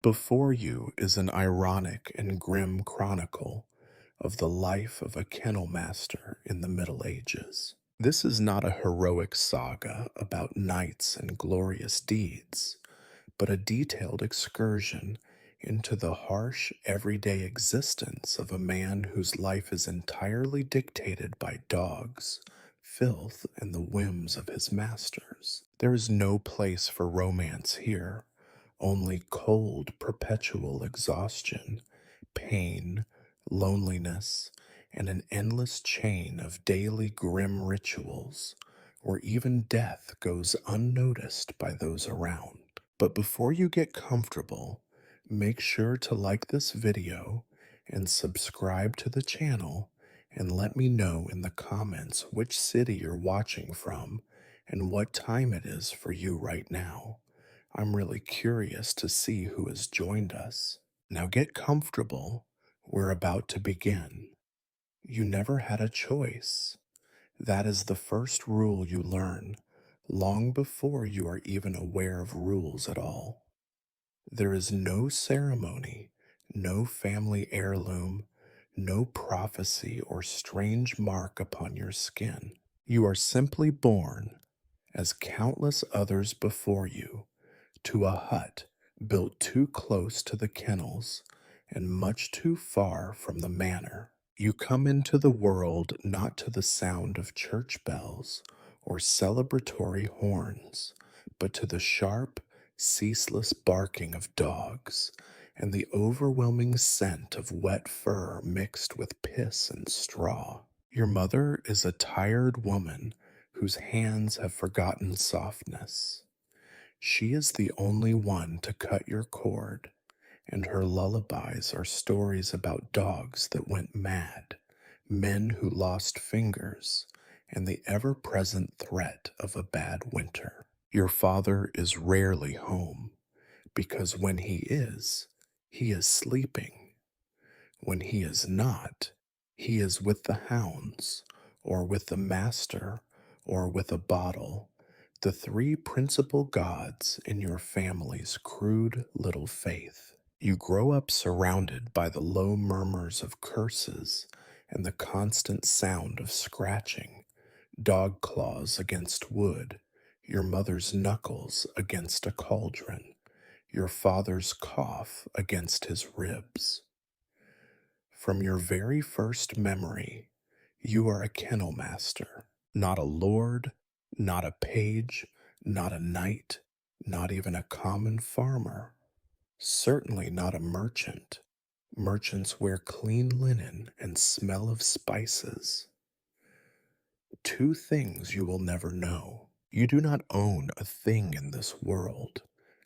Before you is an ironic and grim chronicle of the life of a kennel master in the Middle Ages. This is not a heroic saga about knights and glorious deeds, but a detailed excursion into the harsh, everyday existence of a man whose life is entirely dictated by dogs, filth, and the whims of his masters. There is no place for romance here, only cold, perpetual exhaustion, pain, loneliness, and an endless chain of daily grim rituals where even death goes unnoticed by those around. But before you get comfortable, make sure to like this video and subscribe to the channel, and let me know in the comments which city you're watching from and what time it is for you right now. I'm really curious to see who has joined us. Now get comfortable. We're about to begin. You never had a choice. That is the first rule you learn, long before you are even aware of rules at all. There is no ceremony, no family heirloom, no prophecy or strange mark upon your skin. You are simply born, as countless others before you, to a hut built too close to the kennels and much too far from the manor. You come into the world not to the sound of church bells or celebratory horns, but to the sharp, ceaseless barking of dogs and the overwhelming scent of wet fur mixed with piss and straw. Your mother is a tired woman whose hands have forgotten softness. She is the only one to cut your cord, and her lullabies are stories about dogs that went mad, men who lost fingers, and the ever present threat of a bad winter. Your father is rarely home, because when he is sleeping. When he is not, he is with the hounds, or with the master, or with a bottle, the three principal gods in your family's crude little faith. You grow up surrounded by the low murmurs of curses and the constant sound of scratching, dog claws against wood, your mother's knuckles against a cauldron, your father's cough against his ribs. From your very first memory, you are a kennel master, not a lord, not a page, not a knight, not even a common farmer, certainly not a merchant. Merchants wear clean linen and smell of spices. Two things you will never know. You do not own a thing in this world,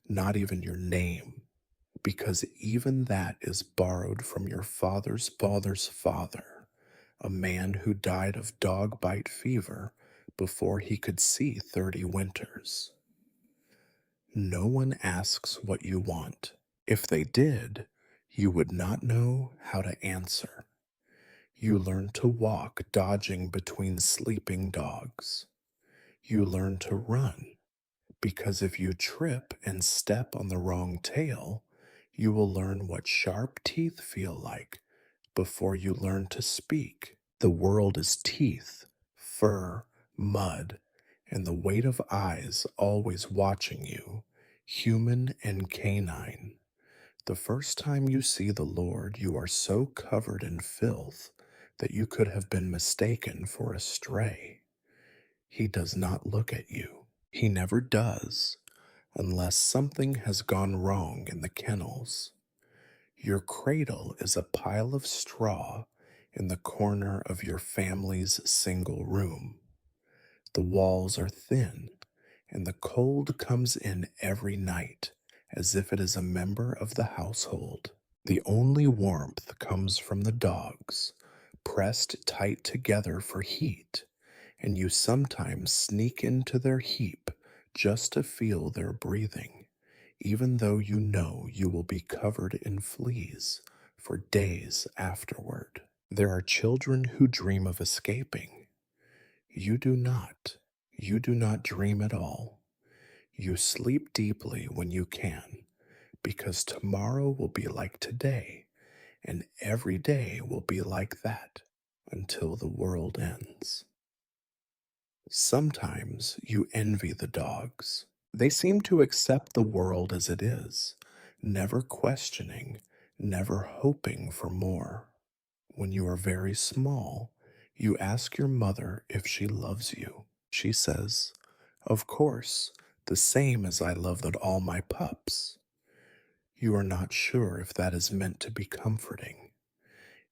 not even your name, because even that is borrowed from your father's father's father, a man who died of dog bite fever before he could see 30 winters. No one asks what you want. If they did, you would not know how to answer. You learn to walk dodging between sleeping dogs. You learn to run, because if you trip and step on the wrong tail, you will learn what sharp teeth feel like before you learn to speak. The world is teeth, fur, mud, and the weight of eyes always watching you, human and canine. The first time you see the Lord, you are so covered in filth that you could have been mistaken for a stray. He does not look at you. He never does, unless something has gone wrong in the kennels. Your cradle is a pile of straw in the corner of your family's single room. The walls are thin, and the cold comes in every night as if it is a member of the household. The only warmth comes from the dogs, pressed tight together for heat, and you sometimes sneak into their heap just to feel their breathing, even though you know you will be covered in fleas for days afterward. There are children who dream of escaping. You do not. You do not dream at all. You sleep deeply when you can, because tomorrow will be like today, and every day will be like that until the world ends. Sometimes you envy the dogs. They seem to accept the world as it is, never questioning, never hoping for more. When you are very small, you ask your mother if she loves you. She says, "Of course, the same as I love all my pups." You are not sure if that is meant to be comforting.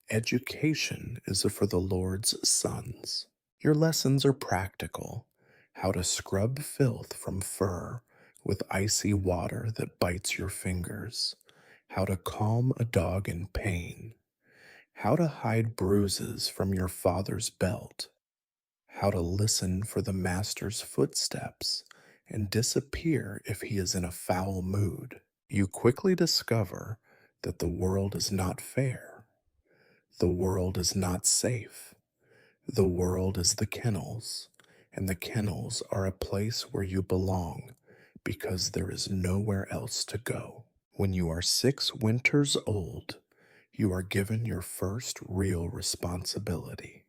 Education is for the Lord's sons. Your lessons are practical: how to scrub filth from fur with icy water that bites your fingers, how to calm a dog in pain, how to hide bruises from your father's belt, how to listen for the master's footsteps and disappear if he is in a foul mood. You quickly discover that the world is not fair. The world is not safe. The world is the kennels, and the kennels are a place where you belong because there is nowhere else to go. When you are 6 winters old, you are given your first real responsibility.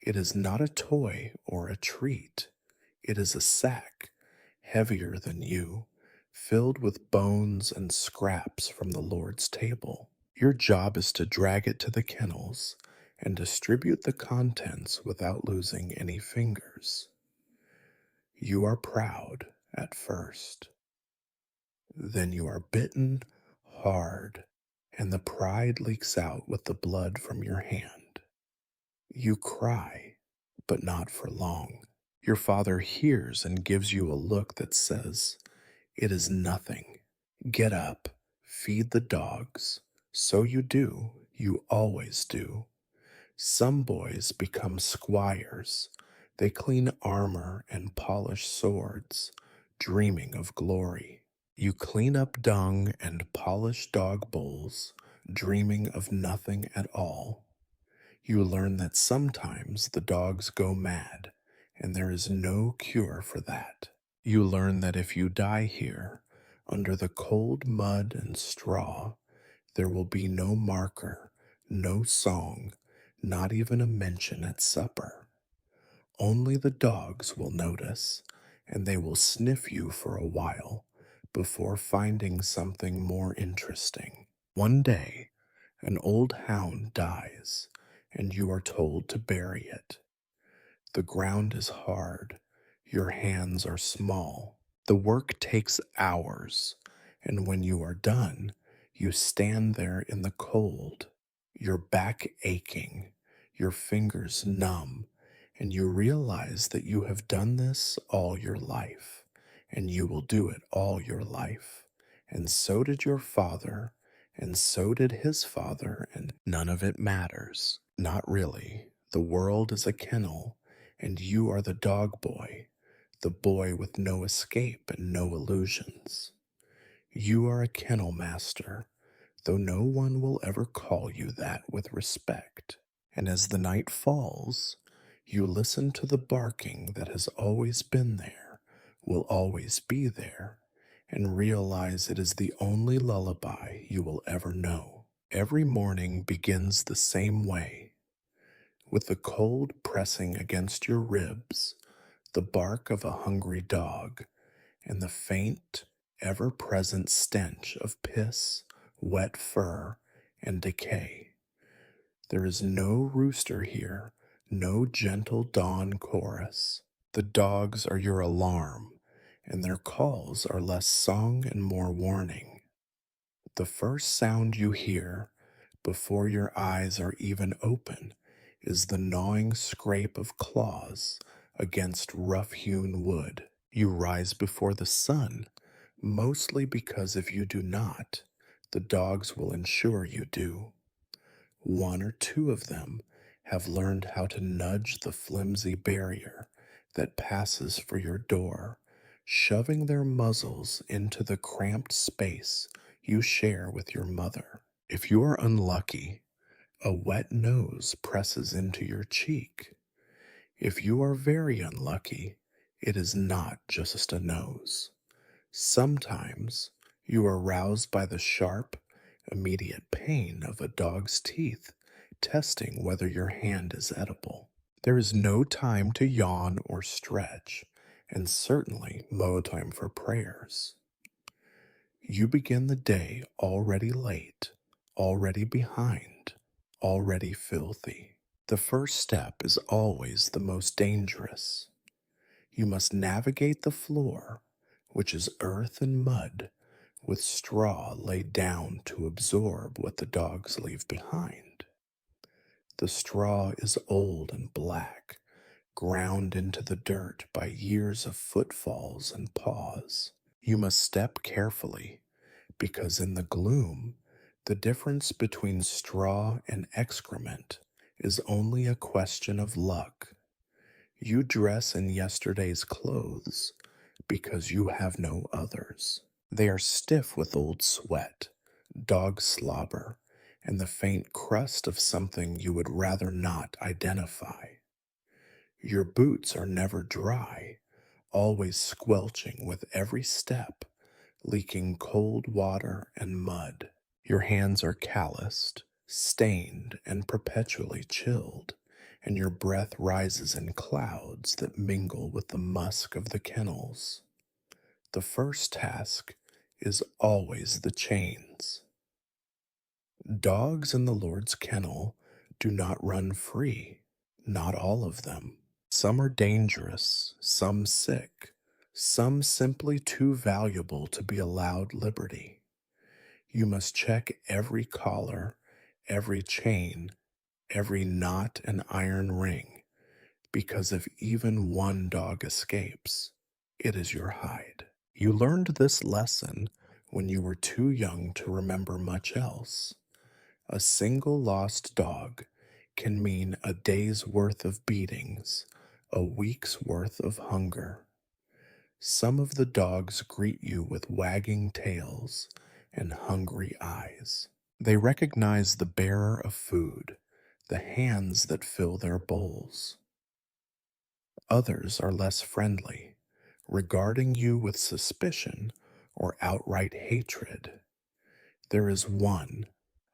It is not a toy or a treat. It is a sack, heavier than you, filled with bones and scraps from the Lord's table. Your job is to drag it to the kennels and distribute the contents without losing any fingers. You are proud at first. Then you are bitten hard, and the pride leaks out with the blood from your hand. You cry, but not for long. Your father hears and gives you a look that says, "It is nothing. Get up, feed the dogs." So you do, you always do. Some boys become squires. They clean armor and polish swords, dreaming of glory. You clean up dung and polish dog bowls, dreaming of nothing at all. You learn that sometimes the dogs go mad, and there is no cure for that. You learn that if you die here, under the cold mud and straw, there will be no marker, no song, not even a mention at supper. Only the dogs will notice, and they will sniff you for a while before finding something more interesting. One day, an old hound dies, and you are told to bury it. The ground is hard, your hands are small. The work takes hours, and when you are done, you stand there in the cold, your back aching, your fingers numb, and you realize that you have done this all your life, and you will do it all your life. And so did your father, and so did his father, and none of it matters. Not really. The world is a kennel, and you are the dog boy, the boy with no escape and no illusions. You are a kennel master, though no one will ever call you that with respect. And as the night falls, you listen to the barking that has always been there, will always be there, and realize it is the only lullaby you will ever know. Every morning begins the same way, with the cold pressing against your ribs, the bark of a hungry dog, and the faint, ever present stench of piss, wet fur, and decay. There is no rooster here, no gentle dawn chorus. The dogs are your alarm, and their calls are less song and more warning. The first sound you hear, before your eyes are even open, is the gnawing scrape of claws against rough-hewn wood. You rise before the sun, mostly because if you do not, the dogs will ensure you do. One or two of them have learned how to nudge the flimsy barrier that passes for your door, shoving their muzzles into the cramped space you share with your mother. If you are unlucky, a wet nose presses into your cheek. If you are very unlucky, it is not just a nose. Sometimes You are roused by the sharp, immediate pain of a dog's teeth, testing whether your hand is edible. There is no time to yawn or stretch, and certainly no time for prayers. You begin the day already late, already behind, already filthy. The first step is always the most dangerous. You must navigate the floor, which is earth and mud, with straw laid down to absorb what the dogs leave behind. The straw is old and black, ground into the dirt by years of footfalls and paws. You must step carefully, because in the gloom, the difference between straw and excrement is only a question of luck. You dress in yesterday's clothes because you have no others. They are stiff with old sweat, dog slobber, and the faint crust of something you would rather not identify. Your boots are never dry, always squelching with every step, leaking cold water and mud. Your hands are calloused, stained, and perpetually chilled, and your breath rises in clouds that mingle with the musk of the kennels. The first task is always the chains. Dogs in the Lord's kennel do not run free, not all of them. Some are dangerous, some sick, some simply too valuable to be allowed liberty. You must check every collar, every chain, every knot and iron ring, because if even one dog escapes, it is your hide. You learned this lesson when you were too young to remember much else. A single lost dog can mean a day's worth of beatings, a week's worth of hunger. Some of the dogs greet you with wagging tails and hungry eyes. They recognize the bearer of food, the hands that fill their bowls. Others are less friendly, regarding you with suspicion or outright hatred. There is one,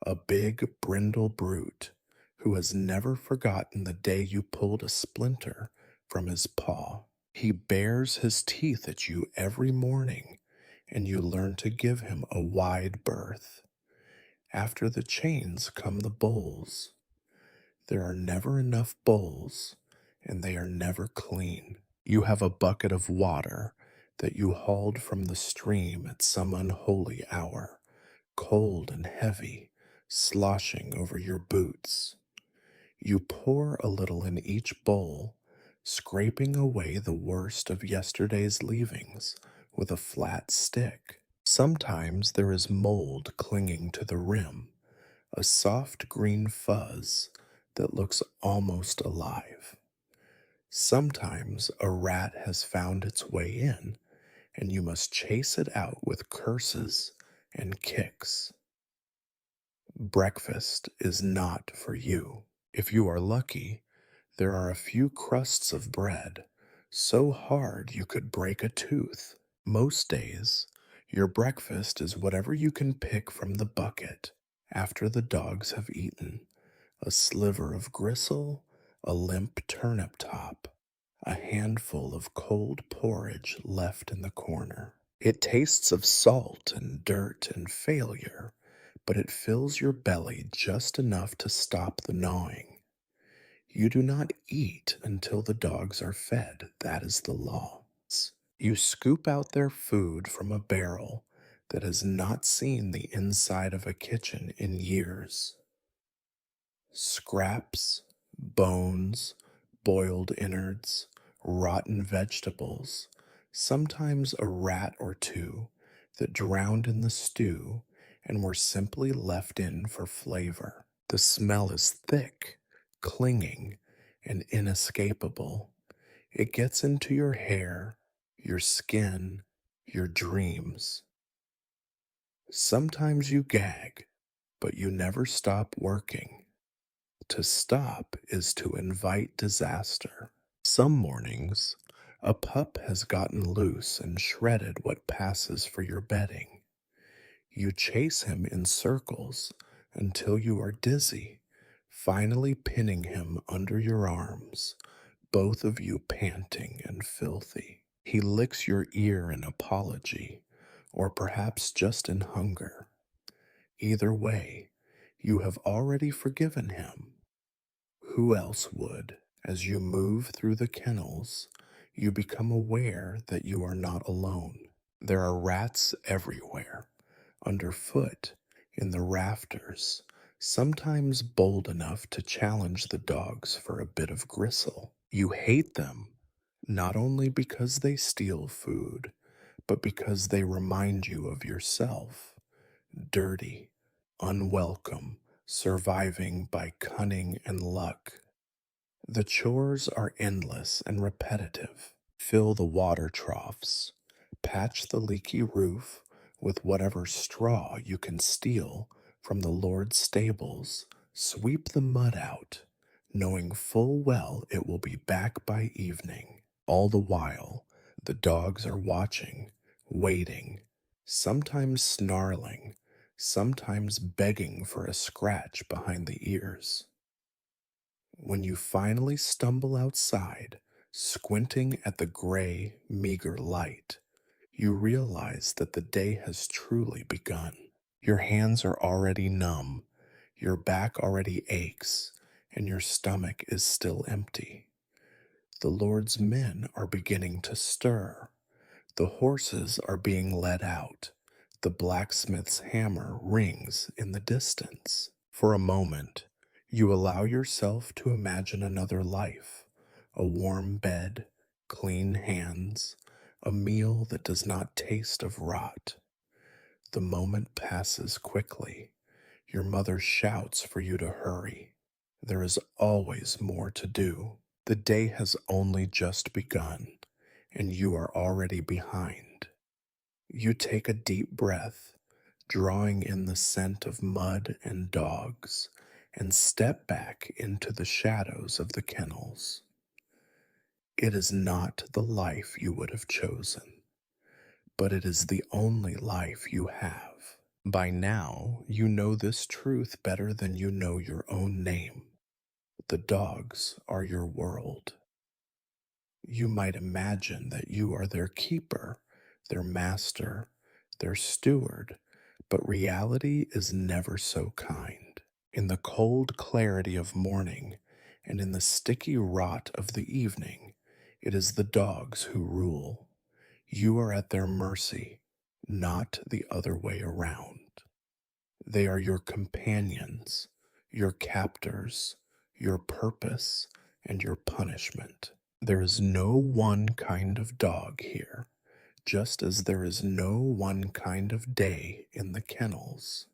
a big, brindle brute, who has never forgotten the day you pulled a splinter from his paw. He bares his teeth at you every morning, and you learn to give him a wide berth. After the chains come the bowls. There are never enough bowls, and they are never clean. You have a bucket of water that you hauled from the stream at some unholy hour, cold and heavy, sloshing over your boots. You pour a little in each bowl, scraping away the worst of yesterday's leavings with a flat stick. Sometimes there is mold clinging to the rim, a soft green fuzz that looks almost alive. Sometimes a rat has found its way in, and you must chase it out with curses and kicks. Breakfast is not for you. If you are lucky, there are a few crusts of bread, so hard you could break a tooth. Most days, your breakfast is whatever you can pick from the bucket after the dogs have eaten: a sliver of gristle, a limp turnip top, a handful of cold porridge left in the corner. It tastes of salt and dirt and failure, but it fills your belly just enough to stop the gnawing. You do not eat until the dogs are fed. That is the law. You scoop out their food from a barrel that has not seen the inside of a kitchen in years. Scraps, bones, boiled innards, rotten vegetables, sometimes a rat or two that drowned in the stew and were simply left in for flavor. The smell is thick, clinging, and inescapable. It gets into your hair, your skin, your dreams. Sometimes you gag, but you never stop working. To stop is to invite disaster. Some mornings, a pup has gotten loose and shredded what passes for your bedding. You chase him in circles until you are dizzy, finally pinning him under your arms, both of you panting and filthy. He licks your ear in apology, or perhaps just in hunger. Either way, you have already forgiven him. Who else would? As you move through the kennels, you become aware that you are not alone. There are rats everywhere, underfoot, in the rafters, sometimes bold enough to challenge the dogs for a bit of gristle. You hate them, not only because they steal food, but because they remind you of yourself, dirty, unwelcome, surviving by cunning and luck. The chores are endless and repetitive. Fill the water troughs, patch the leaky roof with whatever straw you can steal from the Lord's stables, sweep the mud out, knowing full well it will be back by evening. All the while, the dogs are watching, waiting, sometimes snarling, sometimes begging for a scratch behind the ears. When you finally stumble outside, squinting at the gray, meager light, you realize that the day has truly begun. Your hands are already numb, your back already aches, and your stomach is still empty. The Lord's men are beginning to stir. The horses are being led out. The blacksmith's hammer rings in the distance. For a moment, you allow yourself to imagine another life, a warm bed, clean hands, a meal that does not taste of rot. The moment passes quickly. Your mother shouts for you to hurry. There is always more to do. The day has only just begun, and you are already behind. You take a deep breath, drawing in the scent of mud and dogs, and step back into the shadows of the kennels. It is not the life you would have chosen, but it is the only life you have. By now, you know this truth better than you know your own name. The dogs are your world. You might imagine that you are their keeper, their master, their steward, but reality is never so kind. In the cold clarity of morning and in the sticky rot of the evening, it is the dogs who rule. You are at their mercy, not the other way around. They are your companions, your captors, your purpose, and your punishment. There is no one kind of dog here, just as there is no one kind of day in the kennels.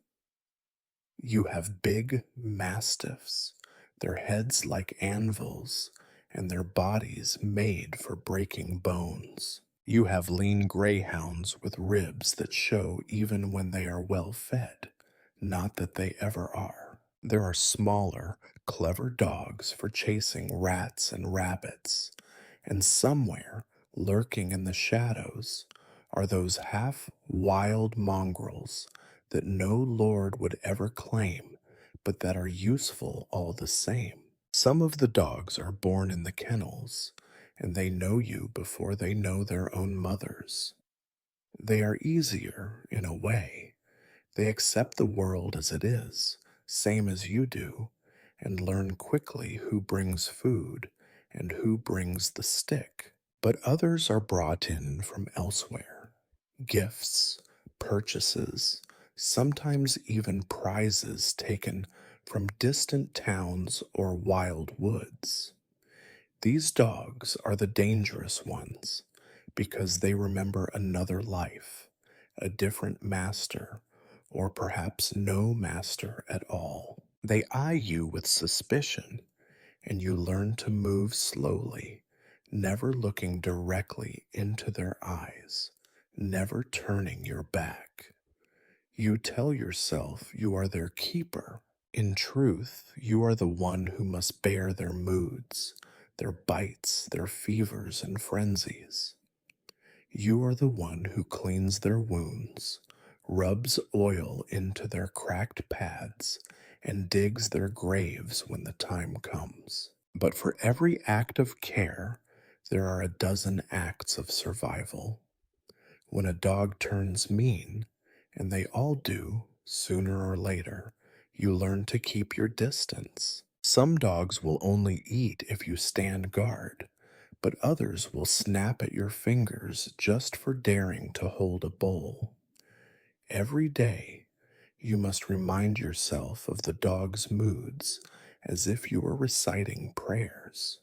You have big mastiffs, their heads like anvils, and their bodies made for breaking bones. You have lean greyhounds with ribs that show even when they are well fed, not that they ever are. There are smaller, clever dogs for chasing rats and rabbits, and somewhere, lurking in the shadows, are those half wild mongrels that no lord would ever claim, but that are useful all the same. Some of the dogs are born in the kennels, and they know you before they know their own mothers. They are easier, in a way. They accept the world as it is, same as you do, and learn quickly who brings food and who brings the stick. But others are brought in from elsewhere. Gifts, purchases, sometimes even prizes taken from distant towns or wild woods. These dogs are the dangerous ones because they remember another life, a different master, or perhaps no master at all. They eye you with suspicion, and you learn to move slowly, never looking directly into their eyes, never turning your back. You tell yourself you are their keeper. In truth, you are the one who must bear their moods, their bites, their fevers and frenzies. You are the one who cleans their wounds, rubs oil into their cracked pads, and digs their graves when the time comes. But for every act of care, there are a dozen acts of survival. When a dog turns mean, and they all do, sooner or later, you learn to keep your distance. Some dogs will only eat if you stand guard, but others will snap at your fingers just for daring to hold a bowl. Every day, you must remind yourself of the dog's moods as if you were reciting prayers.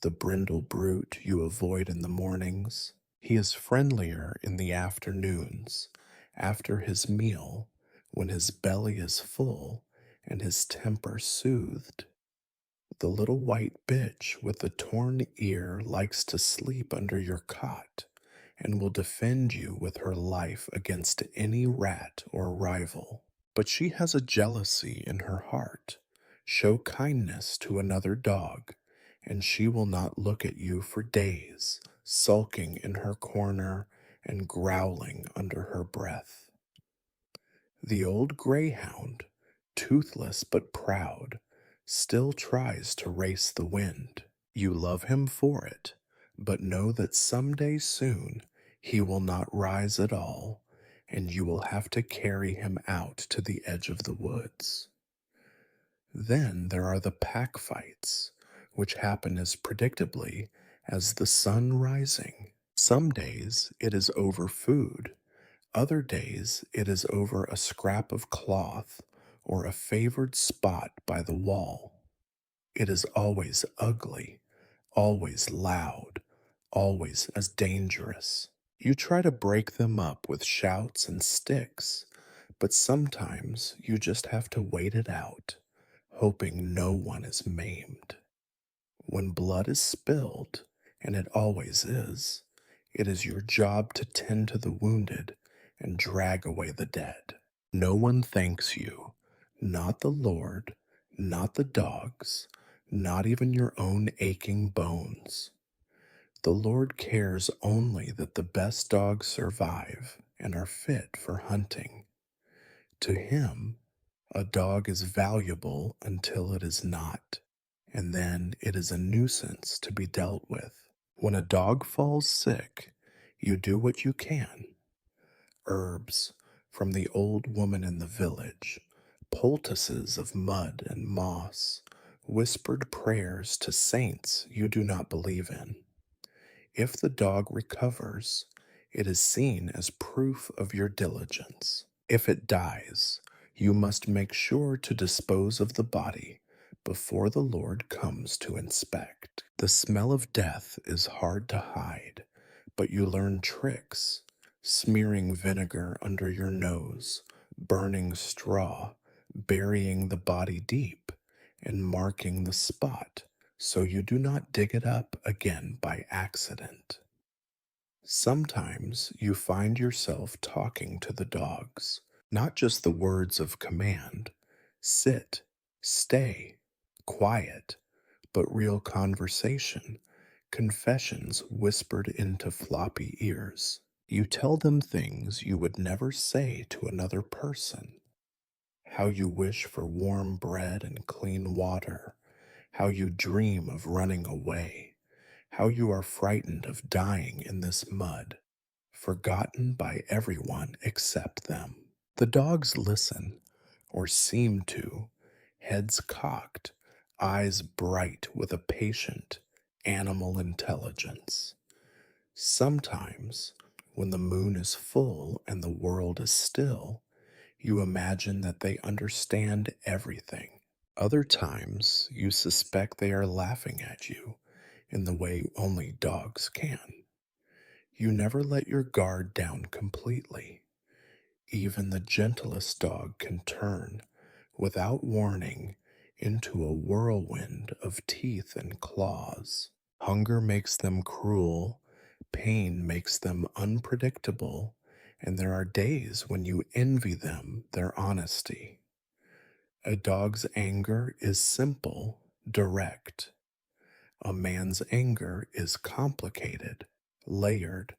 The brindle brute you avoid in the mornings, he is friendlier in the afternoons, after his meal, when his belly is full and his temper soothed. The little white bitch with the torn ear likes to sleep under your cot and will defend you with her life against any rat or rival. But she has a jealousy in her heart. Show kindness to another dog, and she will not look at you for days, sulking in her corner and growling under her breath. The old greyhound, toothless but proud, still tries to race the wind. You love him for it, but know that someday soon he will not rise at all, and you will have to carry him out to the edge of the woods. Then there are the pack fights, which happen as predictably as the sun rising. Some days it is over food, other days it is over a scrap of cloth or a favored spot by the wall. It is always ugly, always loud, always as dangerous. You try to break them up with shouts and sticks, but sometimes you just have to wait it out, hoping no one is maimed. When blood is spilled, and it always is, it is your job to tend to the wounded and drag away the dead. No one thanks you, not the Lord, not the dogs, not even your own aching bones. The Lord cares only that the best dogs survive and are fit for hunting. To him, a dog is valuable until it is not, and then it is a nuisance to be dealt with. When a dog falls sick, you do what you can. Herbs from the old woman in the village, poultices of mud and moss, whispered prayers to saints you do not believe in. If the dog recovers, it is seen as proof of your diligence. If it dies, you must make sure to dispose of the body before the Lord comes to inspect. The smell of death is hard to hide, but you learn tricks, smearing vinegar under your nose, burning straw, burying the body deep, and marking the spot so you do not dig it up again by accident. Sometimes you find yourself talking to the dogs, not just the words of command, sit, stay, quiet, but real conversation, confessions whispered into floppy ears. You tell them things you would never say to another person. How you wish for warm bread and clean water, how you dream of running away, how you are frightened of dying in this mud, forgotten by everyone except them. The dogs listen, or seem to, heads cocked, eyes bright with a patient, animal intelligence. Sometimes, when the moon is full and the world is still, you imagine that they understand everything. Other times, you suspect they are laughing at you in the way only dogs can. You never let your guard down completely. Even the gentlest dog can turn, without warning, into a whirlwind of teeth and claws. Hunger makes them cruel, pain makes them unpredictable, and there are days when you envy them their honesty. A dog's anger is simple, direct. A man's anger is complicated, layered,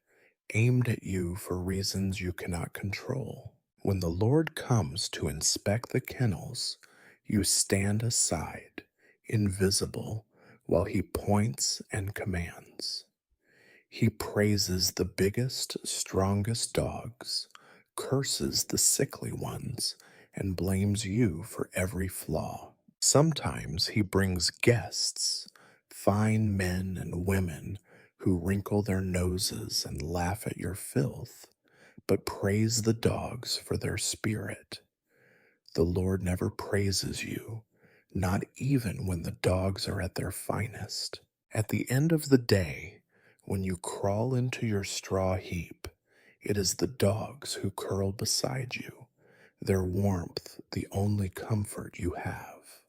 aimed at you for reasons you cannot control. When the Lord comes to inspect the kennels, you stand aside, invisible, while he points and commands. He praises the biggest, strongest dogs, curses the sickly ones, and blames you for every flaw. Sometimes he brings guests, fine men and women who wrinkle their noses and laugh at your filth, but praise the dogs for their spirit. The Lord never praises you, not even when the dogs are at their finest. At the end of the day, when you crawl into your straw heap, it is the dogs who curl beside you, their warmth the only comfort you have.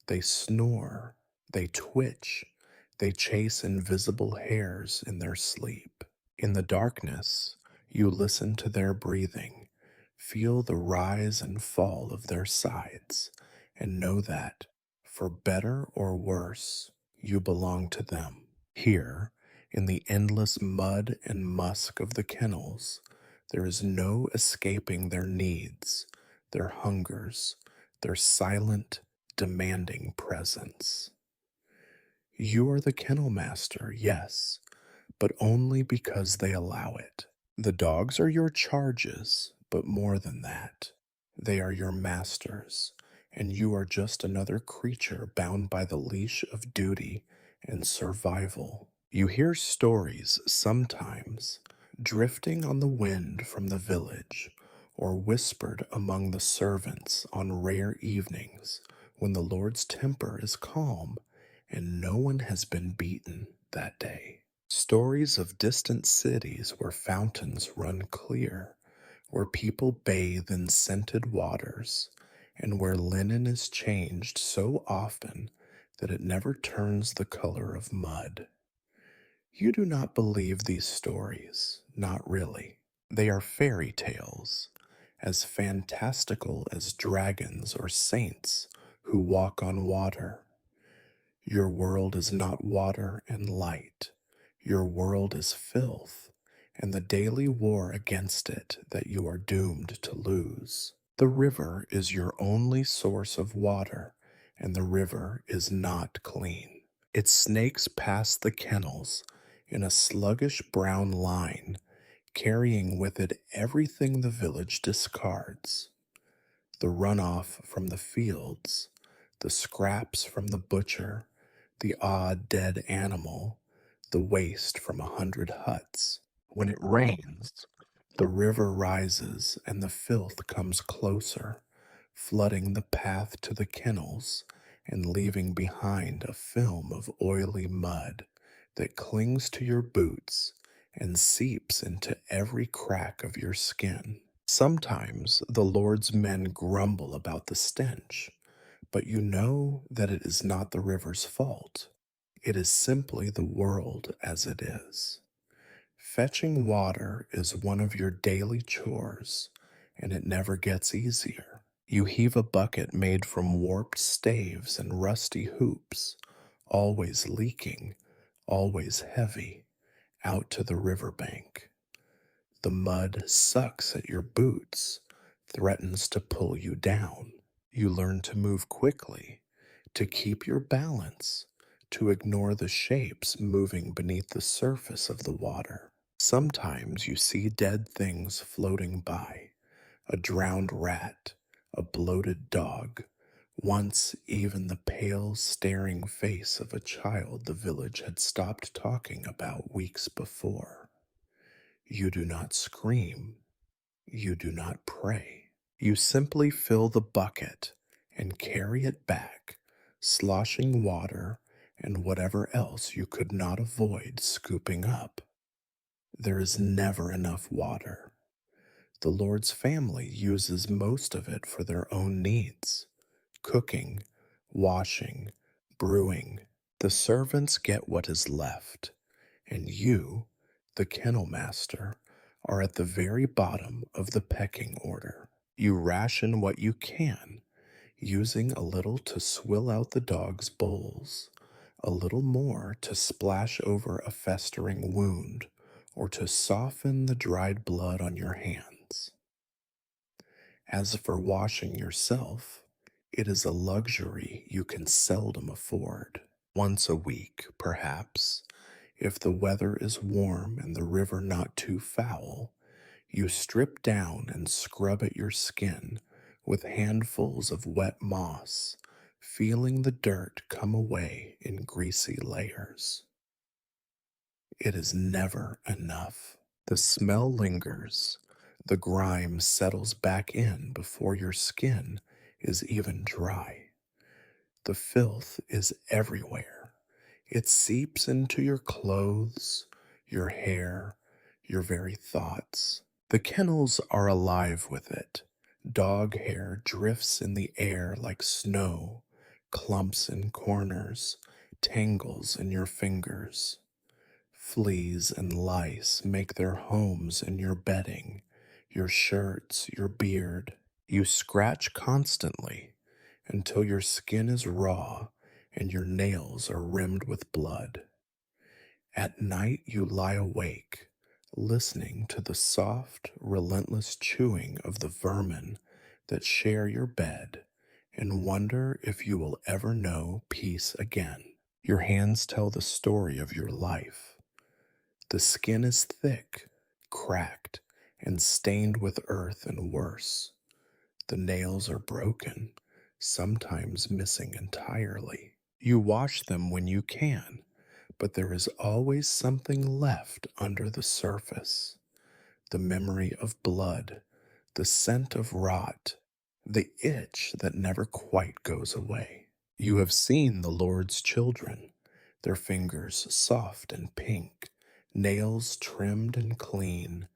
They snore, they twitch, they chase invisible hairs in their sleep. In the darkness, you listen to their breathing, feel the rise and fall of their sides, and know that, for better or worse, you belong to them. Here, in the endless mud and musk of the kennels, there is no escaping their needs, their hungers, their silent, demanding presence. You are the kennel master, yes, but only because they allow it. The dogs are your charges, but more than that, they are your masters, and you are just another creature bound by the leash of duty and survival. You hear stories sometimes, drifting on the wind from the village, or whispered among the servants on rare evenings when the Lord's temper is calm and no one has been beaten that day. Stories of distant cities where fountains run clear, where people bathe in scented waters, and where linen is changed so often that it never turns the color of mud. You do not believe these stories, not really. They are fairy tales, as fantastical as dragons or saints who walk on water. Your world is not water and light. Your world is filth, and the daily war against it that you are doomed to lose. The river is your only source of water, and the river is not clean. It snakes past the kennels in a sluggish brown line, carrying with it everything the village discards: the runoff from the fields, the scraps from the butcher, the odd dead animal, the waste from 100 huts. When it rains, the river rises and the filth comes closer, flooding the path to the kennels and leaving behind a film of oily mud that clings to your boots and seeps into every crack of your skin. Sometimes the Lord's men grumble about the stench, but you know that it is not the river's fault. It is simply the world as it is. Fetching water is one of your daily chores, and it never gets easier. You heave a bucket made from warped staves and rusty hoops, always leaking, always heavy, out to the riverbank. The mud sucks at your boots, threatens to pull you down. You learn to move quickly, to keep your balance, to ignore the shapes moving beneath the surface of the water. Sometimes you see dead things floating by: a drowned rat, a bloated dog, once even the pale, staring face of a child the village had stopped talking about weeks before. You do not scream. You do not pray. You simply fill the bucket and carry it back, sloshing water and whatever else you could not avoid scooping up. There is never enough water. The Lord's family uses most of it for their own needs: cooking, washing, brewing. The servants get what is left, and you, the kennel master, are at the very bottom of the pecking order. You ration what you can, using a little to swill out the dog's bowls, a little more to splash over a festering wound, or to soften the dried blood on your hands. As for washing yourself, it is a luxury you can seldom afford. Once a week, perhaps, if the weather is warm and the river not too foul, you strip down and scrub at your skin with handfuls of wet moss, feeling the dirt come away in greasy layers. It is never enough. The smell lingers. The grime settles back in before your skin is even dry. The filth is everywhere. It seeps into your clothes, your hair, your very thoughts. The kennels are alive with it. Dog hair drifts in the air like snow, clumps in corners, tangles in your fingers. Fleas and lice make their homes in your bedding, your shirts, your beard. You scratch constantly until your skin is raw and your nails are rimmed with blood. At night you lie awake, listening to the soft, relentless chewing of the vermin that share your bed, and wonder if you will ever know peace again. Your hands tell the story of your life. The skin is thick, cracked, and stained with earth and worse. The nails are broken, sometimes missing entirely. You wash them when you can, but there is always something left under the surface. The memory of blood, the scent of rot, the itch that never quite goes away. You have seen the Lord's children, their fingers soft and pink, nails trimmed and clean,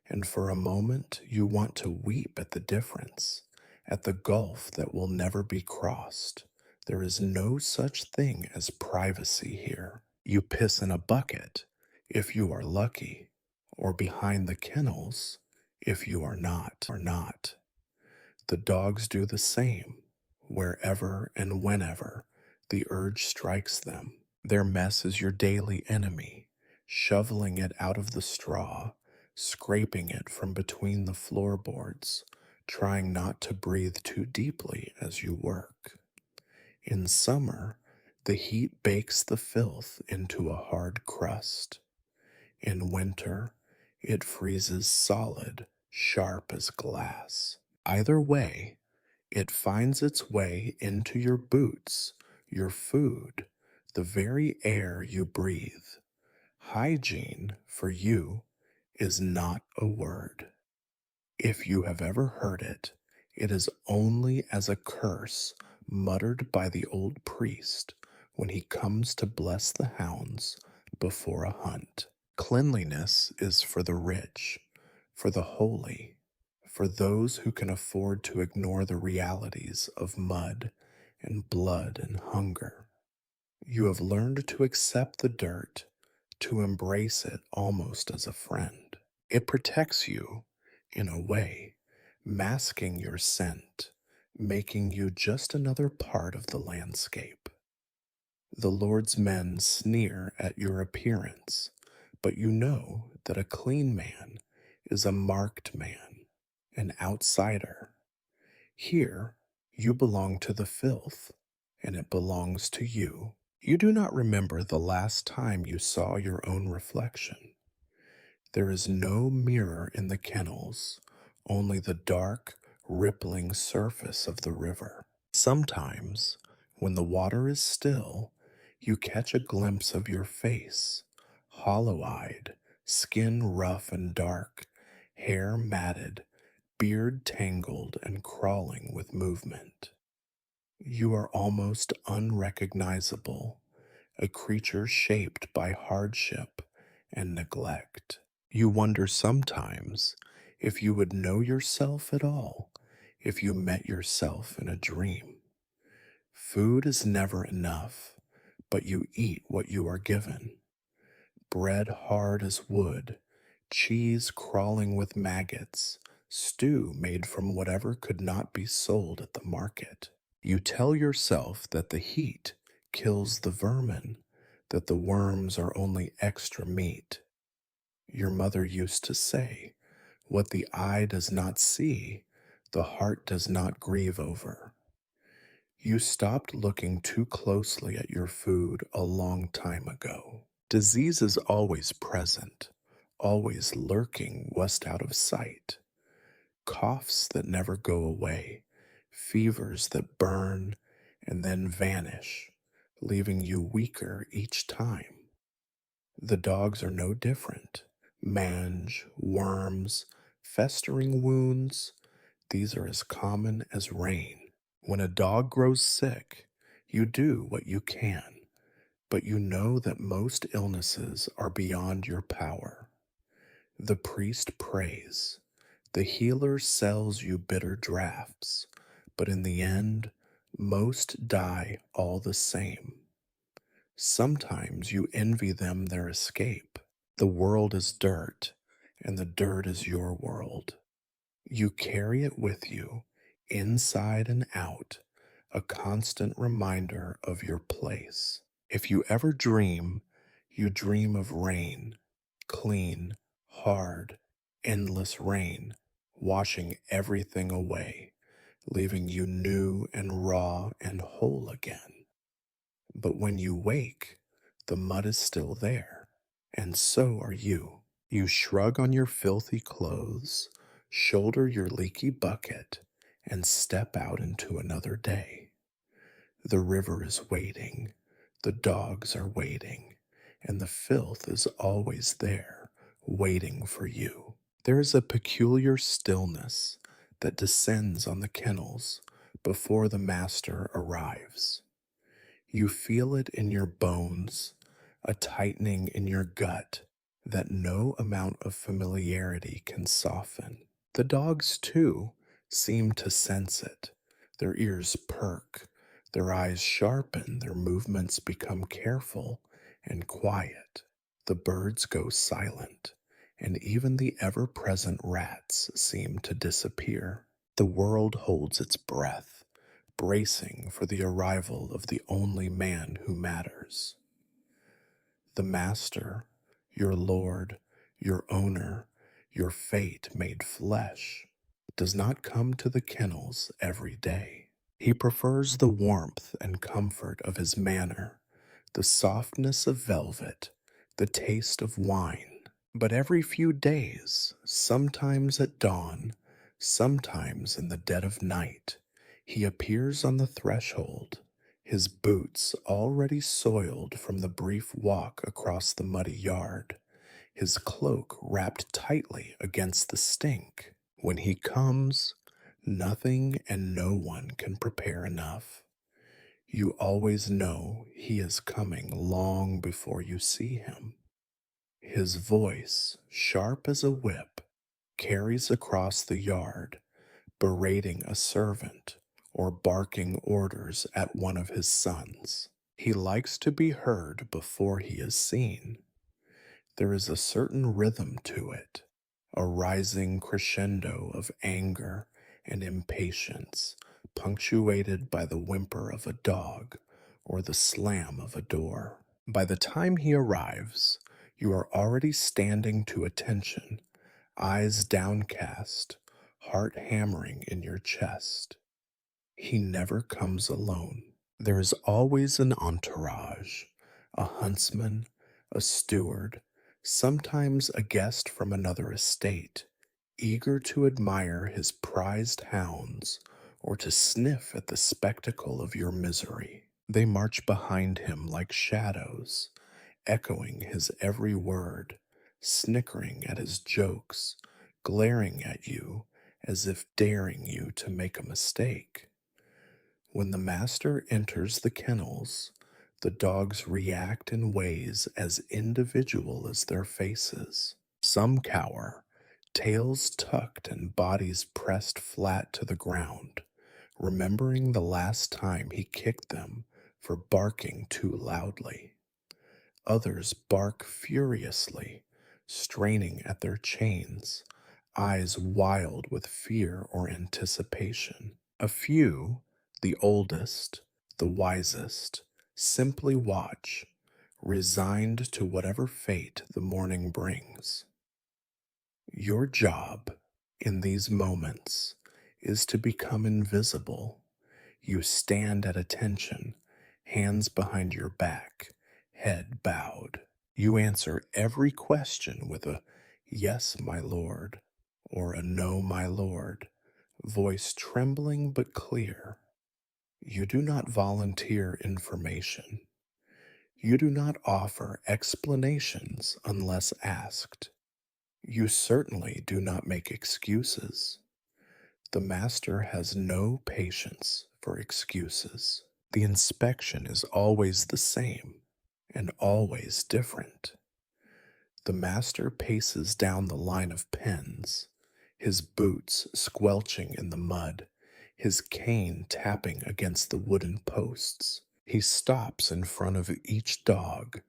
and for a moment you want to weep at the difference, at the gulf that will never be crossed. There is no such thing as privacy here. You piss in a bucket, if you are lucky, or behind the kennels, if you are not. The dogs do the same, wherever and whenever the urge strikes them. Their mess is your daily enemy, shoveling it out of the straw, scraping it from between the floorboards, trying not to breathe too deeply as you work. In summer, the heat bakes the filth into a hard crust. In winter, it freezes solid, sharp as glass. Either way, it finds its way into your boots, your food, the very air you breathe. Hygiene, for you, is not a word. If you have ever heard it, it is only as a curse muttered by the old priest when he comes to bless the hounds before a hunt. Cleanliness is for the rich, for the holy, for those who can afford to ignore the realities of mud and blood and hunger. You have learned to accept the dirt, to embrace it almost as a friend. It protects you, in a way, masking your scent, making you just another part of the landscape. The Lord's men sneer at your appearance, but you know that a clean man is a marked man, an outsider. Here, you belong to the filth, and it belongs to you. You do not remember the last time you saw your own reflection. There is no mirror in the kennels, only the dark, rippling surface of the river. Sometimes, when the water is still, you catch a glimpse of your face, hollow-eyed, skin rough and dark, hair matted, beard tangled and crawling with movement. You are almost unrecognizable, a creature shaped by hardship and neglect. You wonder sometimes if you would know yourself at all if you met yourself in a dream. Food is never enough, but you eat what you are given. Bread hard as wood, cheese crawling with maggots, stew made from whatever could not be sold at the market. You tell yourself that the heat kills the vermin, that the worms are only extra meat. Your mother used to say, "What the eye does not see, the heart does not grieve over." You stopped looking too closely at your food a long time ago. Disease is always present, always lurking west out of sight. Coughs that never go away, fevers that burn and then vanish, leaving you weaker each time. The dogs are no different. Mange, worms, festering wounds, these are as common as rain. When a dog grows sick, you do what you can, but you know that most illnesses are beyond your power. The priest prays. The healer sells you bitter draughts, but in the end, most die all the same. Sometimes you envy them their escape. The world is dirt, and the dirt is your world. You carry it with you, inside and out, a constant reminder of your place. If you ever dream, you dream of rain, clean, hard, endless rain, washing everything away, leaving you new and raw and whole again. But when you wake, the mud is still there, and so are you. You shrug on your filthy clothes, shoulder your leaky bucket, and step out into another day. The river is waiting, the dogs are waiting, and the filth is always there, waiting for you. There is a peculiar stillness that descends on the kennels before the master arrives. You feel it in your bones, a tightening in your gut that no amount of familiarity can soften. The dogs, too, seem to sense it. Their ears perk, their eyes sharpen, their movements become careful and quiet. The birds go silent, and even the ever present rats seem to disappear. The world holds its breath, bracing for the arrival of the only man who matters. The Master, your Lord, your owner, your fate made flesh, does not come to the kennels every day. He prefers the warmth and comfort of his manner, the softness of velvet, the taste of wine. But every few days, sometimes at dawn, sometimes in the dead of night, he appears on the threshold, his boots already soiled from the brief walk across the muddy yard, his cloak wrapped tightly against the stink. When he comes, nothing and no one can prepare enough. You always know he is coming long before you see him. His voice, sharp as a whip, carries across the yard, berating a servant or barking orders at one of his sons. He likes to be heard before he is seen. There is a certain rhythm to it, a rising crescendo of anger and impatience, punctuated by the whimper of a dog or the slam of a door. By the time he arrives, you are already standing to attention, eyes downcast, heart hammering in your chest. He never comes alone. There is always an entourage, a huntsman, a steward, sometimes a guest from another estate, eager to admire his prized hounds or to sniff at the spectacle of your misery. They march behind him like shadows, echoing his every word, snickering at his jokes, glaring at you as if daring you to make a mistake. When the master enters the kennels, the dogs react in ways as individual as their faces. Some cower, tails tucked and bodies pressed flat to the ground, remembering the last time he kicked them for barking too loudly. Others bark furiously, straining at their chains, eyes wild with fear or anticipation. A few, the oldest, the wisest, simply watch, resigned to whatever fate the morning brings. Your job in these moments is to become invisible. You stand at attention, hands behind your back, head bowed. You answer every question with a "Yes, my lord," or a "No, my lord," voice trembling but clear. You do not volunteer information. You do not offer explanations unless asked. You certainly do not make excuses. The master has no patience for excuses. The inspection is always the same and always different. The master paces down the line of pens, his boots squelching in the mud, his cane tapping against the wooden posts. He stops in front of each dog,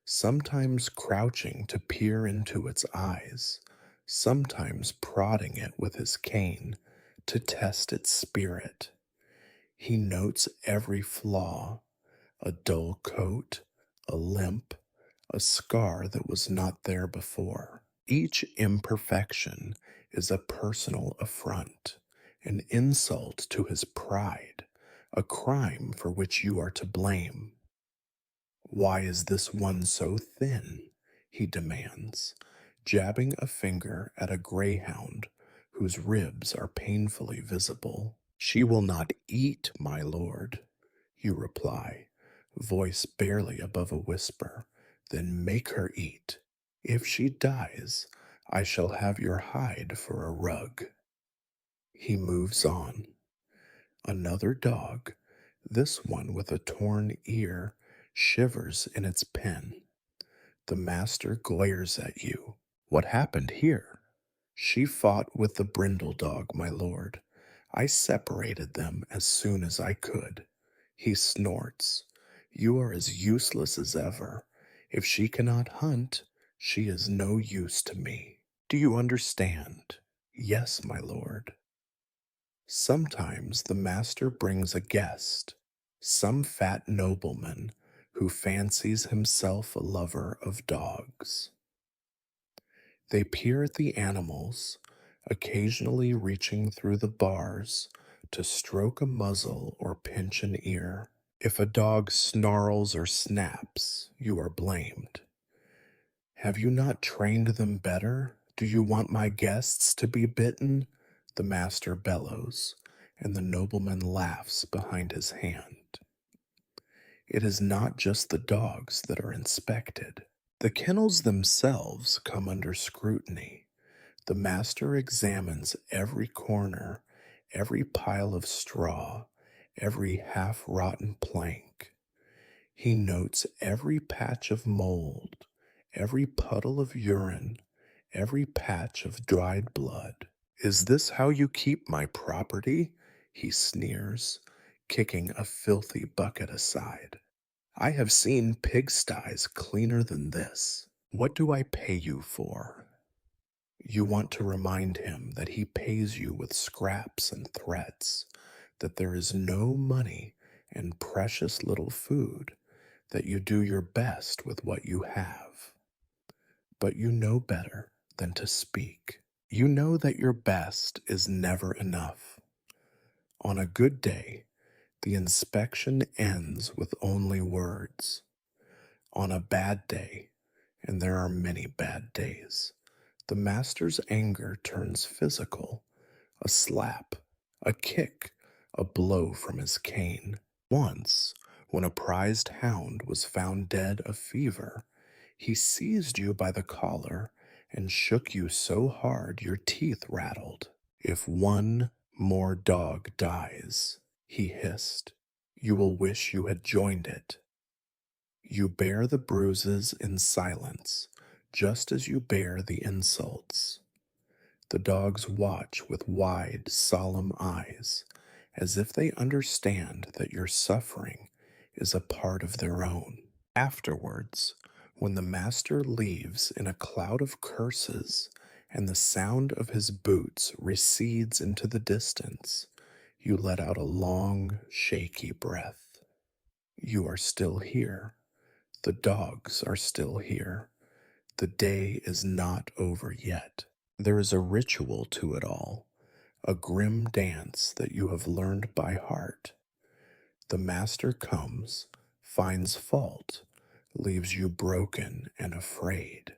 sometimes crouching to peer into its eyes, sometimes prodding it with his cane to test its spirit. He notes every flaw, a dull coat, a limp, a scar that was not there before. Each imperfection is a personal affront, an insult to his pride, a crime for which you are to blame. Why is this one so thin? He demands, jabbing a finger at a greyhound whose ribs are painfully visible. She will not eat, my lord, you reply, voice barely above a whisper. Then make her eat. If she dies, I shall have your hide for a rug. He moves on. Another dog, this one with a torn ear, shivers in its pen. The master glares at you. What happened here? She fought with the brindle dog, my lord. I separated them as soon as I could. He snorts. You are as useless as ever. If she cannot hunt, she is no use to me. Do you understand? Yes, my lord. Sometimes the master brings a guest, some fat nobleman who fancies himself a lover of dogs. They peer at the animals, occasionally reaching through the bars to stroke a muzzle or pinch an ear. If a dog snarls or snaps, you are blamed. Have you not trained them better? Do you want my guests to be bitten? The master bellows, and the nobleman laughs behind his hand. It is not just the dogs that are inspected. The kennels themselves come under scrutiny. The master examines every corner, every pile of straw, every half rotten plank. He notes every patch of mold, every puddle of urine, every patch of dried blood. Is this how you keep my property? He sneers, kicking a filthy bucket aside. I have seen pigsties cleaner than this. What do I pay you for? You want to remind him that he pays you with scraps and threats, that there is no money and precious little food, that you do your best with what you have. But you know better than to speak. You know that your best is never enough. On a good day, the inspection ends with only words. On a bad day, and there are many bad days, the master's anger turns physical. A slap, a kick, a blow from his cane. Once, when a prized hound was found dead of fever, he seized you by the collar and shook you so hard your teeth rattled. If one more dog dies, he hissed, you will wish you had joined it. You bear the bruises in silence, just as you bear the insults. The dogs watch with wide, solemn eyes, as if they understand that your suffering is a part of their own. Afterwards, when the master leaves in a cloud of curses and the sound of his boots recedes into the distance, you let out a long, shaky breath. You are still here. The dogs are still here. The day is not over yet. There is a ritual to it all, a grim dance that you have learned by heart. The master comes, finds fault, leaves you broken and afraid.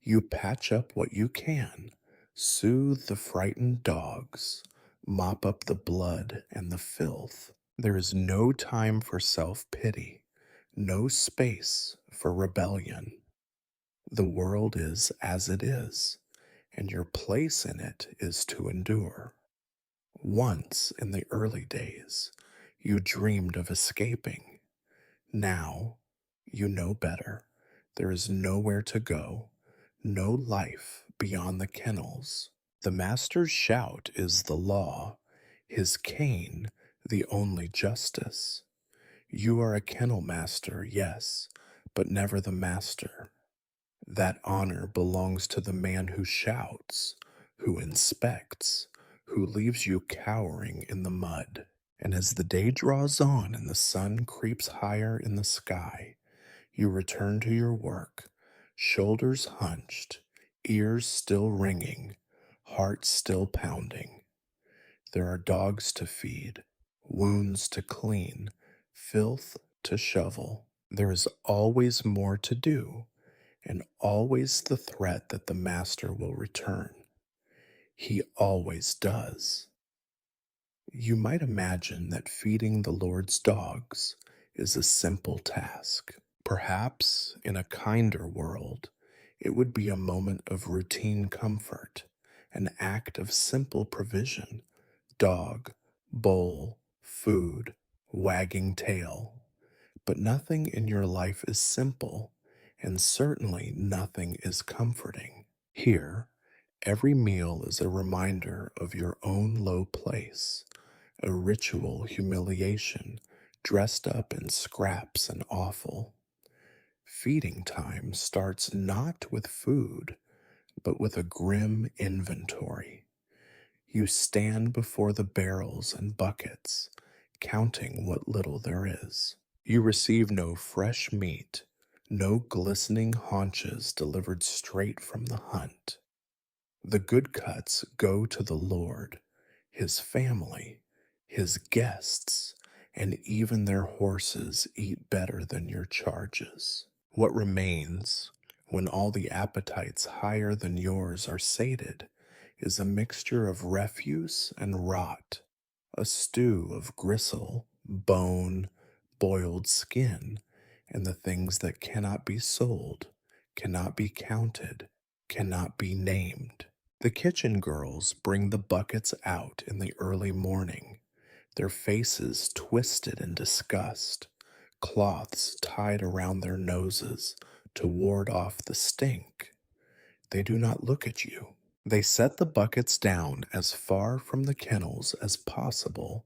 You patch up what you can, soothe the frightened dogs, mop up the blood and the filth. There is no time for self pity, no space for rebellion. The world is as it is, and your place in it is to endure. Once in the early days, you dreamed of escaping. Now, you know better. There is nowhere to go, no life beyond the kennels. The master's shout is the law, his cane the only justice. You are a kennel master, yes, but never the master. That honor belongs to the man who shouts, who inspects, who leaves you cowering in the mud. And as the day draws on and the sun creeps higher in the sky, you return to your work, shoulders hunched, ears still ringing, heart still pounding. There are dogs to feed, wounds to clean, filth to shovel. There is always more to do, and always the threat that the master will return. He always does. You might imagine that feeding the Lord's dogs is a simple task. Perhaps in a kinder world, it would be a moment of routine comfort, an act of simple provision. Dog, bowl, food, wagging tail. But nothing in your life is simple, and certainly nothing is comforting. Here, every meal is a reminder of your own low place, a ritual humiliation dressed up in scraps and offal. Feeding time starts not with food, but with a grim inventory. You stand before the barrels and buckets, counting what little there is. You receive no fresh meat, no glistening haunches delivered straight from the hunt. The good cuts go to the Lord, his family, his guests, and even their horses eat better than your charges. What remains, when all the appetites higher than yours are sated, is a mixture of refuse and rot, a stew of gristle, bone, boiled skin, and the things that cannot be sold, cannot be counted, cannot be named. The kitchen girls bring the buckets out in the early morning, their faces twisted in disgust, cloths tied around their noses to ward off the stink. They do not look at you. They set the buckets down as far from the kennels as possible,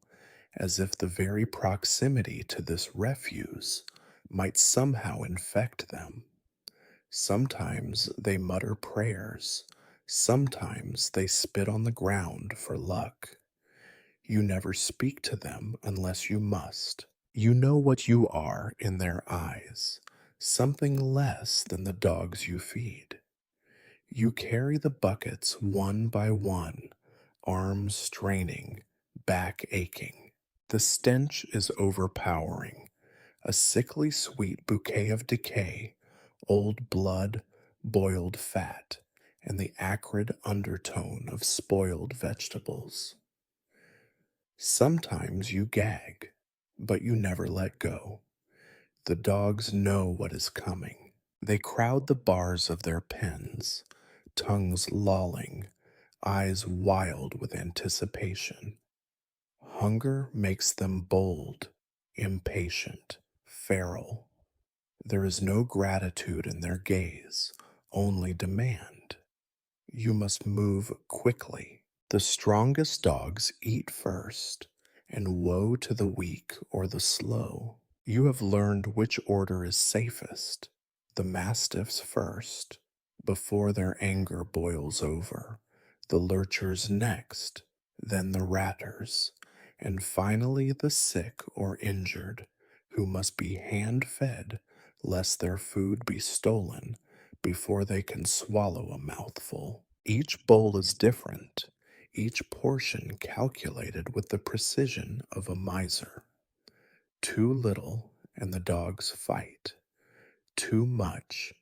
as if the very proximity to this refuse might somehow infect them. Sometimes they mutter prayers, sometimes they spit on the ground for luck. You never speak to them unless you must. You know what you are in their eyes, something less than the dogs you feed. You carry the buckets one by one, arms straining, back aching. The stench is overpowering, a sickly sweet bouquet of decay, old blood, boiled fat, and the acrid undertone of spoiled vegetables. Sometimes you gag, but you never let go. The dogs know what is coming. They crowd the bars of their pens, tongues lolling, eyes wild with anticipation. Hunger makes them bold, impatient, feral. There is no gratitude in their gaze, only demand. You must move quickly. The strongest dogs eat first, and woe to the weak or the slow. You have learned which order is safest. The mastiffs first, before their anger boils over, the lurchers next, then the ratters, and finally the sick or injured, who must be hand fed lest their food be stolen before they can swallow a mouthful. Each bowl is different, each portion calculated with the precision of a miser. Too little, and the dogs fight. Too much,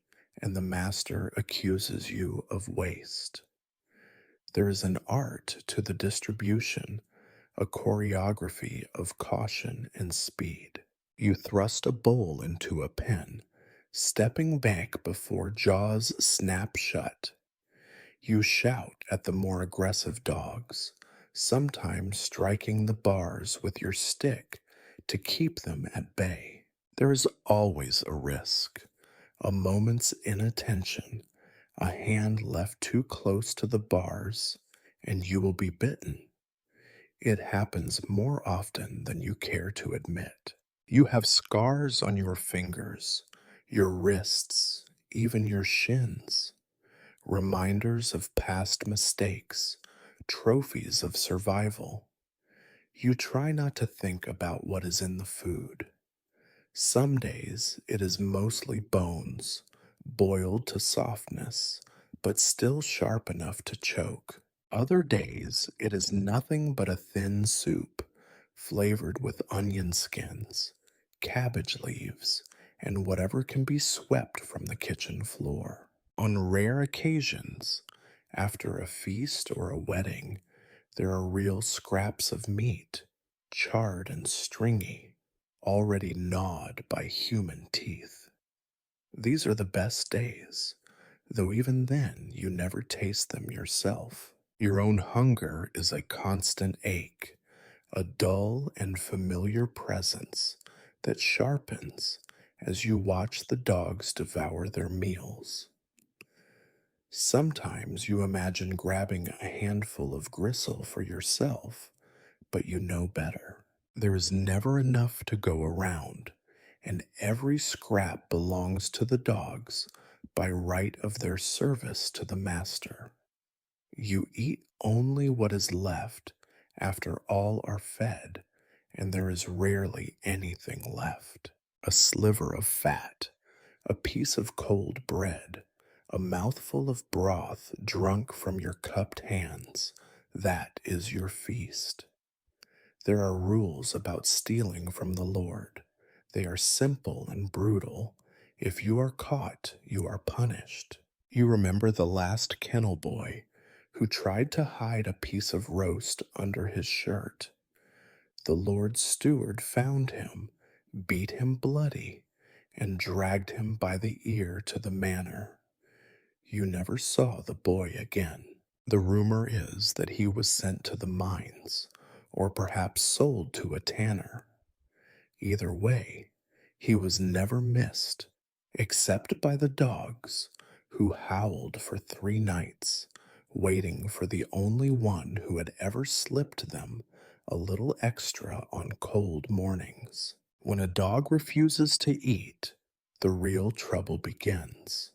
and the master accuses you of waste. There is an art to the distribution, a choreography of caution and speed. You thrust a bowl into a pen, stepping back before jaws snap shut. You shout at the more aggressive dogs, sometimes striking the bars with your stick to keep them at bay. There is always a risk, a moment's inattention, a hand left too close to the bars, and you will be bitten. It happens more often than you care to admit. You have scars on your fingers, your wrists, even your shins, reminders of past mistakes, trophies of survival. You try not to think about what is in the food. Some days it is mostly bones, boiled to softness, but still sharp enough to choke. Other days it is nothing but a thin soup, flavored with onion skins, cabbage leaves, and whatever can be swept from the kitchen floor. On rare occasions, after a feast or a wedding, there are real scraps of meat, charred and stringy, already gnawed by human teeth. These are the best days, though even then you never taste them yourself. Your own hunger is a constant ache, a dull and familiar presence that sharpens as you watch the dogs devour their meals. Sometimes you imagine grabbing a handful of gristle for yourself, but you know better. There is never enough to go around, and every scrap belongs to the dogs by right of their service to the master. You eat only what is left after all are fed, and there is rarely anything left. A sliver of fat, a piece of cold bread, a mouthful of broth drunk from your cupped hands, that is your feast. There are rules about stealing from the Lord. They are simple and brutal. If you are caught, you are punished. You remember the last kennel boy who tried to hide a piece of roast under his shirt. The Lord's steward found him, beat him bloody, and dragged him by the ear to the manor. You never saw the boy again. The rumor is that he was sent to the mines, or perhaps sold to a tanner. Either way, he was never missed, except by the dogs, who howled for 3 nights, waiting for the only one who had ever slipped them a little extra on cold mornings. When a dog refuses to eat, the real trouble begins.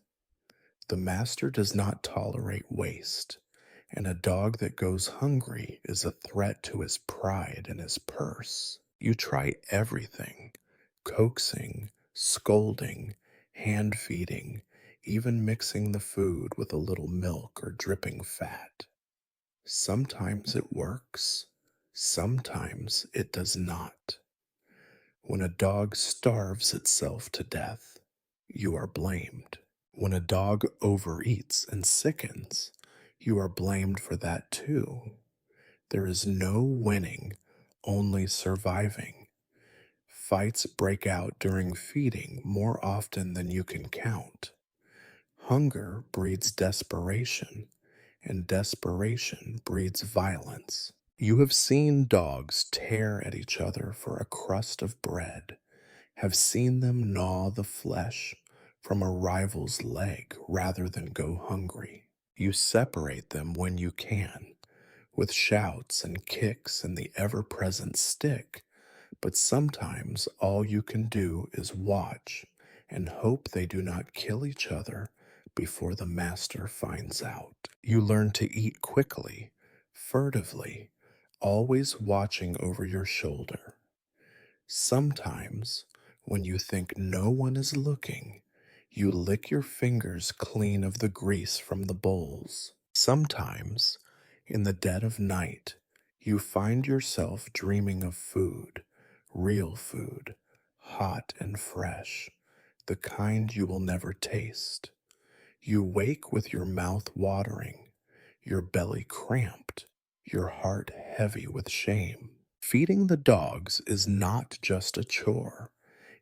The master does not tolerate waste, and a dog that goes hungry is a threat to his pride and his purse. You try everything, coaxing, scolding, hand feeding, even mixing the food with a little milk or dripping fat. Sometimes it works, sometimes it does not. When a dog starves itself to death, you are blamed. When a dog overeats and sickens, you are blamed for that too. There is no winning, only surviving. Fights break out during feeding more often than you can count. Hunger breeds desperation, and desperation breeds violence. You have seen dogs tear at each other for a crust of bread, have seen them gnaw the flesh from a rival's leg rather than go hungry. You separate them when you can, with shouts and kicks and the ever present stick, but sometimes all you can do is watch and hope they do not kill each other before the master finds out. You learn to eat quickly, furtively, always watching over your shoulder. Sometimes, when you think no one is looking, you lick your fingers clean of the grease from the bowls. Sometimes, in the dead of night, you find yourself dreaming of food, real food, hot and fresh, the kind you will never taste. You wake with your mouth watering, your belly cramped, your heart heavy with shame. Feeding the dogs is not just a chore,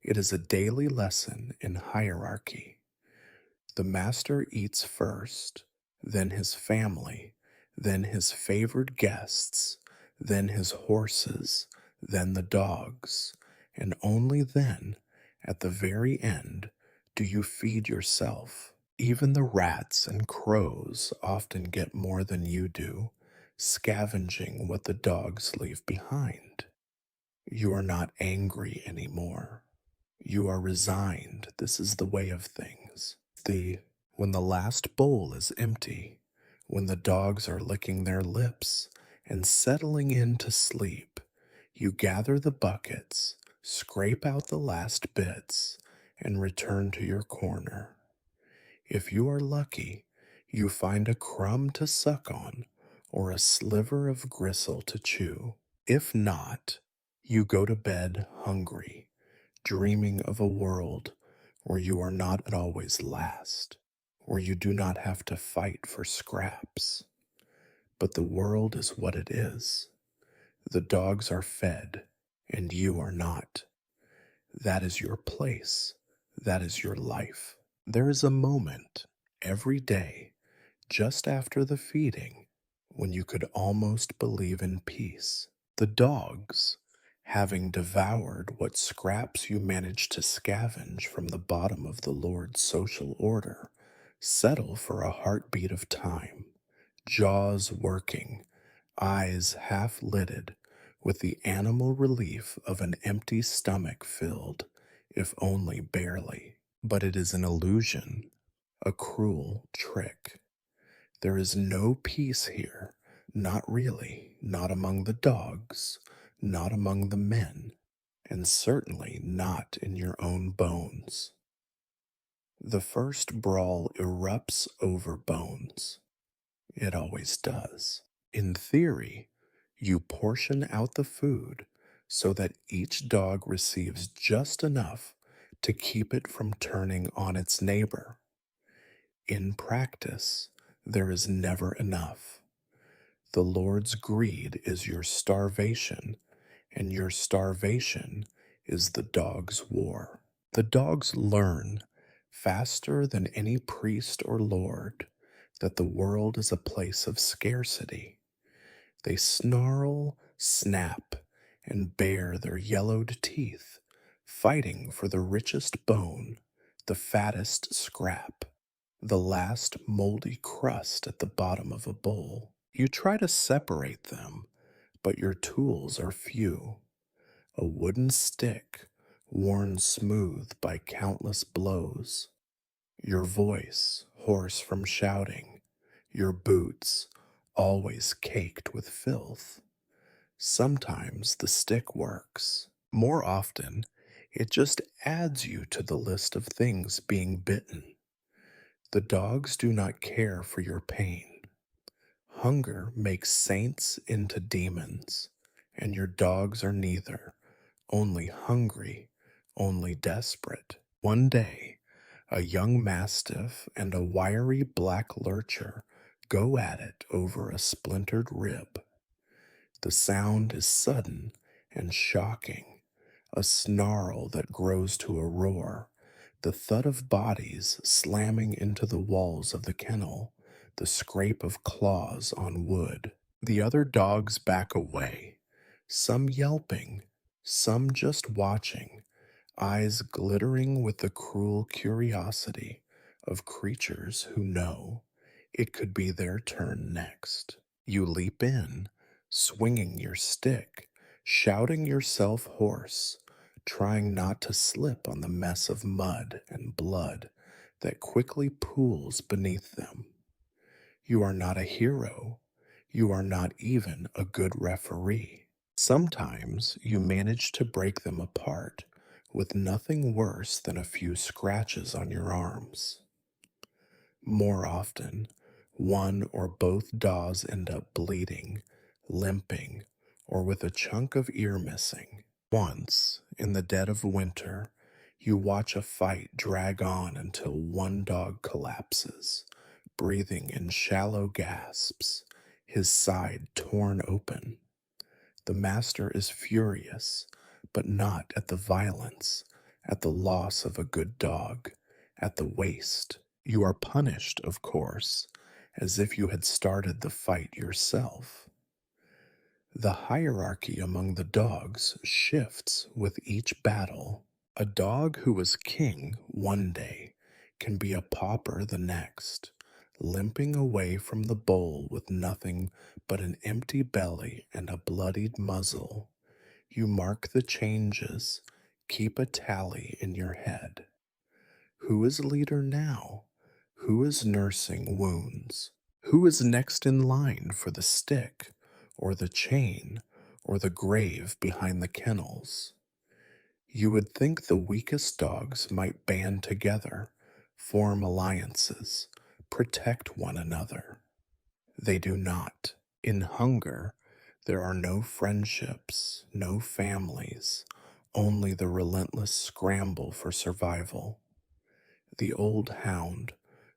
it is a daily lesson in hierarchy. The master eats first, then his family, then his favored guests, then his horses, then the dogs, and only then, at the very end, do you feed yourself. Even the rats and crows often get more than you do, scavenging what the dogs leave behind. You are not angry anymore. You are resigned. This is the way of things. The when the last bowl is empty, when the dogs are licking their lips and settling in to sleep, you gather the buckets, scrape out the last bits, and return to your corner. If you are lucky, you find a crumb to suck on or a sliver of gristle to chew. If not, you go to bed hungry, dreaming of a world where you are not always last, where you do not have to fight for scraps. But the world is what it is. The dogs are fed, and you are not. That is your place. That is your life. There is a moment every day, just after the feeding, when you could almost believe in peace. The dogs, having devoured what scraps you managed to scavenge from the bottom of the Lord's social order, settle for a heartbeat of time, jaws working, eyes half lidded, with the animal relief of an empty stomach filled, if only barely. But it is an illusion, a cruel trick. There is no peace here, not really, not among the dogs, not among the men, and certainly not in your own bones. The first brawl erupts over bones. It always does. In theory, you portion out the food so that each dog receives just enough to keep it from turning on its neighbor. In practice, there is never enough. The Lord's greed is your starvation, and your starvation is the dog's war. The dogs learn faster than any priest or lord that the world is a place of scarcity. They snarl, snap, and bare their yellowed teeth, fighting for the richest bone, the fattest scrap, the last moldy crust at the bottom of a bowl. You try to separate them, but your tools are few. A wooden stick, worn smooth by countless blows. Your voice, hoarse from shouting. Your boots, always caked with filth. Sometimes the stick works. More often, it just adds you to the list of things being bitten. The dogs do not care for your pain. Hunger makes saints into demons, and your dogs are neither, only hungry, only desperate. One day, a young mastiff and a wiry black lurcher go at it over a splintered rib. The sound is sudden and shocking, a snarl that grows to a roar, the thud of bodies slamming into the walls of the kennel, the scrape of claws on wood. The other dogs back away, some yelping, some just watching, eyes glittering with the cruel curiosity of creatures who know it could be their turn next. You leap in, swinging your stick, shouting yourself hoarse, trying not to slip on the mess of mud and blood that quickly pools beneath them. You are not a hero. You are not even a good referee. Sometimes you manage to break them apart with nothing worse than a few scratches on your arms. More often, One or both daws end up bleeding, limping, or with a chunk of ear missing. Once, in the dead of winter, you watch a fight drag on until one dog collapses, breathing in shallow gasps, his side torn open. The master is furious, but not at the violence, at the loss of a good dog, at the waste. You are punished, of course, as if you had started the fight yourself. The hierarchy among the dogs shifts with each battle. A dog who was king one day can be a pauper the next, limping away from the bowl with nothing but an empty belly and a bloodied muzzle. You mark the changes, keep a tally in your head. Who is leader now? Who is nursing wounds? Who is next in line for the stick, or the chain, or the grave behind the kennels? You would think the weakest dogs might band together, form alliances, protect one another. They do not. In hunger, there are no friendships, no families, only the relentless scramble for survival. The old hound,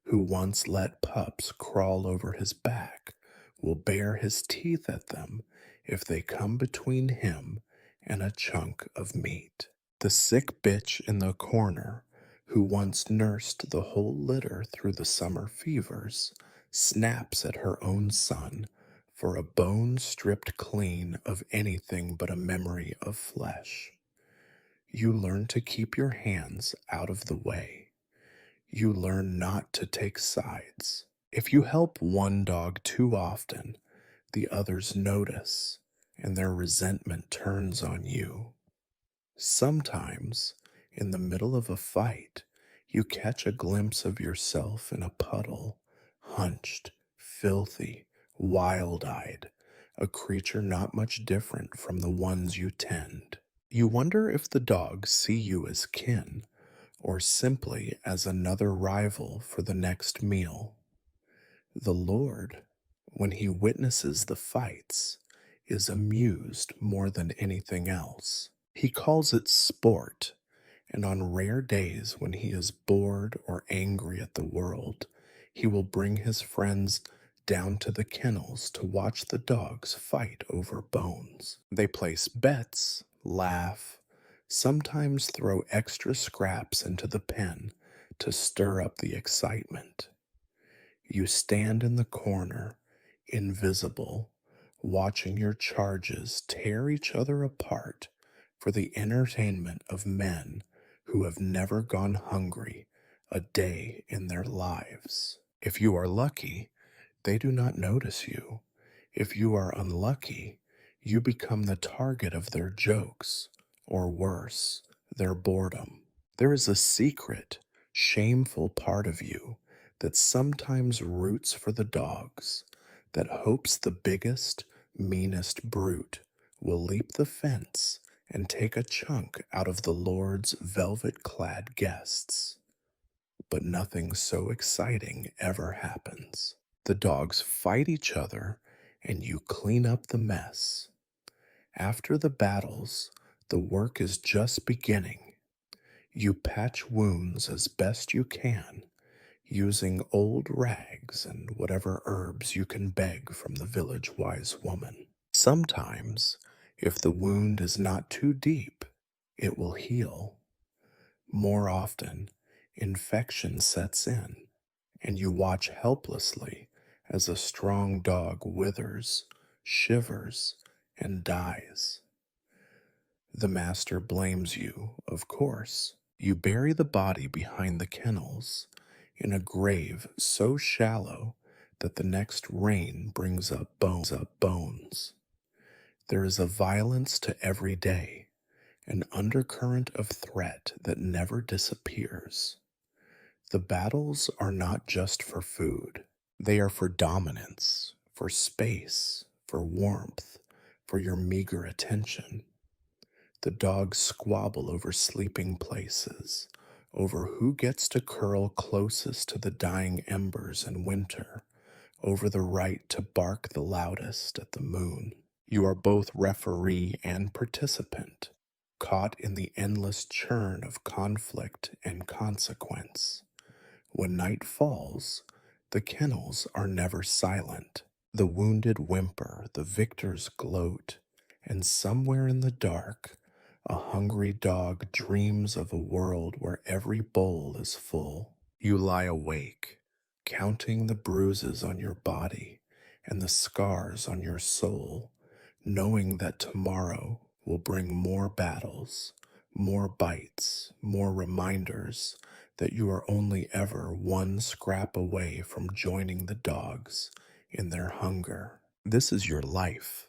who once let pups crawl over his back, will bare his teeth at them if they come between him and a chunk of meat. The sick bitch in the corner, who once nursed the whole litter through the summer fevers, snaps at her own son for a bone stripped clean of anything but a memory of flesh. You learn to keep your hands out of the way. You learn not to take sides. If you help one dog too often, the others notice, and their resentment turns on you. Sometimes, in the middle of a fight, you catch a glimpse of yourself in a puddle, hunched, filthy, wild eyed, a creature not much different from the ones you tend. You wonder if the dogs see you as kin, or simply as another rival for the next meal. The Lord, when he witnesses the fights, is amused more than anything else. He calls it sport, and on rare days when he is bored or angry at the world, he will bring his friends down to the kennels to watch the dogs fight over bones. They place bets, laugh, sometimes throw extra scraps into the pen to stir up the excitement. You stand in the corner, invisible, watching your charges tear each other apart for the entertainment of men who have never gone hungry a day in their lives. If you are lucky, they do not notice you. If you are unlucky, you become the target of their jokes, or worse, their boredom. There is a secret, shameful part of you that sometimes roots for the dogs, that hopes the biggest, meanest brute will leap the fence and take a chunk out of the Lord's velvet clad guests. But nothing so exciting ever happens. The dogs fight each other, and you clean up the mess. After the battles, the work is just beginning. You patch wounds as best you can, using old rags and whatever herbs you can beg from the village wise woman. Sometimes, if the wound is not too deep, it will heal. More often, infection sets in, and you watch helplessly as a strong dog withers, shivers, and dies. The master blames you, of course. You bury the body behind the kennels in a grave so shallow that the next rain brings up bones. There is a violence to every day, an undercurrent of threat that never disappears. The battles are not just for food. They are for dominance, for space, for warmth, for your meager attention. The dogs squabble over sleeping places, over who gets to curl closest to the dying embers in winter, over the right to bark the loudest at the moon. You are both referee and participant, caught in the endless churn of conflict and consequence. When night falls, the kennels are never silent. The wounded whimper, the victors gloat, and somewhere in the dark, a hungry dog dreams of a world where every bowl is full. You lie awake, counting the bruises on your body and the scars on your soul, knowing that tomorrow will bring more battles, more bites, more reminders that you are only ever one scrap away from joining the dogs in their hunger. This is your life,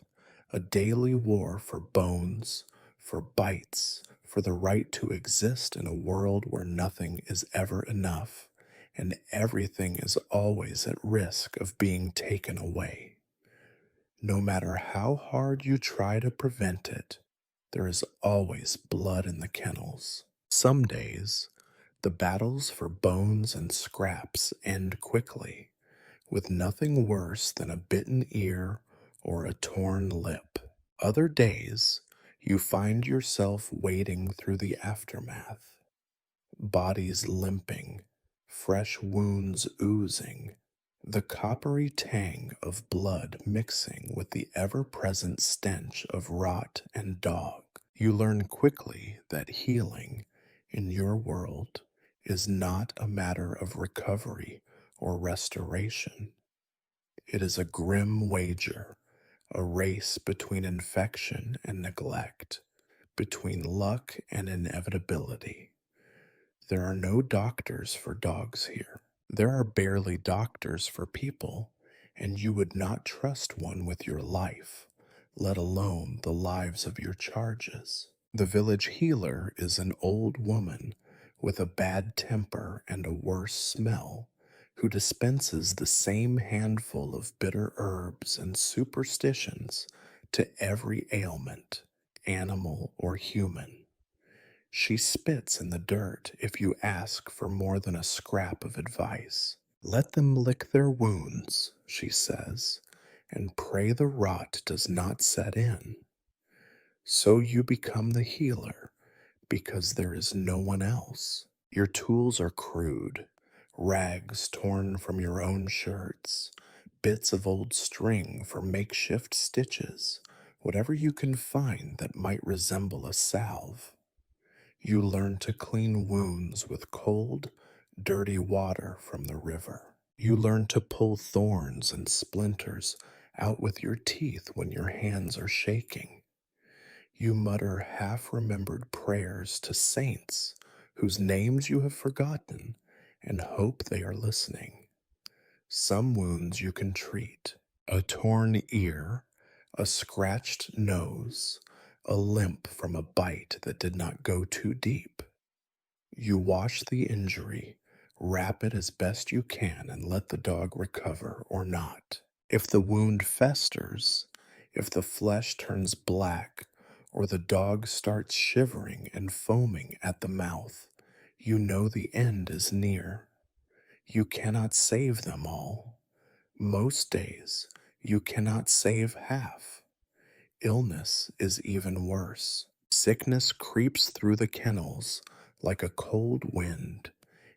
a daily war for bones, for bites, for the right to exist in a world where nothing is ever enough and everything is always at risk of being taken away. No matter how hard you try to prevent it, there is always blood in the kennels. Some days, the battles for bones and scraps end quickly, with nothing worse than a bitten ear or a torn lip. Other days, you find yourself wading through the aftermath, bodies limping, fresh wounds oozing, the coppery tang of blood mixing with the ever present stench of rot and dog. You learn quickly that healing in your world is not a matter of recovery or restoration. It is a grim wager, a race between infection and neglect, between luck and inevitability. There are no doctors for dogs here. There are barely doctors for people, and you would not trust one with your life, let alone the lives of your charges. The village healer is an old woman with a bad temper and a worse smell, who dispenses the same handful of bitter herbs and superstitions to every ailment, animal or human. She spits in the dirt if you ask for more than a scrap of advice. Let them lick their wounds, she says, and pray the rot does not set in. So you become the healer because there is no one else. Your tools are crude, rags torn from your own shirts, bits of old string for makeshift stitches, whatever you can find that might resemble a salve. You learn to clean wounds with cold, dirty water from the river. You learn to pull thorns and splinters out with your teeth when your hands are shaking. You mutter half remembered prayers to saints whose names you have forgotten and hope they are listening. Some wounds you can treat: a torn ear, a scratched nose, a limp from a bite that did not go too deep. You wash the injury, wrap it as best you can, and let the dog recover or not. If the wound festers, if the flesh turns black, or the dog starts shivering and foaming at the mouth, you know the end is near. You cannot save them all. Most days, you cannot save half. Illness is even worse. Sickness creeps through the kennels like a cold wind,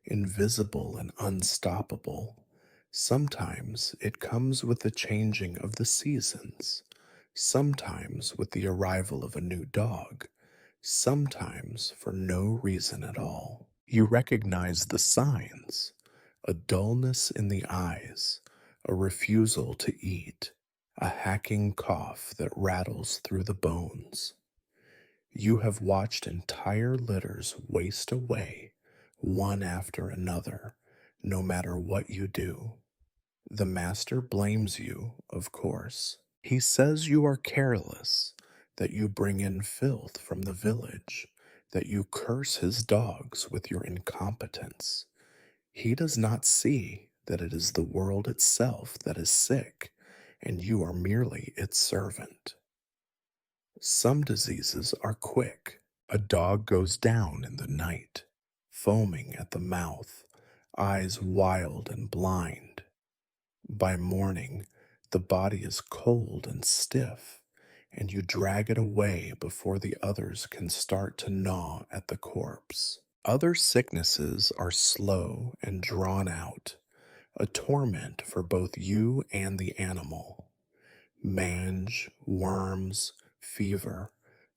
invisible and unstoppable. Sometimes it comes with the changing of the seasons, sometimes with the arrival of a new dog, sometimes for no reason at all. You recognize the signs: a dullness in the eyes, a refusal to eat, a hacking cough that rattles through the bones. You have watched entire litters waste away, one after another, no matter what you do. The master blames you, of course. He says you are careless, that you bring in filth from the village, that you curse his dogs with your incompetence. He does not see that it is the world itself that is sick, and you are merely its servant. Some diseases are quick. A dog goes down in the night, foaming at the mouth, eyes wild and blind. By morning, the body is cold and stiff, and you drag it away before the others can start to gnaw at the corpse. Other sicknesses are slow and drawn out, a torment for both you and the animal. Mange, worms, fever,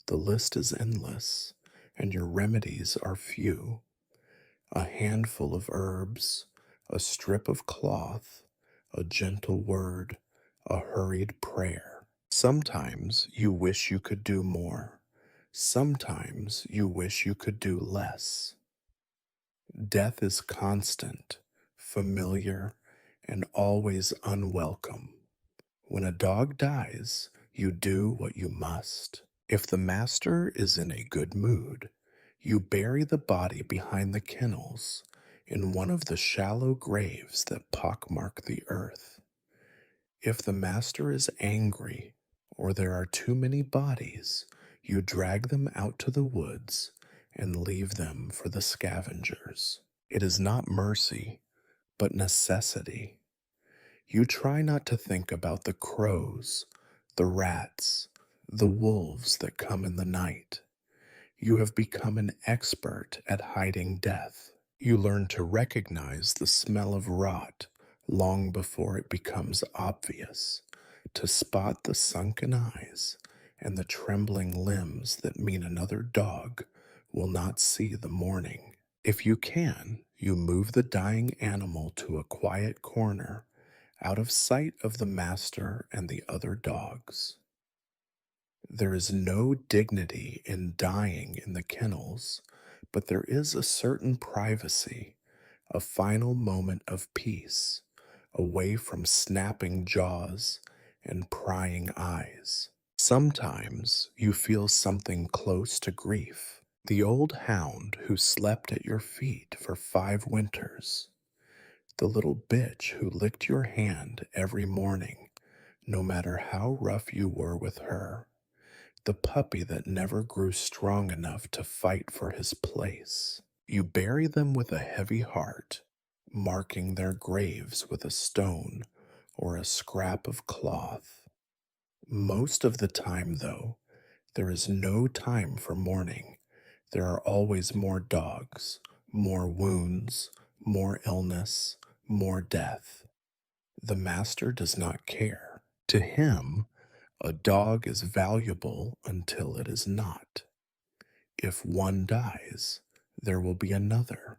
the list is endless, and your remedies are few. A handful of herbs, a strip of cloth, a gentle word, a hurried prayer. Sometimes you wish you could do more. Sometimes you wish you could do less. Death is constant, familiar, and always unwelcome. When a dog dies, you do what you must. If the master is in a good mood, you bury the body behind the kennels in one of the shallow graves that pockmark the earth. If the master is angry or there are too many bodies, you drag them out to the woods and leave them for the scavengers. It is not mercy, but necessity. You try not to think about the crows, the rats, the wolves that come in the night. You have become an expert at hiding death. You learn to recognize the smell of rot long before it becomes obvious, to spot the sunken eyes and the trembling limbs that mean another dog will not see the morning. If you can, you move the dying animal to a quiet corner out of sight of the master and the other dogs. There is no dignity in dying in the kennels, but there is a certain privacy, a final moment of peace, away from snapping jaws and prying eyes. Sometimes you feel something close to grief. The old hound who slept at your feet for 5 winters, the little bitch who licked your hand every morning, no matter how rough you were with her, the puppy that never grew strong enough to fight for his place. You bury them with a heavy heart, marking their graves with a stone or a scrap of cloth. Most of the time, though, there is no time for mourning. There are always more dogs, more wounds, more illness, more death. The master does not care. To him, a dog is valuable until it is not. If one dies, there will be another.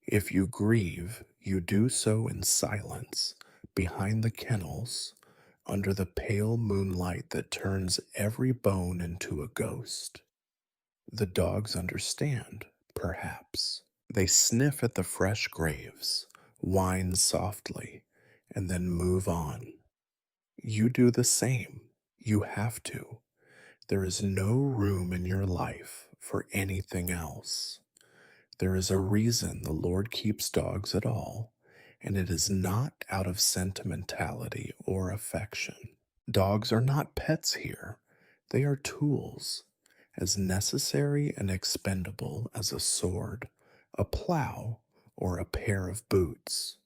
If you grieve, you do so in silence, behind the kennels, under the pale moonlight that turns every bone into a ghost. The dogs understand, perhaps. They sniff at the fresh graves, whine softly, and then move on. You do the same. You have to. There is no room in your life for anything else. There is a reason the Lord keeps dogs at all, and it is not out of sentimentality or affection. Dogs are not pets here. They are tools, as necessary and expendable as a sword, a plow, or a pair of boots.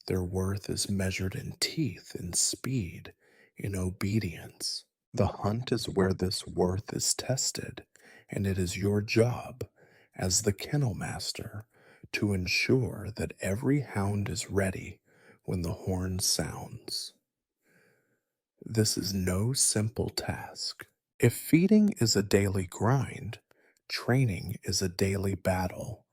Their worth is measured in teeth, in speed, in obedience. The hunt is where this worth is tested, and it is your job, as the kennel master, to ensure that every hound is ready when the horn sounds. This is no simple task. If feeding is a daily grind, training is a daily battle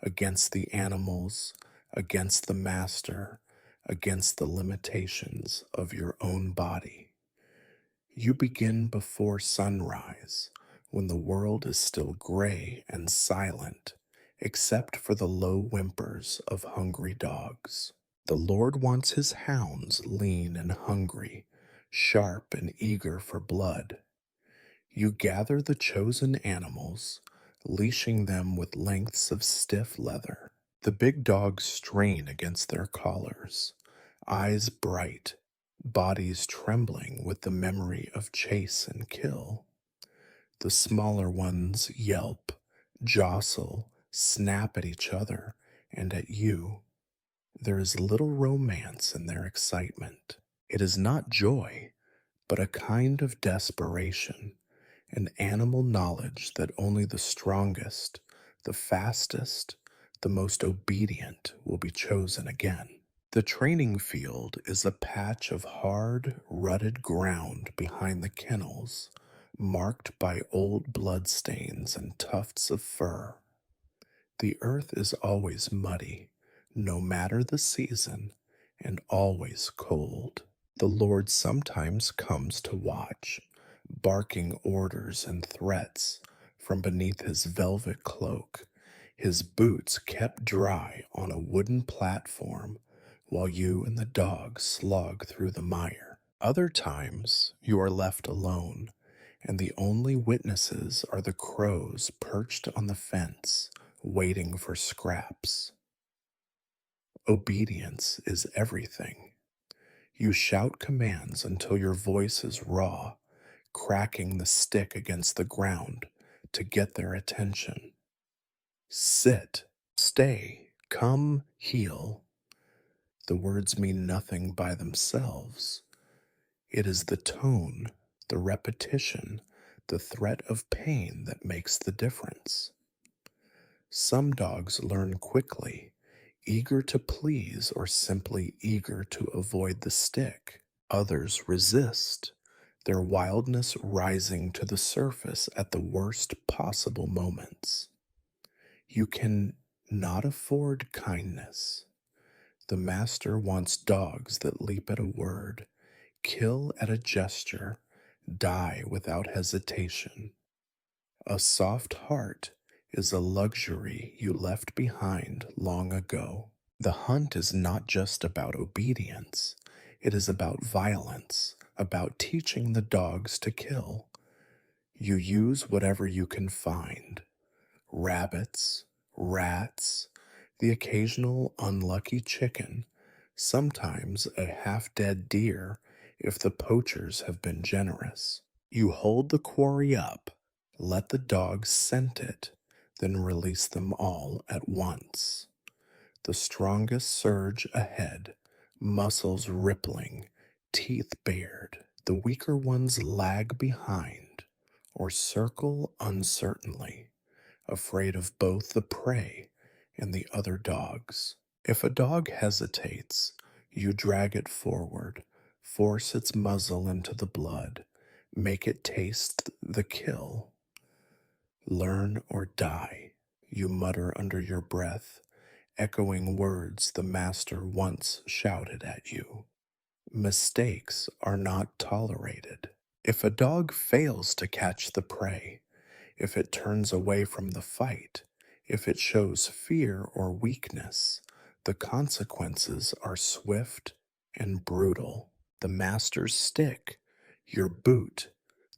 against the animals, against the master, against the limitations of your own body. You begin before sunrise, when the world is still gray and silent, except for the low whimpers of hungry dogs. The Lord wants his hounds lean and hungry, sharp and eager for blood. You gather the chosen animals, leashing them with lengths of stiff leather. The big dogs strain against their collars, eyes bright, bodies trembling with the memory of chase and kill. The smaller ones yelp, jostle, snap at each other and at you. There is little romance in their excitement. It is not joy, but a kind of desperation, an animal knowledge that only the strongest, the fastest, the most obedient will be chosen again. The training field is a patch of hard, rutted ground behind the kennels, marked by old bloodstains and tufts of fur. The earth is always muddy, no matter the season, and always cold. The Lord sometimes comes to watch, barking orders and threats from beneath his velvet cloak, his boots kept dry on a wooden platform while you and the dog slog through the mire. Other times you are left alone, and the only witnesses are the crows perched on the fence, waiting for scraps. Obedience is everything. You shout commands until your voice is raw, cracking the stick against the ground to get their attention. Sit, stay, come, heel. The words mean nothing by themselves. It is the tone, the repetition, the threat of pain that makes the difference. Some dogs learn quickly, eager to please or simply eager to avoid the stick. Others resist, their wildness rising to the surface at the worst possible moments. You can not afford kindness. The master wants dogs that leap at a word, kill at a gesture, die without hesitation. A soft heart is a luxury you left behind long ago. The hunt is not just about obedience, it is about violence, about teaching the dogs to kill. You use whatever you can find: rabbits, rats, the occasional unlucky chicken, sometimes a half dead deer if the poachers have been generous. You hold the quarry up, let the dogs scent it, then release them all at once. The strongest surge ahead, muscles rippling, teeth bared. The weaker ones lag behind or circle uncertainly, afraid of both the prey and the other dogs. If a dog hesitates, you drag it forward, force its muzzle into the blood, make it taste the kill. Learn or die, you mutter under your breath, echoing words the master once shouted at you. Mistakes are not tolerated. If a dog fails to catch the prey, if it turns away from the fight, if it shows fear or weakness, the consequences are swift and brutal. The master's stick, your boot,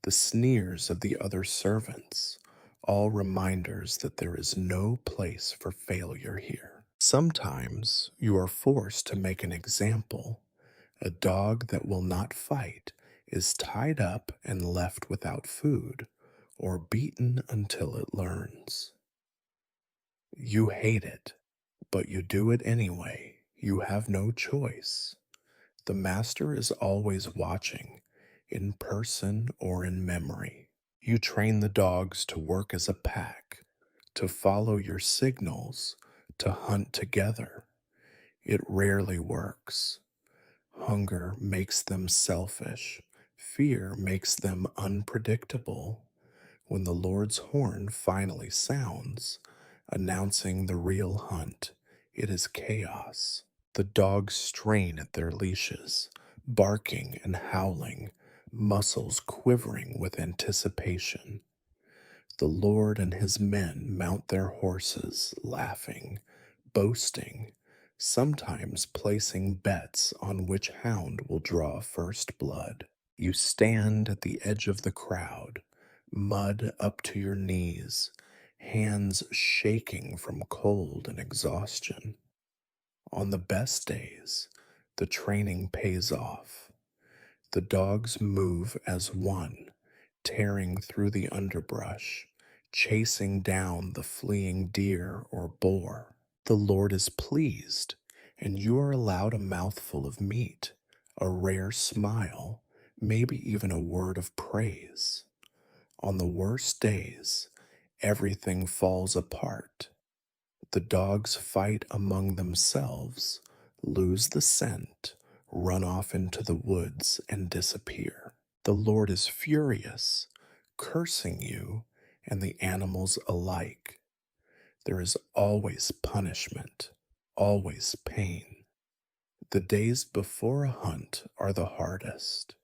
the sneers of the other servants, all reminders that there is no place for failure here. Sometimes you are forced to make an example. A dog that will not fight is tied up and left without food, or beaten until it learns. You hate it, but you do it anyway. You have no choice. The master is always watching, in person or in memory. You train the dogs to work as a pack, to follow your signals, to hunt together. It rarely works. Hunger makes them selfish. Fear makes them unpredictable. When the Lord's horn finally sounds, announcing the real hunt, it is chaos. The dogs strain at their leashes, barking and howling, muscles quivering with anticipation. The Lord and his men mount their horses, laughing, boasting, sometimes placing bets on which hound will draw first blood. You stand at the edge of the crowd, mud up to your knees, hands shaking from cold and exhaustion. On the best days, the training pays off. The dogs move as one, tearing through the underbrush, chasing down the fleeing deer or boar. The Lord is pleased, and you are allowed a mouthful of meat, a rare smile, maybe even a word of praise. On the worst days, everything falls apart. The dogs fight among themselves, lose the scent, run off into the woods, and disappear. The Lord is furious, cursing you and the animals alike. There is always punishment, always pain. The days before a hunt are the hardest.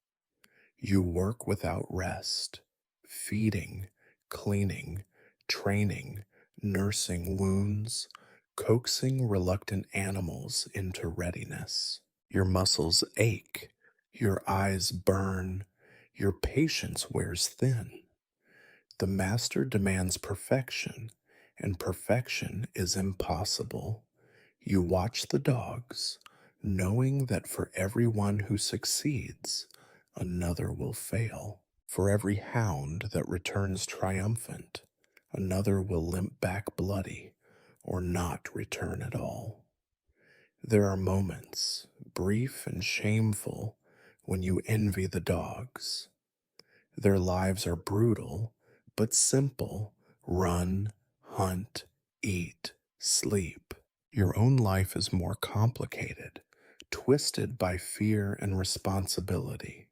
You work without rest, feeding, cleaning, training, nursing wounds, coaxing reluctant animals into readiness. Your muscles ache, your eyes burn, your patience wears thin. The master demands perfection, and perfection is impossible. You watch the dogs, knowing that for every one who succeeds, another will fail. For every hound that returns triumphant, another will limp back bloody or not return at all. There are moments, brief and shameful, when you envy the dogs. Their lives are brutal, but simple. Run, hunt, eat, sleep. Your own life is more complicated, twisted by fear and responsibility.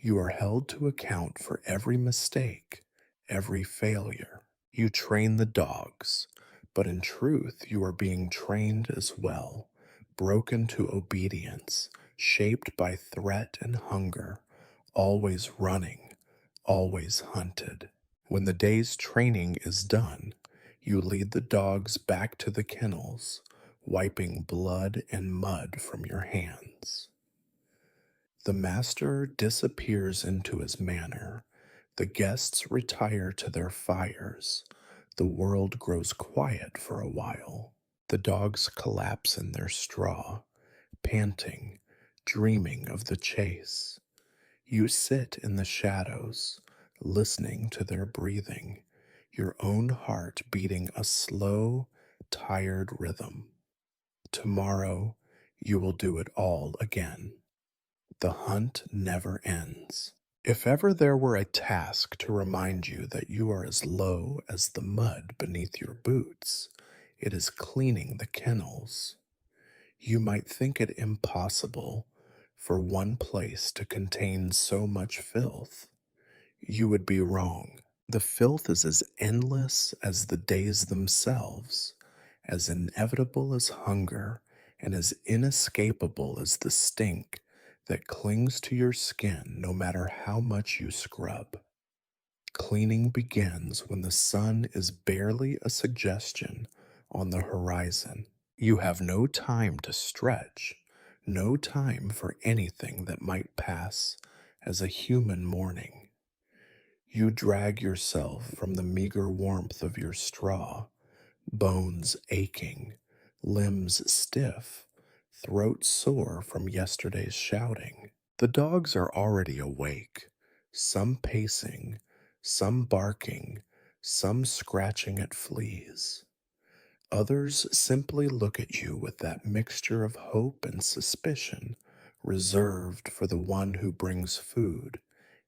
You are held to account for every mistake, every failure. You train the dogs, but in truth, you are being trained as well, broken to obedience, shaped by threat and hunger, always running, always hunted. When the day's training is done, you lead the dogs back to the kennels, wiping blood and mud from your hands. The master disappears into his manor. The guests retire to their fires. The world grows quiet for a while. The dogs collapse in their straw, panting, dreaming of the chase. You sit in the shadows, listening to their breathing, your own heart beating a slow, tired rhythm. Tomorrow, you will do it all again. The hunt never ends. If ever there were a task to remind you that you are as low as the mud beneath your boots, it is cleaning the kennels. You might think it impossible for one place to contain so much filth. You would be wrong. The filth is as endless as the days themselves, as inevitable as hunger, and as inescapable as the stink that clings to your skin no matter how much you scrub. Cleaning begins when the sun is barely a suggestion on the horizon. You have no time to stretch, no time for anything that might pass as a human morning. You drag yourself from the meager warmth of your straw, bones aching, limbs stiff, throat sore from yesterday's shouting. The dogs are already awake, some pacing, some barking, some scratching at fleas. Others simply look at you with that mixture of hope and suspicion reserved for the one who brings food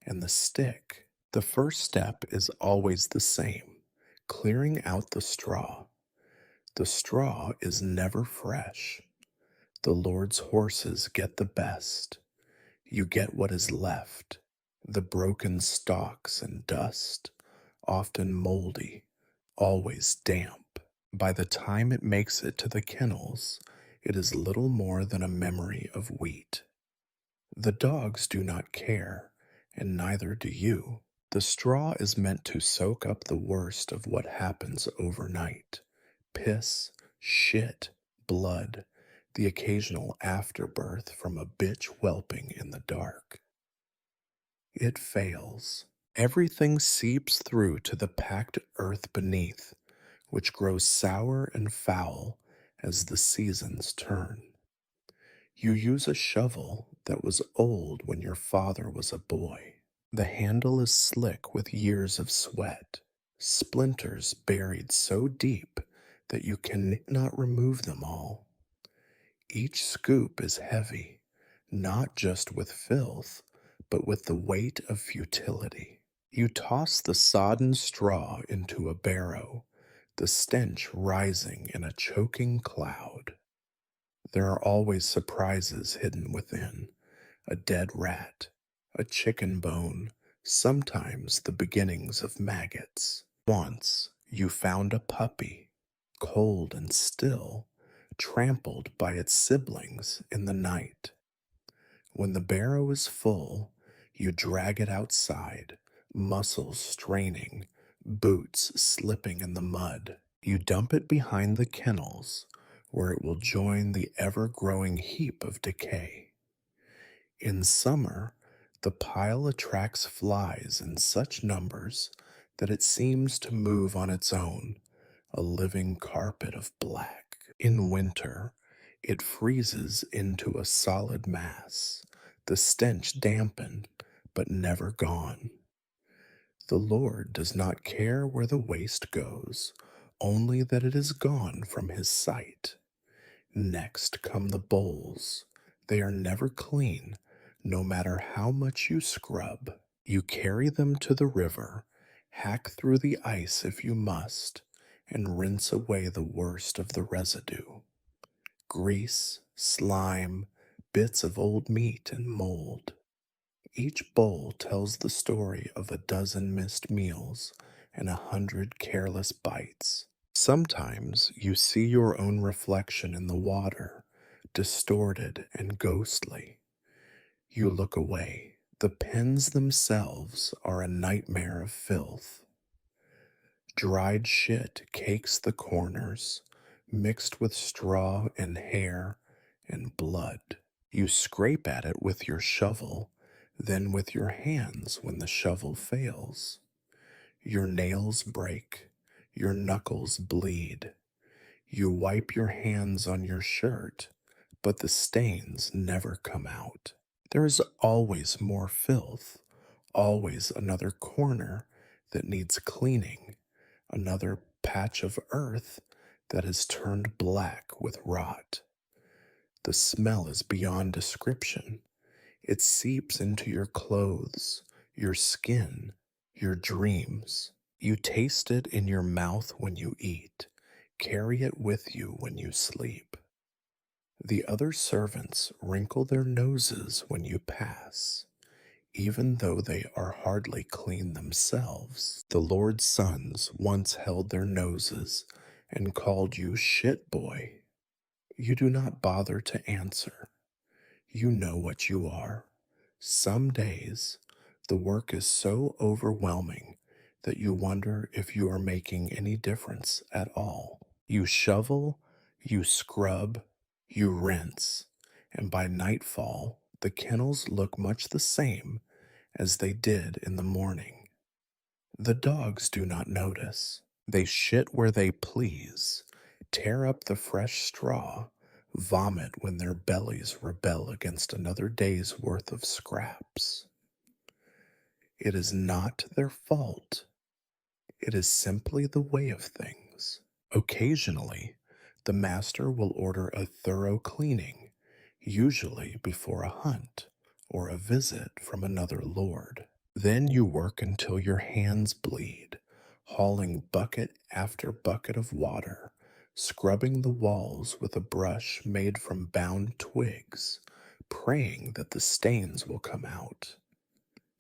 and the stick. The first step is always the same, clearing out the straw. The straw is never fresh. The Lord's horses get the best. You get what is left, the broken stalks and dust, often moldy, always damp. By the time it makes it to the kennels, it is little more than a memory of wheat. The dogs do not care, and neither do you. The straw is meant to soak up the worst of what happens overnight: piss, shit, blood, the occasional afterbirth from a bitch whelping in the dark. It fails. Everything seeps through to the packed earth beneath, which grows sour and foul as the seasons turn. You use a shovel that was old when your father was a boy. The handle is slick with years of sweat, splinters buried so deep that you can not remove them all. Each scoop is heavy, not just with filth, but with the weight of futility. You toss the sodden straw into a barrow, the stench rising in a choking cloud. There are always surprises hidden within: a dead rat, a chicken bone, sometimes the beginnings of maggots. Once you found a puppy, cold and still, trampled by its siblings in the night. When the barrow is full, you drag it outside, muscles straining, boots slipping in the mud. You dump it behind the kennels, where it will join the ever growing heap of decay. In summer, the pile attracts flies in such numbers that it seems to move on its own, a living carpet of black. In winter, it freezes into a solid mass, the stench dampened but never gone. The Lord does not care where the waste goes, only that it is gone from his sight. Next come the bowls. They are never clean, no matter how much you scrub. You carry them to the river, hack through the ice if you must, and rinse away the worst of the residue: grease, slime, bits of old meat, and mold. Each bowl tells the story of a dozen missed meals and 100 careless bites. Sometimes you see your own reflection in the water, distorted and ghostly. You look away. The pens themselves are a nightmare of filth. Dried shit cakes the corners, mixed with straw and hair and blood. You scrape at it with your shovel, then with your hands when the shovel fails. Your nails break, your knuckles bleed. You wipe your hands on your shirt, but the stains never come out. There is always more filth, always another corner that needs cleaning, another patch of earth that has turned black with rot. The smell is beyond description. It seeps into your clothes, your skin, your dreams. You taste it in your mouth when you eat, carry it with you when you sleep. The other servants wrinkle their noses when you pass, even though they are hardly clean themselves. The Lord's sons once held their noses and called you shit boy. You do not bother to answer. You know what you are. Some days, the work is so overwhelming that you wonder if you are making any difference at all. You shovel, you scrub, you rinse, and by nightfall, the kennels look much the same as they did in the morning. The dogs do not notice. They shit where they please, tear up the fresh straw, vomit when their bellies rebel against another day's worth of scraps. It is not their fault. It is simply the way of things. Occasionally, the master will order a thorough cleaning, usually before a hunt or a visit from another lord. Then you work until your hands bleed, hauling bucket after bucket of water, scrubbing the walls with a brush made from bound twigs, praying that the stains will come out.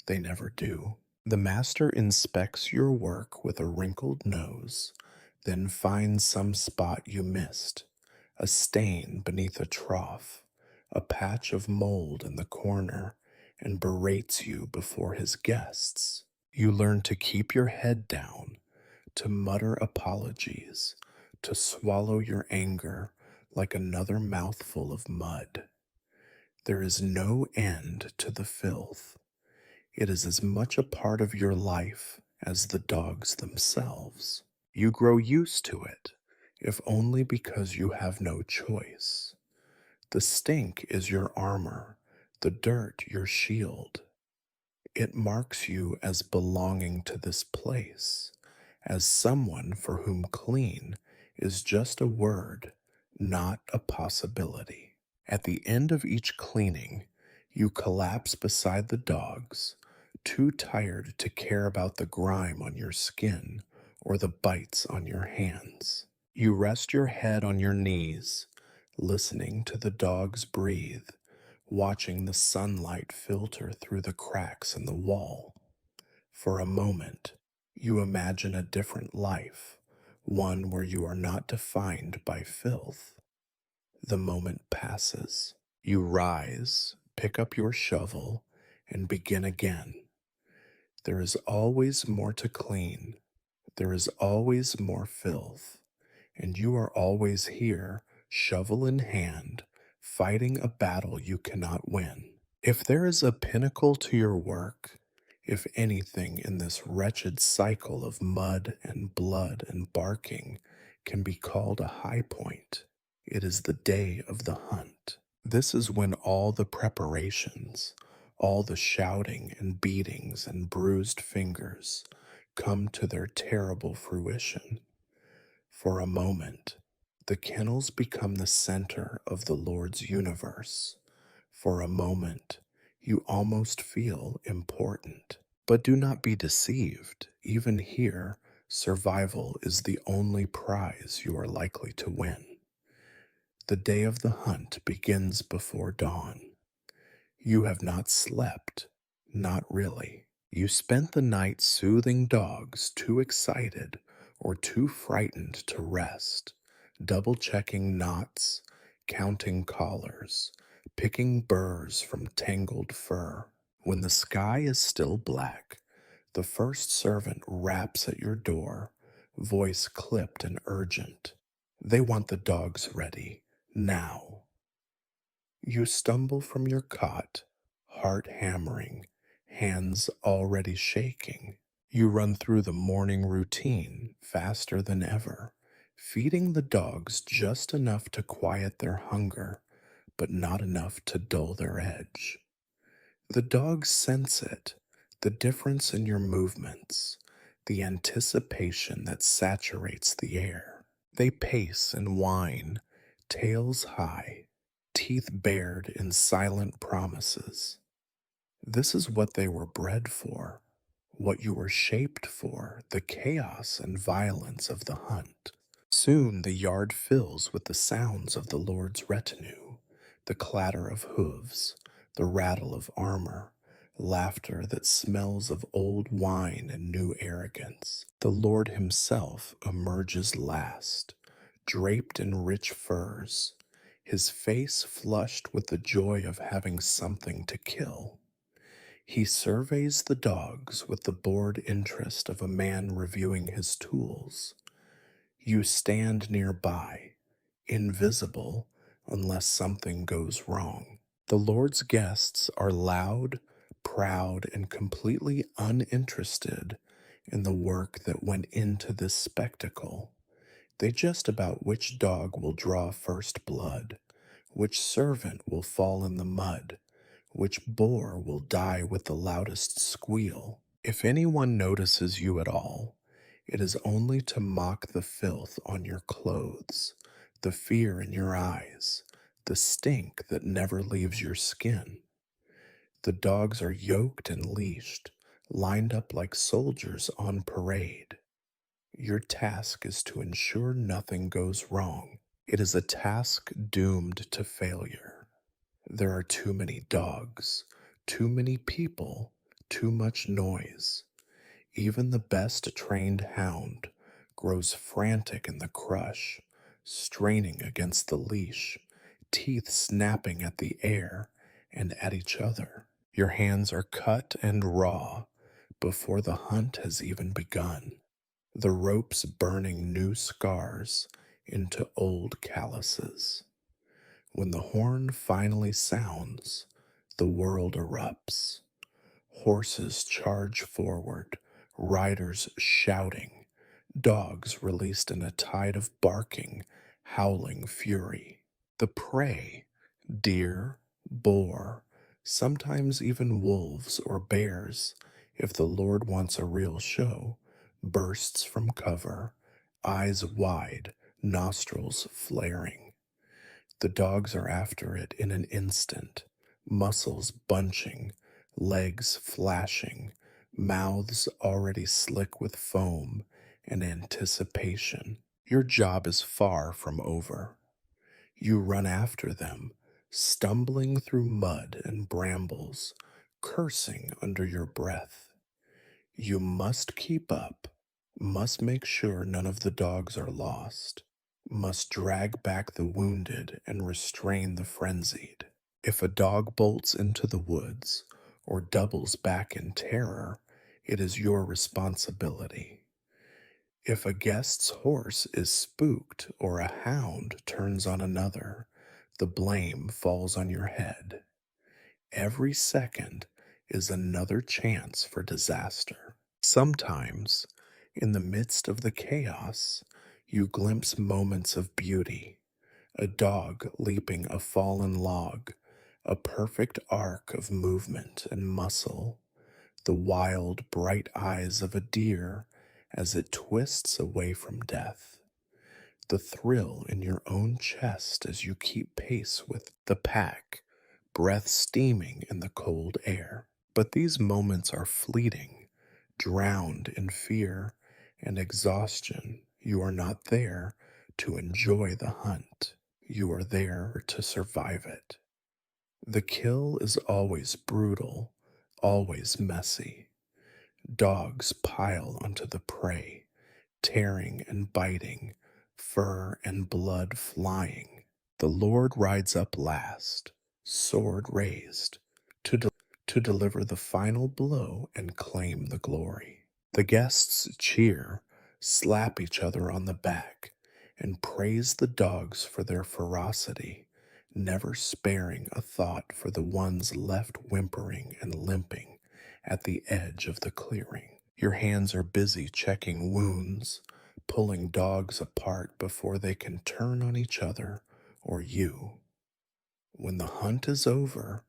They never do. The master inspects your work with a wrinkled nose, then finds some spot you missed: a stain beneath a trough, a patch of mold in the corner, and berates you before his guests. You learn to keep your head down, to mutter apologies, to swallow your anger like another mouthful of mud. There is no end to the filth. It is as much a part of your life as the dogs themselves. You grow used to it, if only because you have no choice. The stink is your armor, the dirt your shield. It marks you as belonging to this place, as someone for whom clean is just a word, not a possibility. At the end of each cleaning, you collapse beside the dogs, too tired to care about the grime on your skin or the bites on your hands. You rest your head on your knees, listening to the dogs breathe, watching the sunlight filter through the cracks in the wall. For a moment, you imagine a different life, one where you are not defined by filth. The moment passes. You rise, pick up your shovel, and begin again. There is always more to clean. There is always more filth. And you are always here, shovel in hand, fighting a battle you cannot win. If there is a pinnacle to your work, if anything in this wretched cycle of mud and blood and barking can be called a high point, it is the day of the hunt. This is when all the preparations, all the shouting and beatings and bruised fingers come to their terrible fruition. For a moment, the kennels become the center of the Lord's universe. For a moment, you almost feel important. But do not be deceived. Even here, survival is the only prize you are likely to win. The day of the hunt begins before dawn. You have not slept, not really. You spent the night soothing dogs too excited or too frightened to rest, double checking knots, counting collars, picking burrs from tangled fur. When the sky is still black, the first servant raps at your door, voice clipped and urgent. They want the dogs ready, now. You stumble from your cot, heart hammering, hands already shaking. You run through the morning routine faster than ever, feeding the dogs just enough to quiet their hunger, but not enough to dull their edge. The dogs sense it, the difference in your movements, the anticipation that saturates the air. They pace and whine, tails high, teeth bared in silent promises. This is what they were bred for, what you were shaped for, the chaos and violence of the hunt. Soon the yard fills with the sounds of the Lord's retinue, the clatter of hooves, the rattle of armor, laughter that smells of old wine and new arrogance. The Lord himself emerges last, draped in rich furs, his face flushed with the joy of having something to kill. He surveys the dogs with the bored interest of a man reviewing his tools. You stand nearby, invisible unless something goes wrong. The Lord's guests are loud, proud, and completely uninterested in the work that went into this spectacle. They just about which dog will draw first blood, which servant will fall in the mud, which boar will die with the loudest squeal. If anyone notices you at all, it is only to mock the filth on your clothes, the fear in your eyes, the stink that never leaves your skin. The dogs are yoked and leashed, lined up like soldiers on parade. Your task is to ensure nothing goes wrong. It is a task doomed to failure. There are too many dogs, too many people, too much noise. Even the best trained hound grows frantic in the crush, straining against the leash, teeth snapping at the air and at each other. Your hands are cut and raw before the hunt has even begun, the ropes burning new scars into old calluses. When the horn finally sounds, the world erupts. Horses charge forward, riders shouting, dogs released in a tide of barking, howling fury. The prey, deer, boar, sometimes even wolves or bears, if the Lord wants a real show, bursts from cover, eyes wide, nostrils flaring. The dogs are after it in an instant, muscles bunching, legs flashing, mouths already slick with foam and anticipation. Your job is far from over. You run after them, stumbling through mud and brambles, cursing under your breath. You must keep up, must make sure none of the dogs are lost, must drag back the wounded and restrain the frenzied. If a dog bolts into the woods or doubles back in terror, it is your responsibility. If a guest's horse is spooked or a hound turns on another, the blame falls on your head. Every second is another chance for disaster. Sometimes, in the midst of the chaos, you glimpse moments of beauty, a dog leaping a fallen log, a perfect arc of movement and muscle, the wild, bright eyes of a deer as it twists away from death, the thrill in your own chest as you keep pace with the pack, breath steaming in the cold air. But these moments are fleeting, drowned in fear and exhaustion. You are not there to enjoy the hunt. You are there to survive it. The kill is always brutal, always messy. Dogs pile onto the prey, tearing and biting, fur and blood flying. The Lord rides up last, sword raised, to deliver the final blow and claim the glory. The guests cheer, slap each other on the back, and praise the dogs for their ferocity, never sparing a thought for the ones left whimpering and limping at the edge of the clearing. Your hands are busy checking wounds, pulling dogs apart before they can turn on each other or you. When the hunt is over,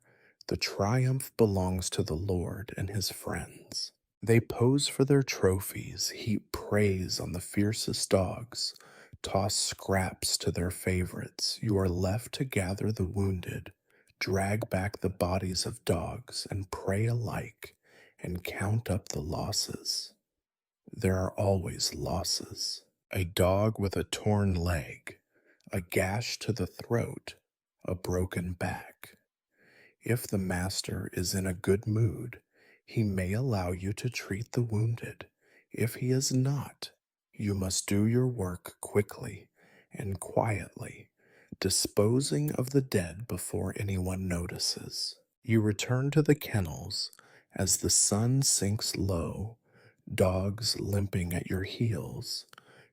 the triumph belongs to the Lord and his friends. They pose for their trophies, heap praise on the fiercest dogs, toss scraps to their favorites. You are left to gather the wounded, drag back the bodies of dogs, and pray alike, and count up the losses. There are always losses. A dog with a torn leg, a gash to the throat, a broken back. If the master is in a good mood, he may allow you to treat the wounded. If he is not, you must do your work quickly and quietly, disposing of the dead before anyone notices. You return to the kennels as the sun sinks low, dogs limping at your heels,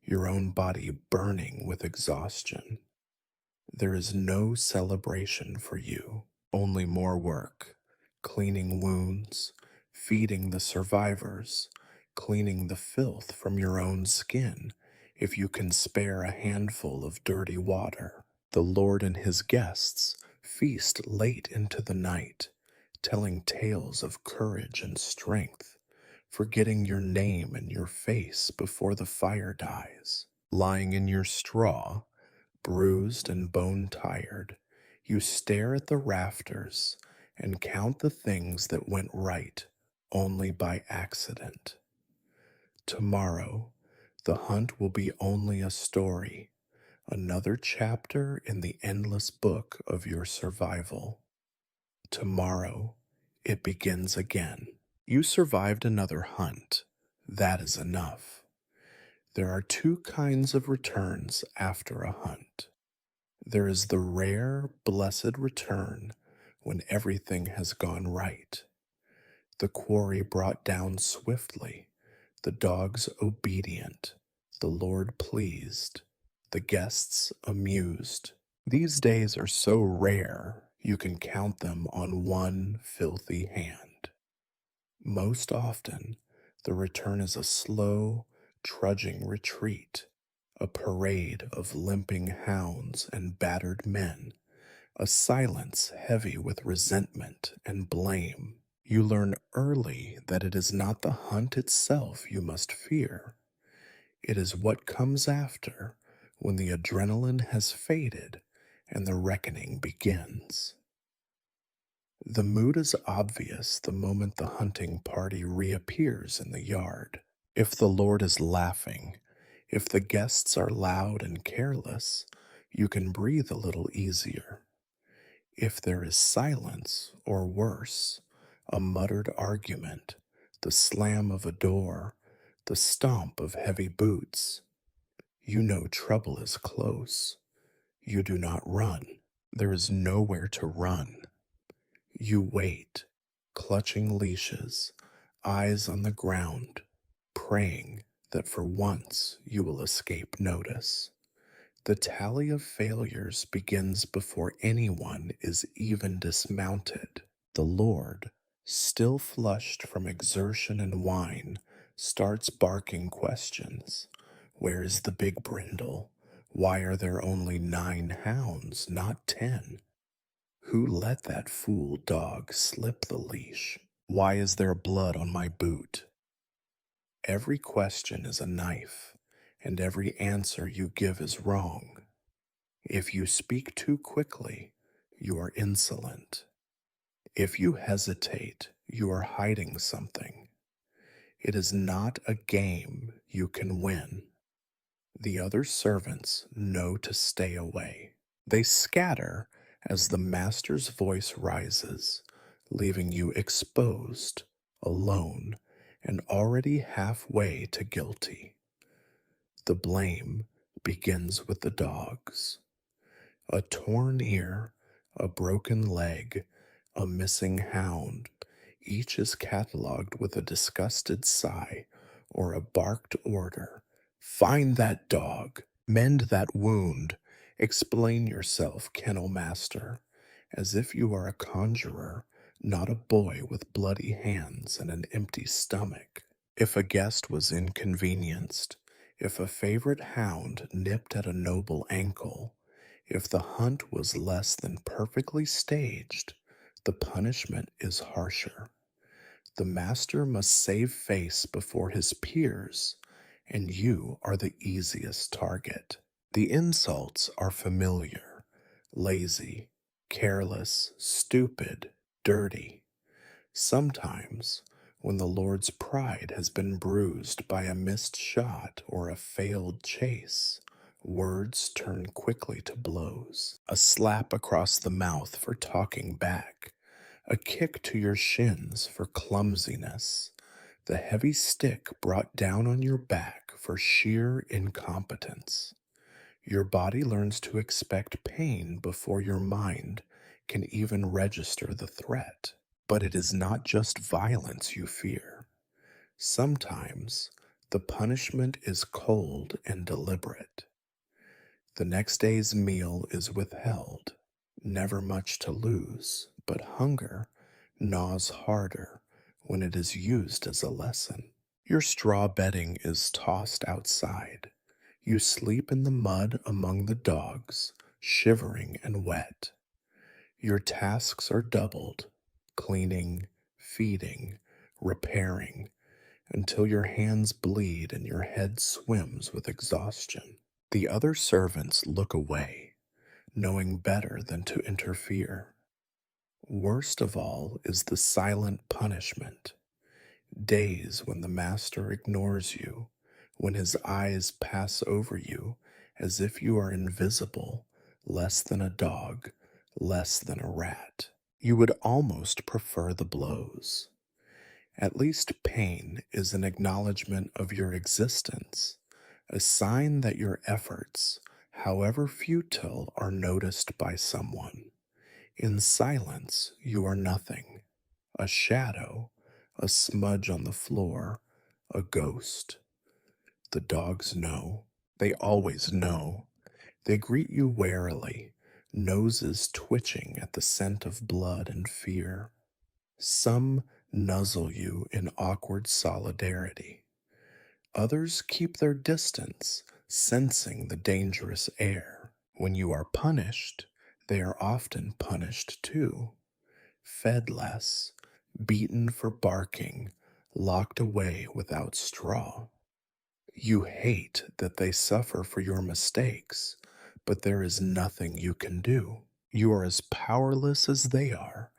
your own body burning with exhaustion. There is no celebration for you, only more work, cleaning wounds, feeding the survivors, cleaning the filth from your own skin, if you can spare a handful of dirty water. The Lord and his guests feast late into the night, telling tales of courage and strength, forgetting your name and your face before the fire dies. Lying in your straw, bruised and bone tired, you stare at the rafters and count the things that went right only by accident. Tomorrow, the hunt will be only a story, another chapter in the endless book of your survival. Tomorrow, it begins again. You survived another hunt. That is enough. There are two kinds of returns after a hunt. There is the rare, blessed return when everything has gone right. The quarry brought down swiftly, the dogs obedient, the Lord pleased, the guests amused. These days are so rare you can count them on one filthy hand. Most often, the return is a slow, trudging retreat, a parade of limping hounds and battered men, a silence heavy with resentment and blame. You learn early that it is not the hunt itself you must fear. It is what comes after, when the adrenaline has faded and the reckoning begins. The mood is obvious the moment the hunting party reappears in the yard. If the Lord is laughing, if the guests are loud and careless, you can breathe a little easier. If there is silence, or worse, a muttered argument, the slam of a door, the stomp of heavy boots, you know trouble is close. You do not run. There is nowhere to run. You wait, clutching leashes, eyes on the ground, praying that for once you will escape notice. The tally of failures begins before anyone is even dismounted. The Lord, still flushed from exertion and wine, starts barking questions. Where is the big brindle? Why are there only 9 hounds, not 10? Who let that fool dog slip the leash? Why is there blood on my boot? Every question is a knife, and every answer you give is wrong. If you speak too quickly, you are insolent. If you hesitate, you are hiding something. It is not a game you can win. The other servants know to stay away. They scatter as the master's voice rises, leaving you exposed, alone, and already halfway to guilty. The blame begins with the dogs. A torn ear, a broken leg, a missing hound, each is catalogued with a disgusted sigh or a barked order. Find that dog, mend that wound, explain yourself, kennel master, as if you are a conjurer, not a boy with bloody hands and an empty stomach. If a guest was inconvenienced, if a favorite hound nipped at a noble ankle, if the hunt was less than perfectly staged, the punishment is harsher. The master must save face before his peers, and you are the easiest target. The insults are familiar: lazy, careless, stupid, dirty. Sometimes, when the Lord's pride has been bruised by a missed shot or a failed chase, words turn quickly to blows. A slap across the mouth for talking back, a kick to your shins for clumsiness, the heavy stick brought down on your back for sheer incompetence. Your body learns to expect pain before your mind can even register the threat. But it is not just violence you fear. Sometimes the punishment is cold and deliberate. The next day's meal is withheld, never much to lose, but hunger gnaws harder when it is used as a lesson. Your straw bedding is tossed outside. You sleep in the mud among the dogs, shivering and wet. Your tasks are doubled: cleaning, feeding, repairing, until your hands bleed and your head swims with exhaustion. The other servants look away, knowing better than to interfere. Worst of all is the silent punishment: days when the master ignores you, when his eyes pass over you as if you are invisible, less than a dog, less than a rat. You would almost prefer the blows. At least pain is an acknowledgement of your existence, a sign that your efforts, however futile, are noticed by someone. In silence, you are nothing: a shadow, a smudge on the floor, a ghost. The dogs know. They always know. They greet you warily, noses twitching at the scent of blood and fear. Some nuzzle you in awkward solidarity. Others keep their distance, sensing the dangerous air. When you are punished, they are often punished too. Fed less, beaten for barking, locked away without straw. You hate that they suffer for your mistakes, but there is nothing you can do. You are as powerless as they are,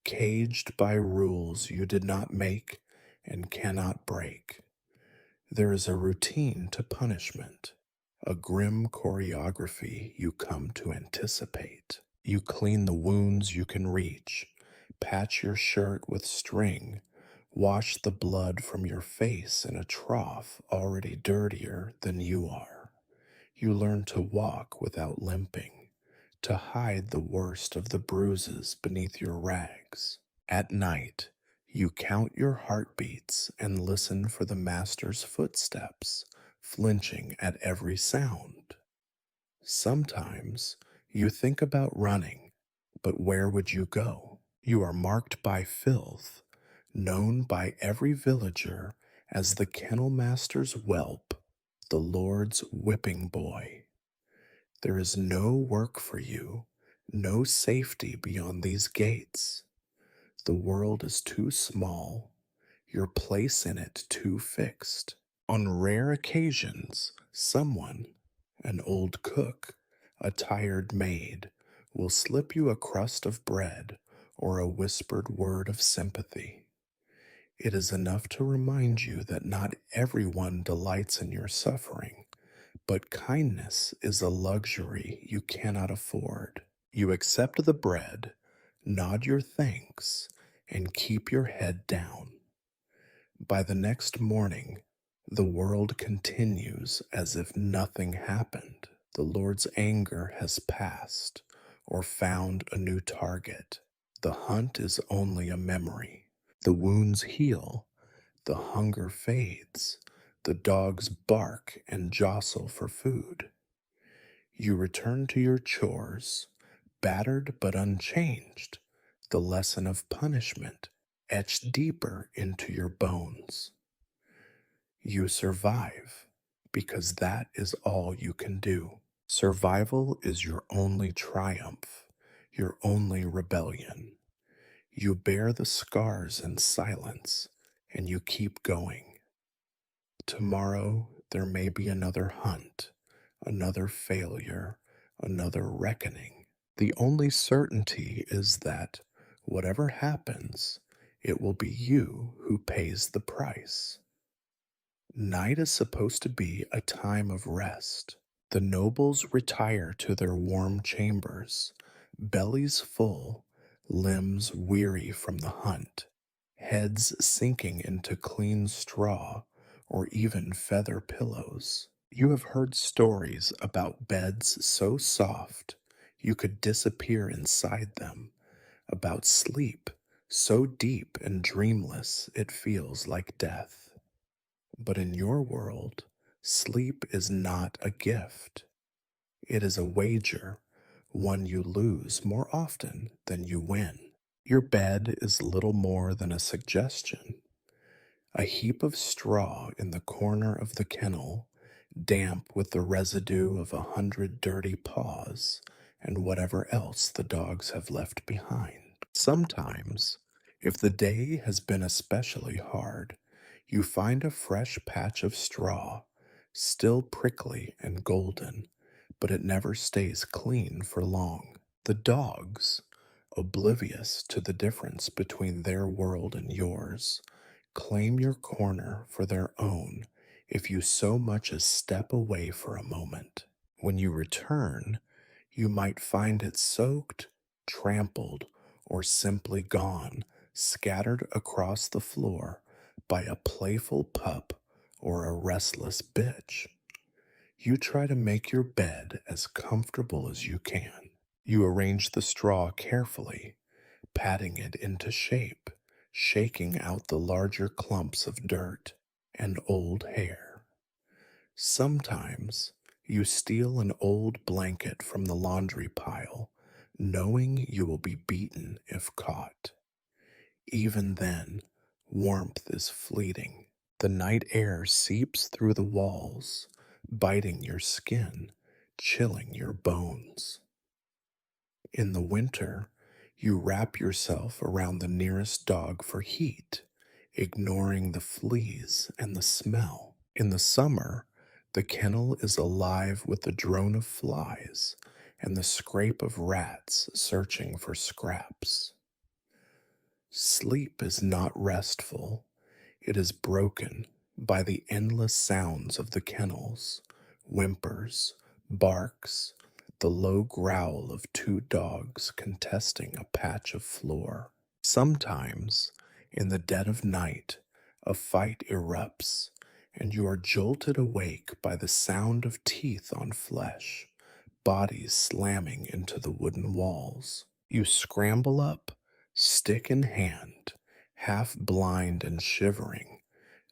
caged by rules you did not make and cannot break. There is a routine to punishment, a grim choreography you come to anticipate. You clean the wounds you can reach, patch your shirt with string, wash the blood from your face in a trough already dirtier than you are. You learn to walk without limping, to hide the worst of the bruises beneath your rags. At night, you count your heartbeats and listen for the master's footsteps, flinching at every sound. Sometimes you think about running, but where would you go? You are marked by filth, known by every villager as the kennel master's whelp, the Lord's whipping boy. There is no work for you, no safety beyond these gates. The world is too small, your place in it too fixed. On rare occasions, someone, an old cook, a tired maid, will slip you a crust of bread or a whispered word of sympathy. It is enough to remind you that not everyone delights in your suffering, but kindness is a luxury you cannot afford. You accept the bread, nod your thanks, and keep your head down. By the next morning, the world continues as if nothing happened. The Lord's anger has passed or found a new target. The hunt is only a memory. The wounds heal, the hunger fades, the dogs bark and jostle for food. You return to your chores, battered but unchanged, the lesson of punishment etched deeper into your bones. You survive because that is all you can do. Survival is your only triumph, your only rebellion. You bear the scars in silence and you keep going. Tomorrow there may be another hunt, another failure, another reckoning. The only certainty is that whatever happens, it will be you who pays the price. Night is supposed to be a time of rest. The nobles retire to their warm chambers, bellies full, limbs weary from the hunt, heads sinking into clean straw or even feather pillows. You have heard stories about beds so soft you could disappear inside them, about sleep so deep and dreamless it feels like death. But in your world, sleep is not a gift. It is a wager, one you lose more often than you win. Your bed is little more than a suggestion, a heap of straw in the corner of the kennel, damp with the residue of 100 dirty paws and whatever else the dogs have left behind. Sometimes, if the day has been especially hard, you find a fresh patch of straw, still prickly and golden, but it never stays clean for long. The dogs, oblivious to the difference between their world and yours, claim your corner for their own if you so much as step away for a moment. When you return, you might find it soaked, trampled, or simply gone, scattered across the floor by a playful pup or a restless bitch. You try to make your bed as comfortable as you can. You arrange the straw carefully, patting it into shape, shaking out the larger clumps of dirt and old hair. Sometimes you steal an old blanket from the laundry pile, knowing you will be beaten if caught. Even then, warmth is fleeting. The night air seeps through the walls, biting your skin, chilling your bones. In the winter, you wrap yourself around the nearest dog for heat, ignoring the fleas and the smell. In the summer, The kennel is alive with the drone of flies and the scrape of rats searching for scraps. Sleep is not restful, it is broken by the endless sounds of the kennels, whimpers, barks, the low growl of two dogs contesting a patch of floor. Sometimes, in the dead of night, a fight erupts, and you are jolted awake by the sound of teeth on flesh, bodies slamming into the wooden walls. You scramble up, stick in hand, half blind and shivering,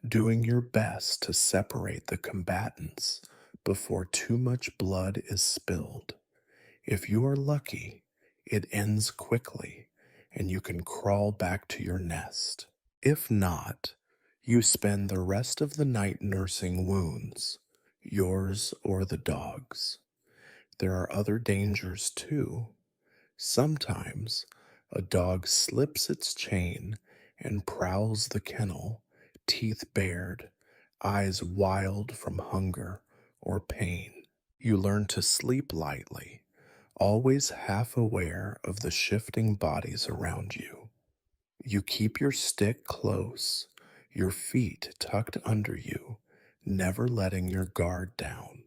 doing your best to separate the combatants before too much blood is spilled. If you are lucky, it ends quickly and you can crawl back to your nest. If not, you spend the rest of the night nursing wounds, yours or the dog's. There are other dangers too. Sometimes a dog slips its chain and prowls the kennel, teeth bared, eyes wild from hunger or pain. You learn to sleep lightly, always half aware of the shifting bodies around you. You keep your stick close, your feet tucked under you, never letting your guard down.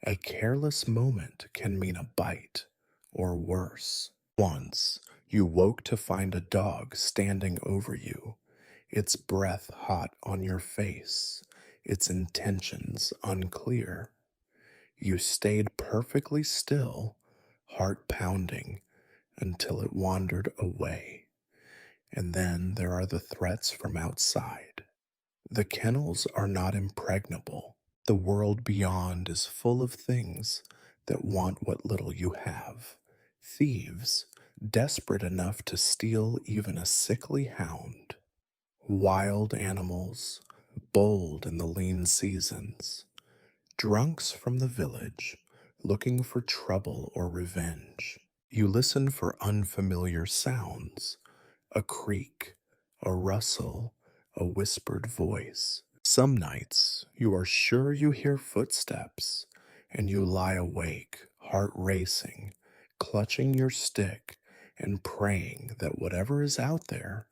A careless moment can mean a bite, or worse. Once, you woke to find a dog standing over you, its breath hot on your face, its intentions unclear. You stayed perfectly still, heart pounding, until it wandered away. And then there are the threats from outside. The kennels are not impregnable. The world beyond is full of things that want what little you have. Thieves, desperate enough to steal even a sickly hound. Wild animals, bold in the lean seasons. Drunks from the village, looking for trouble or revenge. You listen for unfamiliar sounds, a creak, a rustle, a whispered voice. Some nights you are sure you hear footsteps, and you lie awake, heart racing, clutching your stick and praying that whatever is out there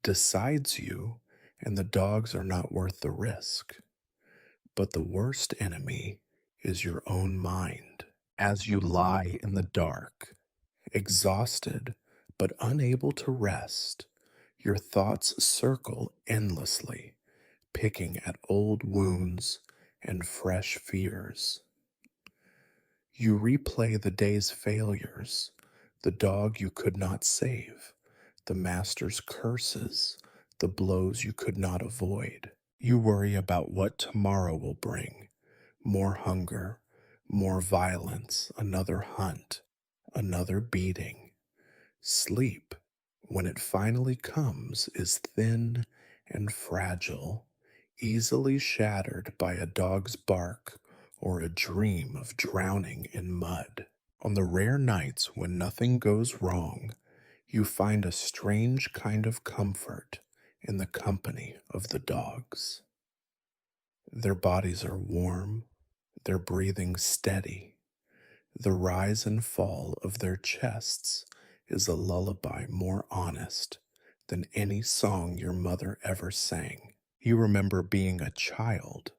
decides you and the dogs are not worth the risk. But the worst enemy is your own mind. As you lie in the dark, exhausted but unable to rest, your thoughts circle endlessly, picking at old wounds and fresh fears. You replay the day's failures, the dog you could not save, the master's curses, the blows you could not avoid. You worry about what tomorrow will bring: more hunger, more violence, another hunt, another beating. Sleep, when it finally comes, is thin and fragile, easily shattered by a dog's bark or a dream of drowning in mud. On the rare nights when nothing goes wrong, you find a strange kind of comfort in the company of the dogs. Their bodies are warm, their breathing steady. The rise and fall of their chests is a lullaby more honest than any song your mother ever sang. You remember being a child,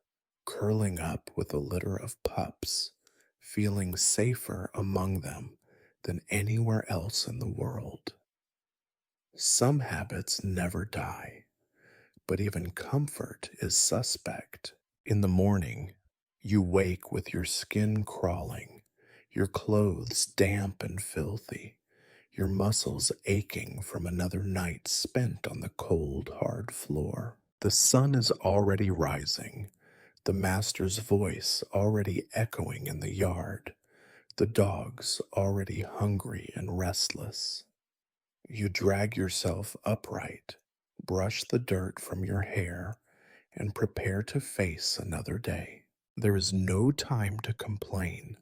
curling up with a litter of pups, feeling safer among them than anywhere else in the world. Some habits never die, but even comfort is suspect. In the morning, you wake with your skin crawling, your clothes damp and filthy, your muscles aching from another night spent on the cold, hard floor. The sun is already rising, the master's voice already echoing in the yard, the dogs already hungry and restless. You drag yourself upright, brush the dirt from your hair, and prepare to face another day. There is no time to complain,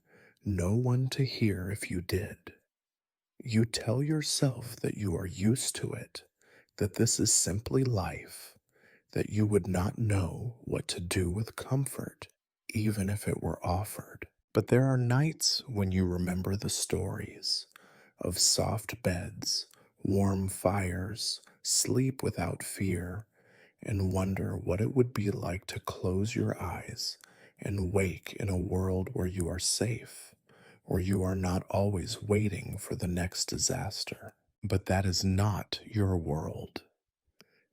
no one to hear if you did. You tell yourself that you are used to it, that this is simply life, that you would not know what to do with comfort, even if it were offered. But there are nights when you remember the stories of soft beds, warm fires, sleep without fear, and wonder what it would be like to close your eyes and wake in a world where you are safe, where you are not always waiting for the next disaster. But that is not your world.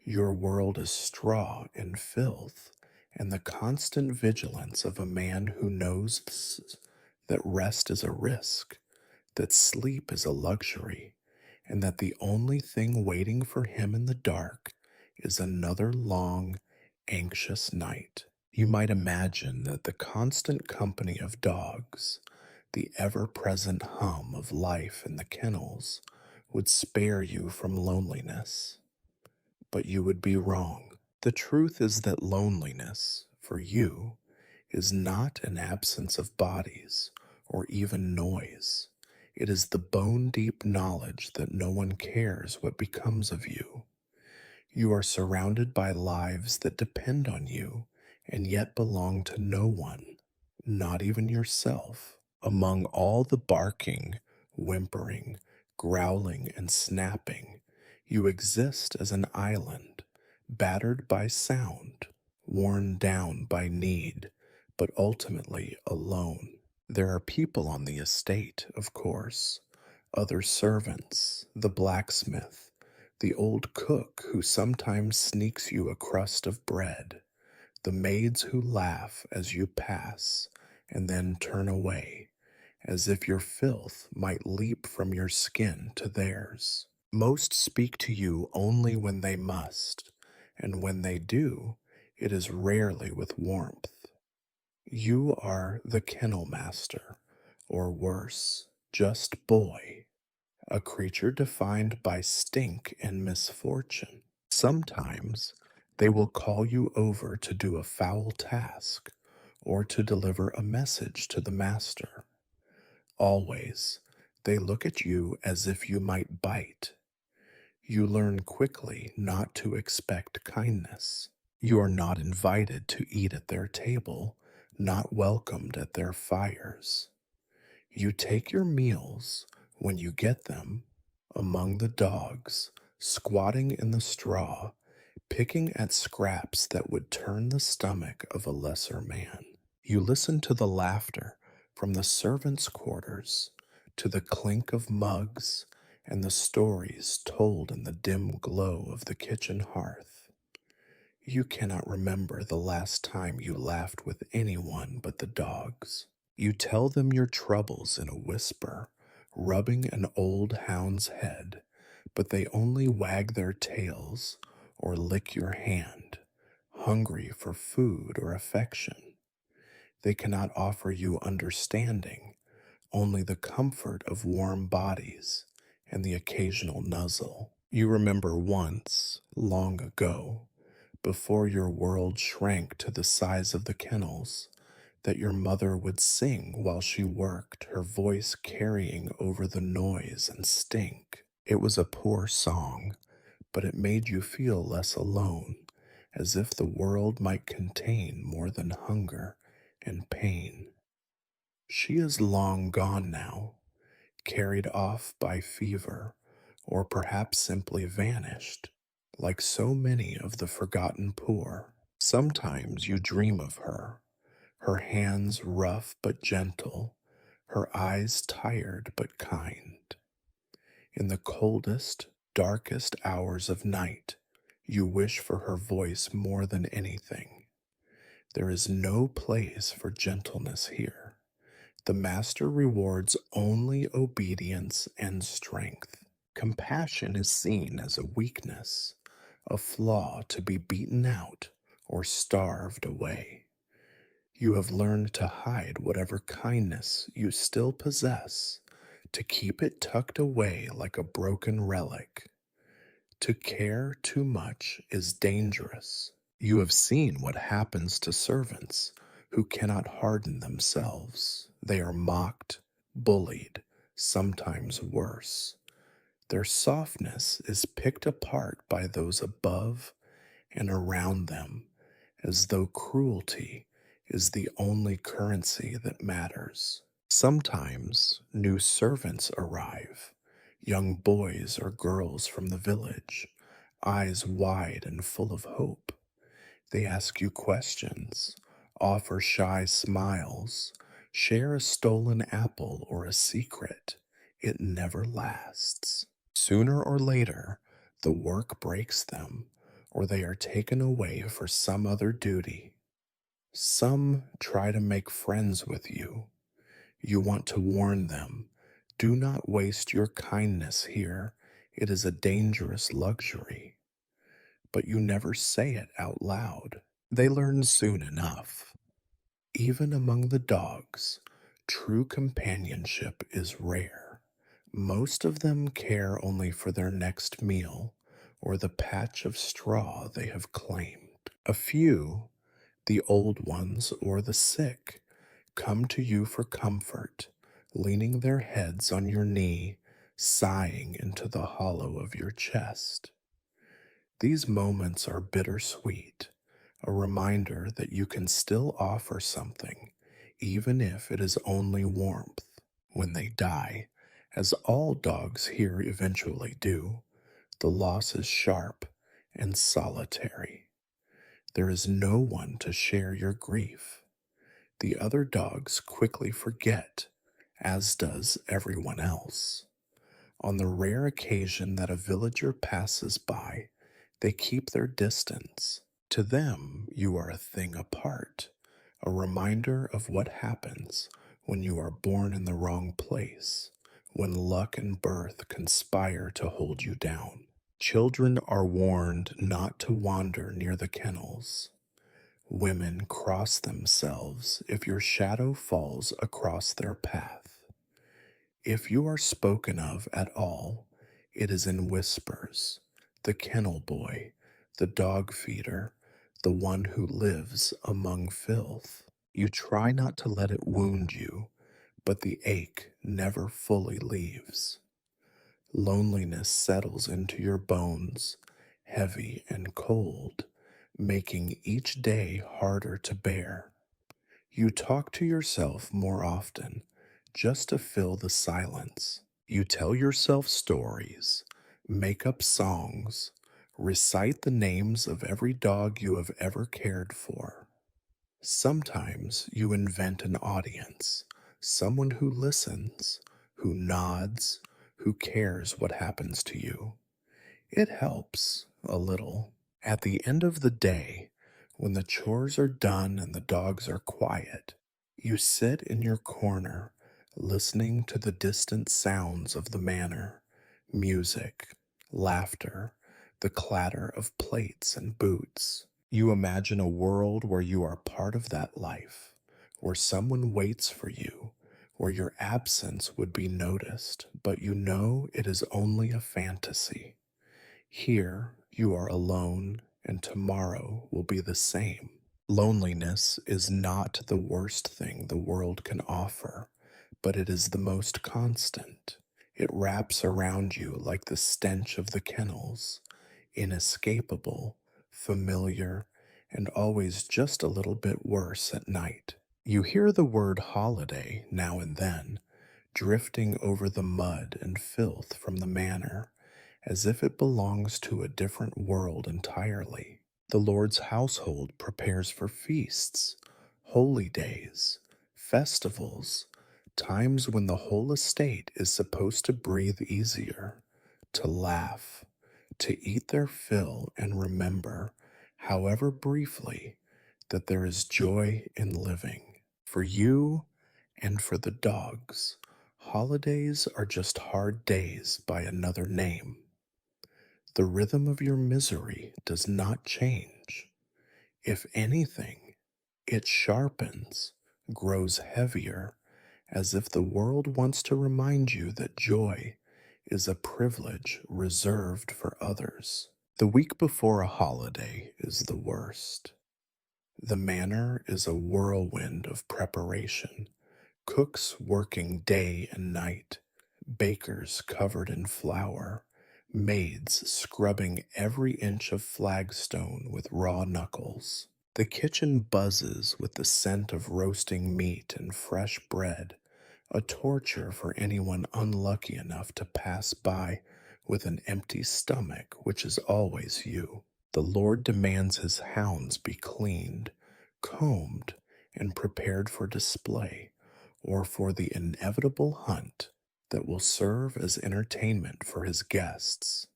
Your world is straw and filth, and the constant vigilance of a man who knows that rest is a risk, that sleep is a luxury, and that the only thing waiting for him in the dark is another long, anxious night. You might imagine that the constant company of dogs, the ever present hum of life in the kennels, would spare you from loneliness. But you would be wrong. The truth is that loneliness, for you, is not an absence of bodies or even noise. It is the bone deep knowledge that no one cares what becomes of you. You are surrounded by lives that depend on you and yet belong to no one, not even yourself. Among all the barking, whimpering, growling, and snapping, you exist as an island, battered by sound, worn down by need, but ultimately alone. There are people on the estate, of course, other servants, the blacksmith, the old cook who sometimes sneaks you a crust of bread, the maids who laugh as you pass and then turn away, as if your filth might leap from your skin to theirs. Most speak to you only when they must, and when they do, it is rarely with warmth. You are the kennel master, or worse, just boy, a creature defined by stink and misfortune. Sometimes they will call you over to do a foul task or to deliver a message to the master. Always, they look at you as if you might bite. You learn quickly not to expect kindness. You are not invited to eat at their table, not welcomed at their fires. You take your meals, when you get them, among the dogs, squatting in the straw, picking at scraps that would turn the stomach of a lesser man. You listen to the laughter from the servants' quarters, to the clink of mugs and the stories told in the dim glow of the kitchen hearth. You cannot remember the last time you laughed with anyone but the dogs. You tell them your troubles in a whisper, rubbing an old hound's head, but they only wag their tails or lick your hand, hungry for food or affection. They cannot offer you understanding, only the comfort of warm bodies and the occasional nuzzle. You remember once, long ago, before your world shrank to the size of the kennels, that your mother would sing while she worked, her voice carrying over the noise and stink. It was a poor song, but it made you feel less alone, as if the world might contain more than hunger and pain. She is long gone now, carried off by fever, or perhaps simply vanished, like so many of the forgotten poor. Sometimes you dream of her hands rough but gentle, her eyes tired but kind. In the coldest, darkest hours of night, you wish for her voice more than anything. There is no place for gentleness here. The master rewards only obedience and strength. Compassion is seen as a weakness, a flaw to be beaten out or starved away. You have learned to hide whatever kindness you still possess, to keep it tucked away like a broken relic. To care too much is dangerous. You have seen what happens to servants who cannot harden themselves. They are mocked, bullied, sometimes worse. Their softness is picked apart by those above and around them, as though cruelty is the only currency that matters. Sometimes new servants arrive, young boys or girls from the village, eyes wide and full of hope. They ask you questions, offer shy smiles, share a stolen apple or a secret. It never lasts. Sooner or later, the work breaks them, or they are taken away for some other duty. Some try to make friends with you. You want to warn them. Do not waste your kindness here. It is a dangerous luxury. But you never say it out loud. They learn soon enough. Even among the dogs, true companionship is rare. Most of them care only for their next meal or the patch of straw they have claimed. A few, the old ones or the sick, come to you for comfort, leaning their heads on your knee, sighing into the hollow of your chest. These moments are bittersweet, a reminder that you can still offer something, even if it is only warmth. When they die, as all dogs here eventually do, the loss is sharp and solitary. There is no one to share your grief. The other dogs quickly forget, as does everyone else. On the rare occasion that a villager passes by, they keep their distance. To them, you are a thing apart, a reminder of what happens when you are born in the wrong place, when luck and birth conspire to hold you down. Children are warned not to wander near the kennels. Women cross themselves if your shadow falls across their path. If you are spoken of at all, it is in whispers. The kennel boy, the dog feeder, the one who lives among filth. You try not to let it wound you, but the ache never fully leaves. Loneliness settles into your bones, heavy and cold, making each day harder to bear. You talk to yourself more often, just to fill the silence. You tell yourself stories, make up songs, recite the names of every dog you have ever cared for. Sometimes you invent an audience, someone who listens, who nods, who cares what happens to you. It helps a little. At the end of the day, when the chores are done and the dogs are quiet, you sit in your corner, listening to the distant sounds of the manor, music, laughter, the clatter of plates and boots. You imagine a world where you are part of that life, where someone waits for you, where your absence would be noticed, but you know it is only a fantasy. Here you are alone, and tomorrow will be the same. Loneliness is not the worst thing the world can offer, but it is the most constant. It wraps around you like the stench of the kennels, inescapable, familiar, and always just a little bit worse at night. You hear the word holiday now and then, drifting over the mud and filth from the manor, as if it belongs to a different world entirely. The Lord's household prepares for feasts, holy days, festivals, times when the whole estate is supposed to breathe easier, to laugh, to eat their fill and remember, however briefly, that there is joy in living. For you and for the dogs, holidays are just hard days by another name. The rhythm of your misery does not change. If anything, it sharpens, grows heavier, as if the world wants to remind you that joy is a privilege reserved for others. The week before a holiday is the worst. The manor is a whirlwind of preparation, cooks working day and night, bakers covered in flour, maids scrubbing every inch of flagstone with raw knuckles. The kitchen buzzes with the scent of roasting meat and fresh bread, a torture for anyone unlucky enough to pass by with an empty stomach, which is always you. The Lord demands his hounds be cleaned, combed, and prepared for display, or for the inevitable hunt that will serve as entertainment for his guests.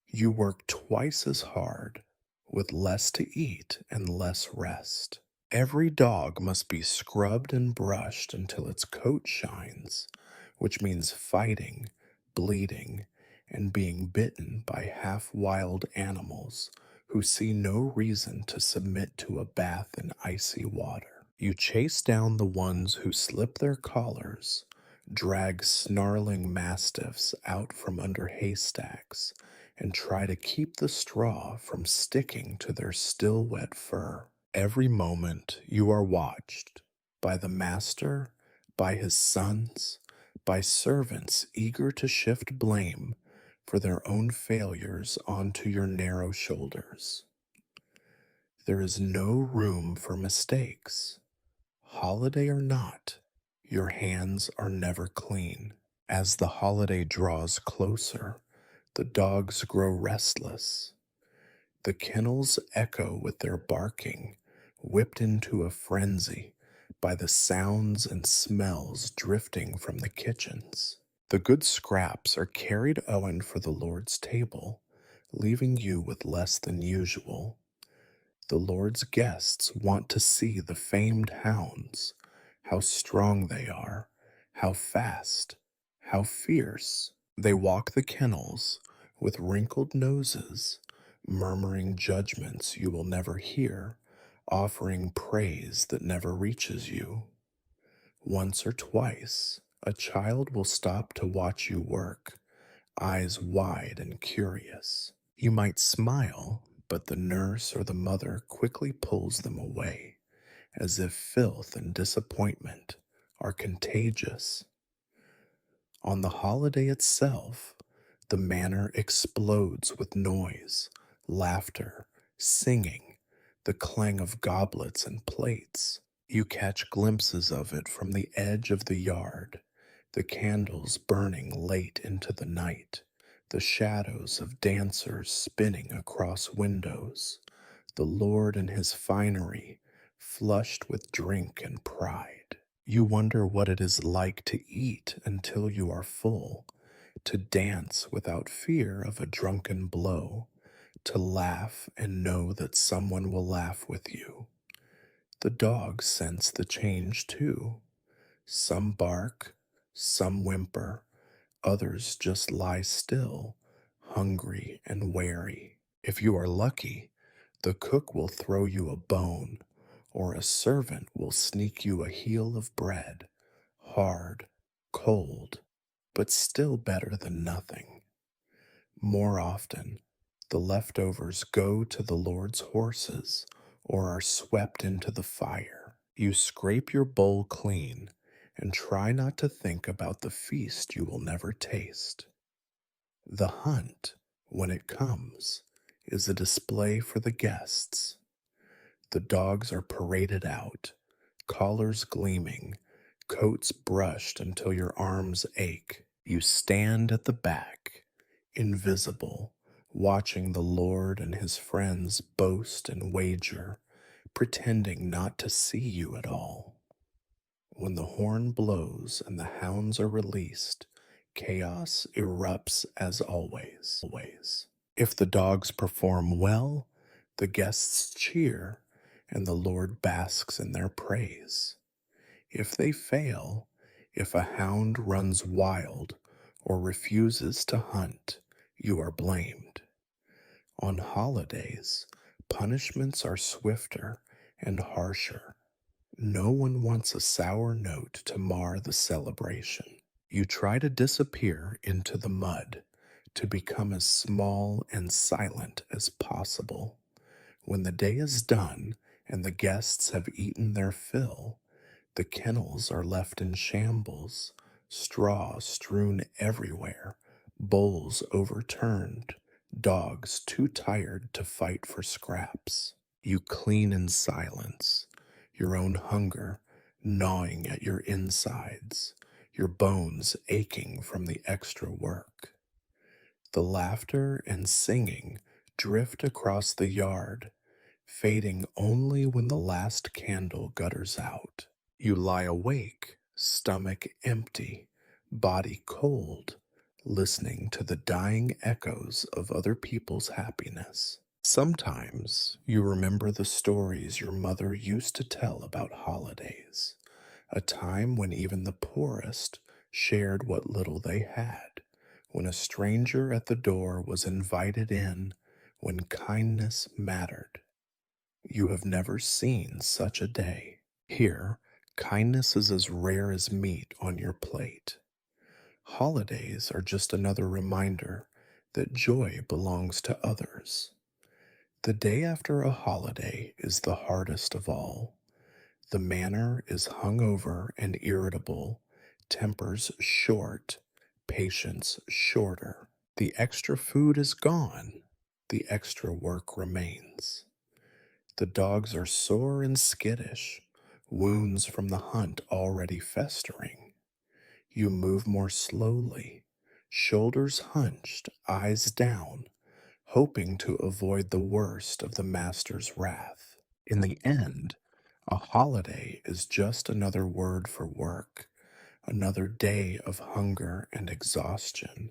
You work twice as hard, with less to eat and less rest. Every dog must be scrubbed and brushed until its coat shines, which means fighting, bleeding, and being bitten by half wild animals who see no reason to submit to a bath in icy water. You chase down the ones who slip their collars, drag snarling mastiffs out from under haystacks, and try to keep the straw from sticking to their still wet fur. Every moment you are watched by the master, by his sons, by servants eager to shift blame for their own failures onto your narrow shoulders. There is no room for mistakes. Holiday or not, your hands are never clean. As the holiday draws closer, the dogs grow restless. The kennels echo with their barking, whipped into a frenzy by the sounds and smells drifting from the kitchens. The good scraps are carried Owen for the Lord's table, leaving you with less than usual. The Lord's guests want to see the famed hounds, how strong they are, how fast, how fierce. They walk the kennels with wrinkled noses, murmuring judgments you will never hear, offering praise that never reaches you. Once or twice, a child will stop to watch you work, eyes wide and curious. You might smile, but the nurse or the mother quickly pulls them away, as if filth and disappointment are contagious. On the holiday itself, the manor explodes with noise, laughter, singing, the clang of goblets and plates. You catch glimpses of it from the edge of the yard, the candles burning late into the night, the shadows of dancers spinning across windows, the Lord in his finery, flushed with drink and pride. You wonder what it is like to eat until you are full, to dance without fear of a drunken blow, to laugh and know that someone will laugh with you. The dogs sense the change too. Some bark, some whimper, others just lie still, hungry and wary. If you are lucky, the cook will throw you a bone, or a servant will sneak you a heel of bread, hard, cold, but still better than nothing. More often, the leftovers go to the Lord's horses or are swept into the fire. You scrape your bowl clean and try not to think about the feast you will never taste. The hunt, when it comes, is a display for the guests. The dogs are paraded out, collars gleaming, coats brushed until your arms ache. You stand at the back, invisible, watching the Lord and his friends boast and wager, pretending not to see you at all. When the horn blows and the hounds are released, chaos erupts as always. If the dogs perform well, the guests cheer, and the Lord basks in their praise. If they fail, if a hound runs wild or refuses to hunt, you are blamed. On holidays, punishments are swifter and harsher. No one wants a sour note to mar the celebration. You try to disappear into the mud, to become as small and silent as possible. When the day is done and the guests have eaten their fill, the kennels are left in shambles, straw strewn everywhere, bowls overturned, dogs too tired to fight for scraps. You clean in silence, your own hunger gnawing at your insides, your bones aching from the extra work. The laughter and singing drift across the yard, fading only when the last candle gutters out. You lie awake, stomach empty, body cold, listening to the dying echoes of other people's happiness. Sometimes you remember the stories your mother used to tell about holidays, a time when even the poorest shared what little they had, when a stranger at the door was invited in, when kindness mattered. You have never seen such a day. Here, kindness is as rare as meat on your plate. Holidays are just another reminder that joy belongs to others. The day after a holiday is the hardest of all. The manner is hungover and irritable, tempers short, patience shorter. The extra food is gone, the extra work remains. The dogs are sore and skittish, wounds from the hunt already festering. You move more slowly, shoulders hunched, eyes down, hoping to avoid the worst of the master's wrath. In the end, a holiday is just another word for work, another day of hunger and exhaustion,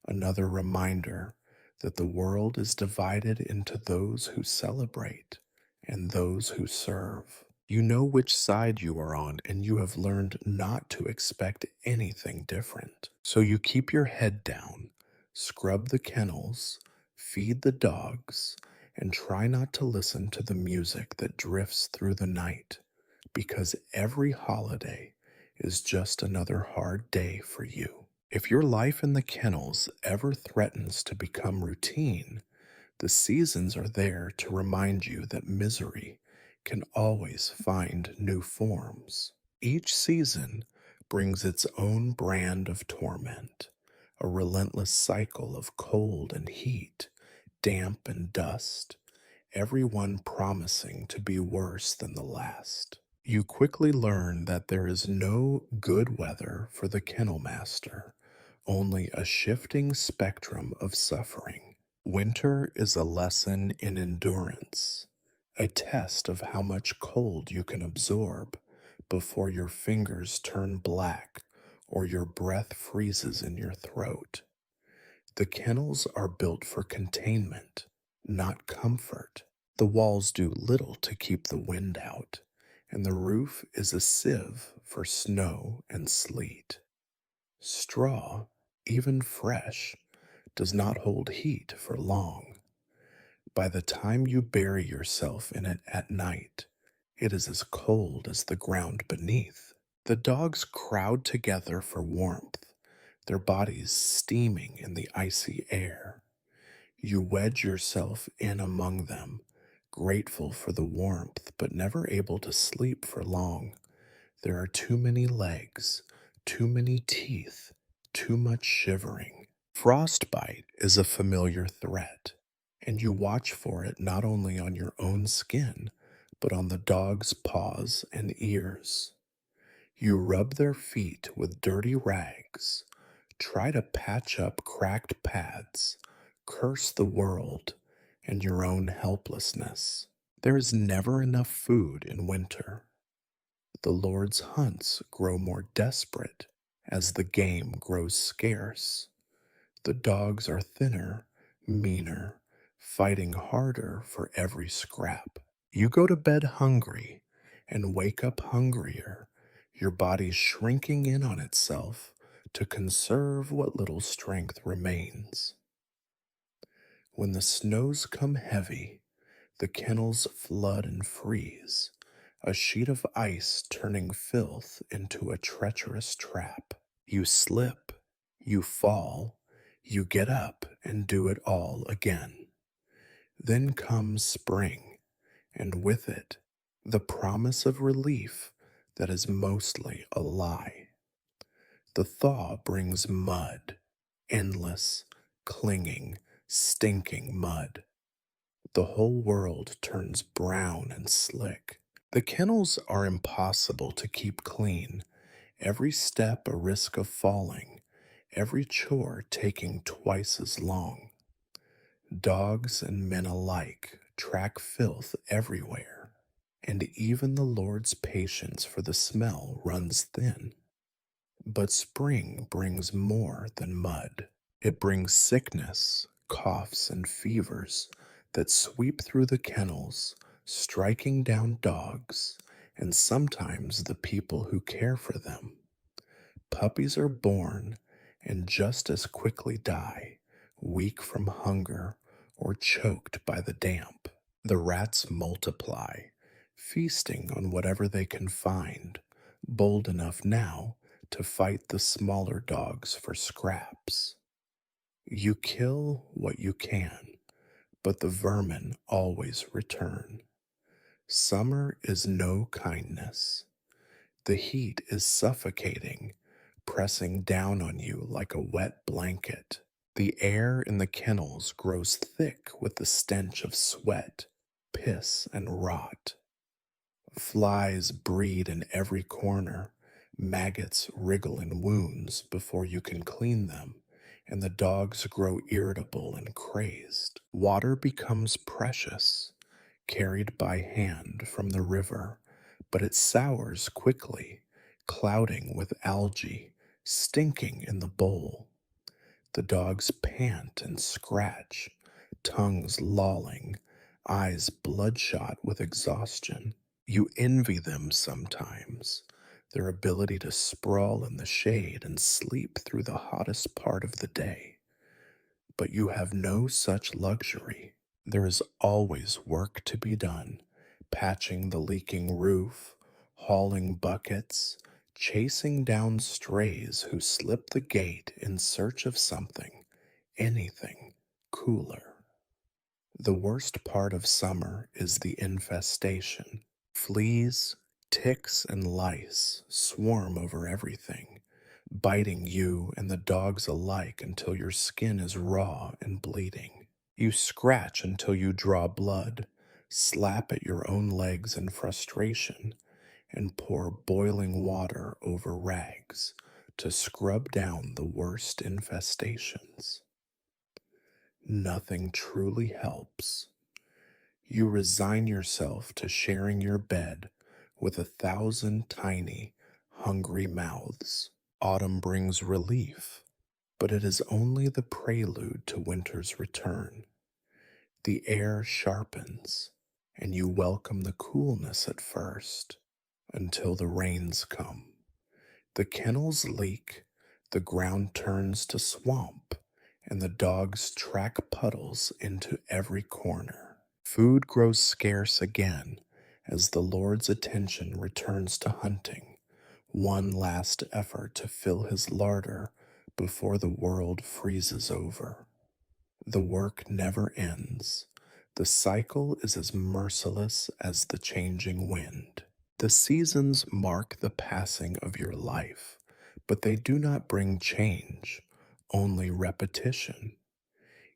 another reminder that the world is divided into those who celebrate and those who serve. You know which side you are on, and you have learned not to expect anything different. So you keep your head down, scrub the kennels, feed the dogs, and try not to listen to the music that drifts through the night, because every holiday is just another hard day for you. If your life in the kennels ever threatens to become routine, the seasons are there to remind you that misery can always find new forms. Each season brings its own brand of torment, a relentless cycle of cold and heat, damp and dust, every one promising to be worse than the last. You quickly learn that there is no good weather for the kennel master, only a shifting spectrum of suffering. Winter is a lesson in endurance, a test of how much cold you can absorb before your fingers turn black or your breath freezes in your throat. The kennels are built for containment, not comfort. The walls do little to keep the wind out, and the roof is a sieve for snow and sleet. Straw, even fresh, does not hold heat for long. By the time you bury yourself in it at night, it is as cold as the ground beneath. The dogs crowd together for warmth, their bodies steaming in the icy air. You wedge yourself in among them, grateful for the warmth, but never able to sleep for long. There are too many legs, too many teeth, too much shivering. Frostbite is a familiar threat, and you watch for it not only on your own skin, but on the dog's paws and ears. You rub their feet with dirty rags, try to patch up cracked pads, curse the world and your own helplessness. There is never enough food in winter. The Lord's hunts grow more desperate as the game grows scarce. The dogs are thinner, meaner, fighting harder for every scrap. You go to bed hungry and wake up hungrier, your body shrinking in on itself to conserve what little strength remains. When the snows come heavy, the kennels flood and freeze, a sheet of ice turning filth into a treacherous trap. You slip, you fall, you get up and do it all again. Then comes spring, and with it, the promise of relief that is mostly a lie. The thaw brings mud, endless, clinging, stinking mud. the whole world turns brown and slick. The kennels are impossible to keep clean, every step a risk of falling, every chore taking twice as long. Dogs and men alike track filth everywhere, and even the Lord's patience for the smell runs thin. But spring brings more than mud. It brings sickness, coughs, and fevers that sweep through the kennels, striking down dogs and sometimes the people who care for them. Puppies are born and just as quickly die, weak from hunger or choked by the damp. The rats multiply, feasting on whatever they can find, bold enough now to fight the smaller dogs for scraps. You kill what you can, but the vermin always return. Summer is no kindness. The heat is suffocating, pressing down on you like a wet blanket. The air in the kennels grows thick with the stench of sweat, piss, and rot. Flies breed in every corner, maggots wriggle in wounds before you can clean them, and the dogs grow irritable and crazed. Water becomes precious, carried by hand from the river, but it sours quickly, clouding with algae, stinking in the bowl. The dogs pant and scratch, tongues lolling, eyes bloodshot with exhaustion. You envy them sometimes, their ability to sprawl in the shade and sleep through the hottest part of the day. But you have no such luxury. There is always work to be done, patching the leaking roof, hauling buckets, chasing down strays who slip the gate in search of something, anything, cooler. The worst part of summer is the infestation. Fleas, ticks, and lice swarm over everything, biting you and the dogs alike until your skin is raw and bleeding. You scratch until you draw blood, slap at your own legs in frustration, and pour boiling water over rags to scrub down the worst infestations. Nothing truly helps. You resign yourself to sharing your bed with 1,000 tiny, hungry mouths. Autumn brings relief, but it is only the prelude to winter's return. The air sharpens, and you welcome the coolness at first, until the rains come. The kennels leak, the ground turns to swamp, and the dogs track puddles into every corner. Food grows scarce again as the Lord's attention returns to hunting, one last effort to fill his larder before the world freezes over. The work never ends. The cycle is as merciless as the changing wind. The seasons mark the passing of your life, but they do not bring change, only repetition.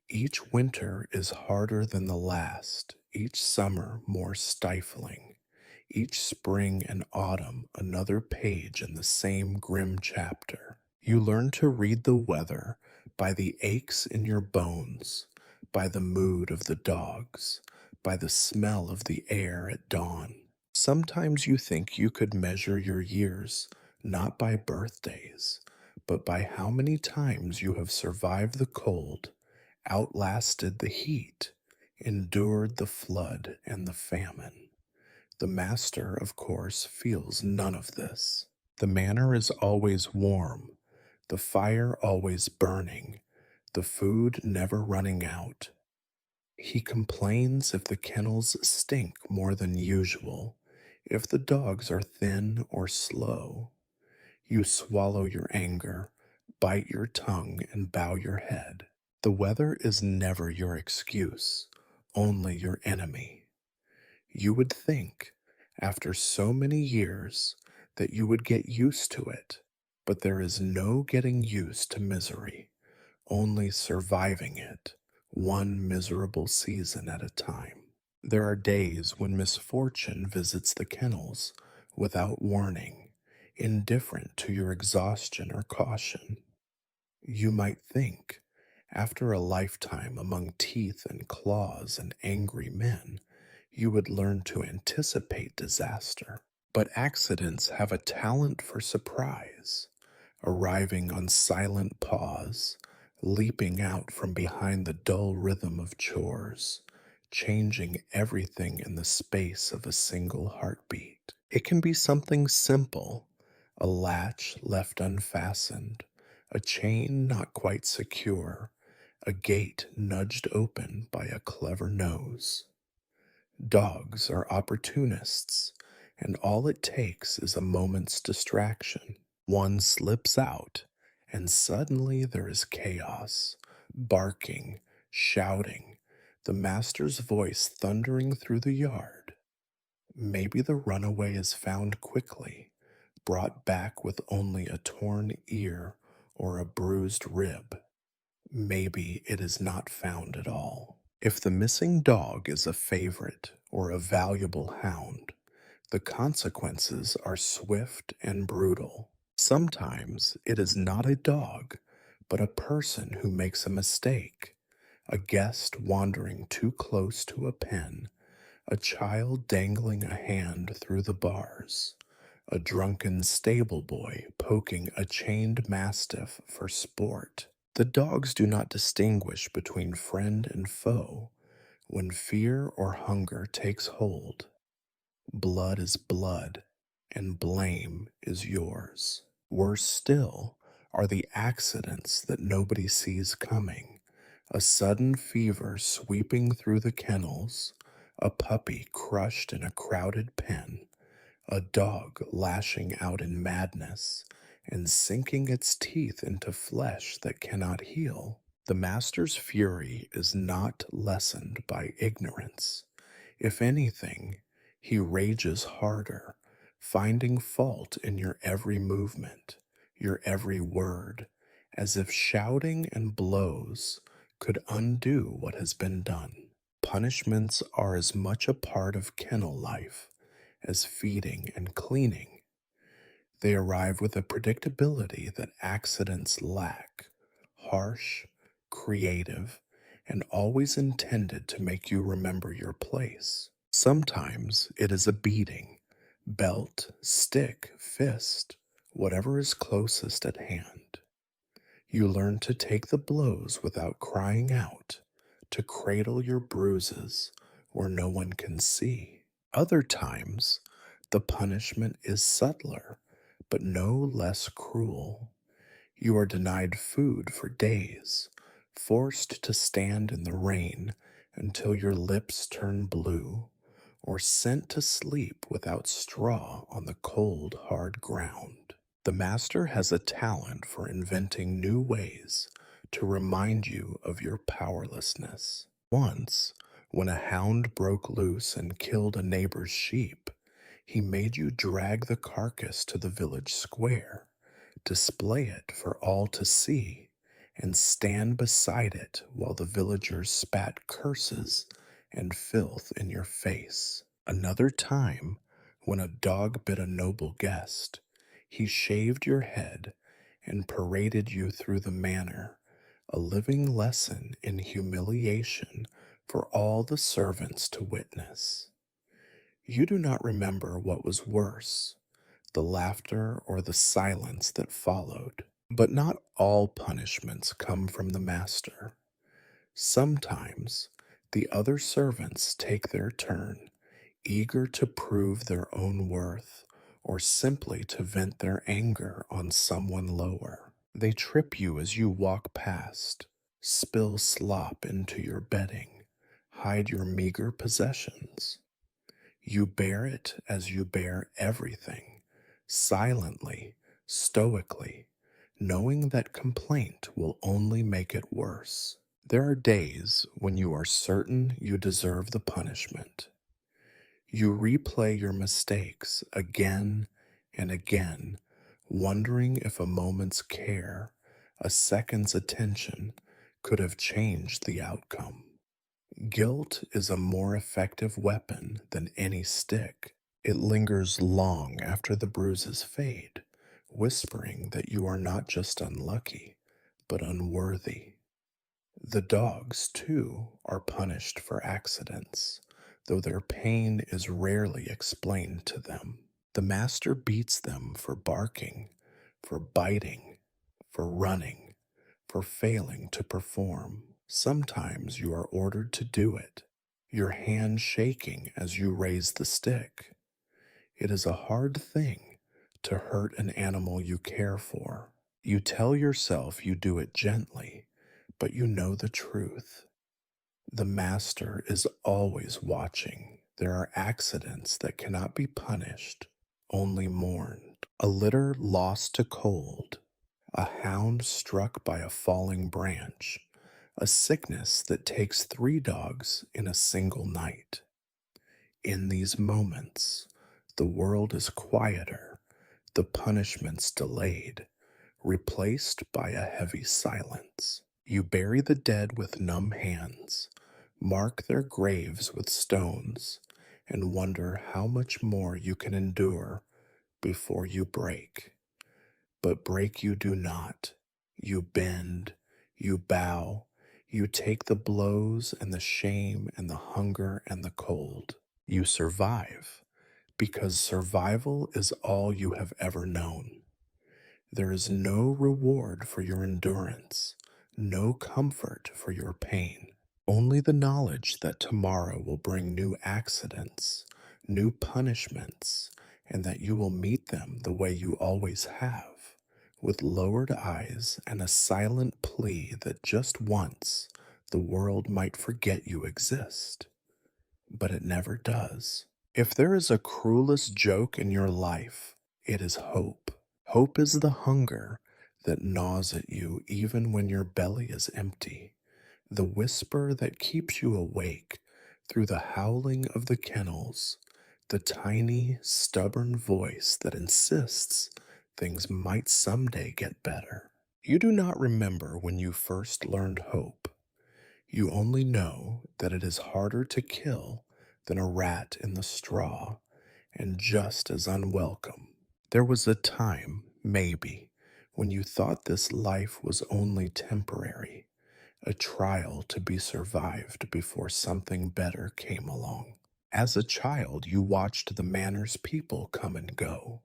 Each winter is harder than the last, each summer more stifling, each spring and autumn another page in the same grim chapter. You learn to read the weather by the aches in your bones, by the mood of the dogs, by the smell of the air at dawn. Sometimes you think you could measure your years not by birthdays, but by how many times you have survived the cold, outlasted the heat, endured the flood and the famine. The master, of course, feels none of this. The manor is always warm, the fire always burning, the food never running out. He complains if the kennels stink more than usual, if the dogs are thin or slow. You swallow your anger, bite your tongue, and bow your head. The weather is never your excuse, only your enemy. You would think, after so many years, that you would get used to it, but there is no getting used to misery, only surviving it, one miserable season at a time. There are days when misfortune visits the kennels without warning, indifferent to your exhaustion or caution. You might think, after a lifetime among teeth and claws and angry men, you would learn to anticipate disaster. But accidents have a talent for surprise, arriving on silent paws, leaping out from behind the dull rhythm of chores, changing everything in the space of a single heartbeat. It can be something simple, a latch left unfastened, a chain not quite secure, a gate nudged open by a clever nose. Dogs are opportunists, and all it takes is a moment's distraction. One slips out, and suddenly there is chaos, barking, shouting, the master's voice thundering through the yard. Maybe the runaway is found quickly, brought back with only a torn ear or a bruised rib. Maybe it is not found at all. If the missing dog is a favorite or a valuable hound, the consequences are swift and brutal. Sometimes it is not a dog, but a person who makes a mistake, a guest wandering too close to a pen, a child dangling a hand through the bars, a drunken stable boy poking a chained mastiff for sport. The dogs do not distinguish between friend and foe when fear or hunger takes hold. Blood is blood, and blame is yours. Worse still are the accidents that nobody sees coming. A sudden fever sweeping through the kennels, a puppy crushed in a crowded pen, a dog lashing out in madness and sinking its teeth into flesh that cannot heal. The master's fury is not lessened by ignorance. If anything, he rages harder, finding fault in your every movement, your every word, as if shouting and blows could undo what has been done. Punishments are as much a part of kennel life as feeding and cleaning. They arrive with a predictability that accidents lack, harsh, creative, and always intended to make you remember your place. Sometimes it is a beating, belt, stick, fist, whatever is closest at hand. You learn to take the blows without crying out, to cradle your bruises where no one can see. Other times, the punishment is subtler, but no less cruel. You are denied food for days, forced to stand in the rain until your lips turn blue, or sent to sleep without straw on the cold, hard ground. The master has a talent for inventing new ways to remind you of your powerlessness. Once, when a hound broke loose and killed a neighbor's sheep, he made you drag the carcass to the village square, display it for all to see, and stand beside it while the villagers spat curses and filth in your face. Another time, when a dog bit a noble guest, he shaved your head and paraded you through the manor, a living lesson in humiliation for all the servants to witness. You do not remember what was worse, the laughter or the silence that followed. But not all punishments come from the master. Sometimes the other servants take their turn, eager to prove their own worth or simply to vent their anger on someone lower. They trip you as you walk past, spill slop into your bedding, hide your meager possessions. You bear it as you bear everything, silently, stoically, knowing that complaint will only make it worse. There are days when you are certain you deserve the punishment. You replay your mistakes again and again, wondering if a moment's care, a second's attention, could have changed the outcome. Guilt is a more effective weapon than any stick. It lingers long after the bruises fade, whispering that you are not just unlucky, but unworthy. The dogs, too, are punished for accidents, though their pain is rarely explained to them. The master beats them for barking, for biting, for running, for failing to perform. Sometimes you are ordered to do it, your hand shaking as you raise the stick. It is a hard thing to hurt an animal you care for. You tell yourself you do it gently, but you know the truth. The master is always watching. There are accidents that cannot be punished, only mourned. A litter lost to cold, a hound struck by a falling branch, a sickness that takes 3 dogs in a single night. In these moments, the world is quieter, the punishments delayed, replaced by a heavy silence. You bury the dead with numb hands, mark their graves with stones, and wonder how much more you can endure before you break. But break you do not. You bend, you bow, you take the blows and the shame and the hunger and the cold. You survive because survival is all you have ever known. There is no reward for your endurance, no comfort for your pain. Only the knowledge that tomorrow will bring new accidents, new punishments, and that you will meet them the way you always have, with lowered eyes and a silent plea that just once the world might forget you exist. But it never does. If there is a cruelest joke in your life, it is hope. Hope is the hunger that gnaws at you even when your belly is empty, the whisper that keeps you awake through the howling of the kennels, the tiny, stubborn voice that insists things might someday get better. You do not remember when you first learned hope. You only know that it is harder to kill than a rat in the straw and just as unwelcome. There was a time, maybe, when you thought this life was only temporary, a trial to be survived before something better came along. As a child, you watched the manor's people come and go,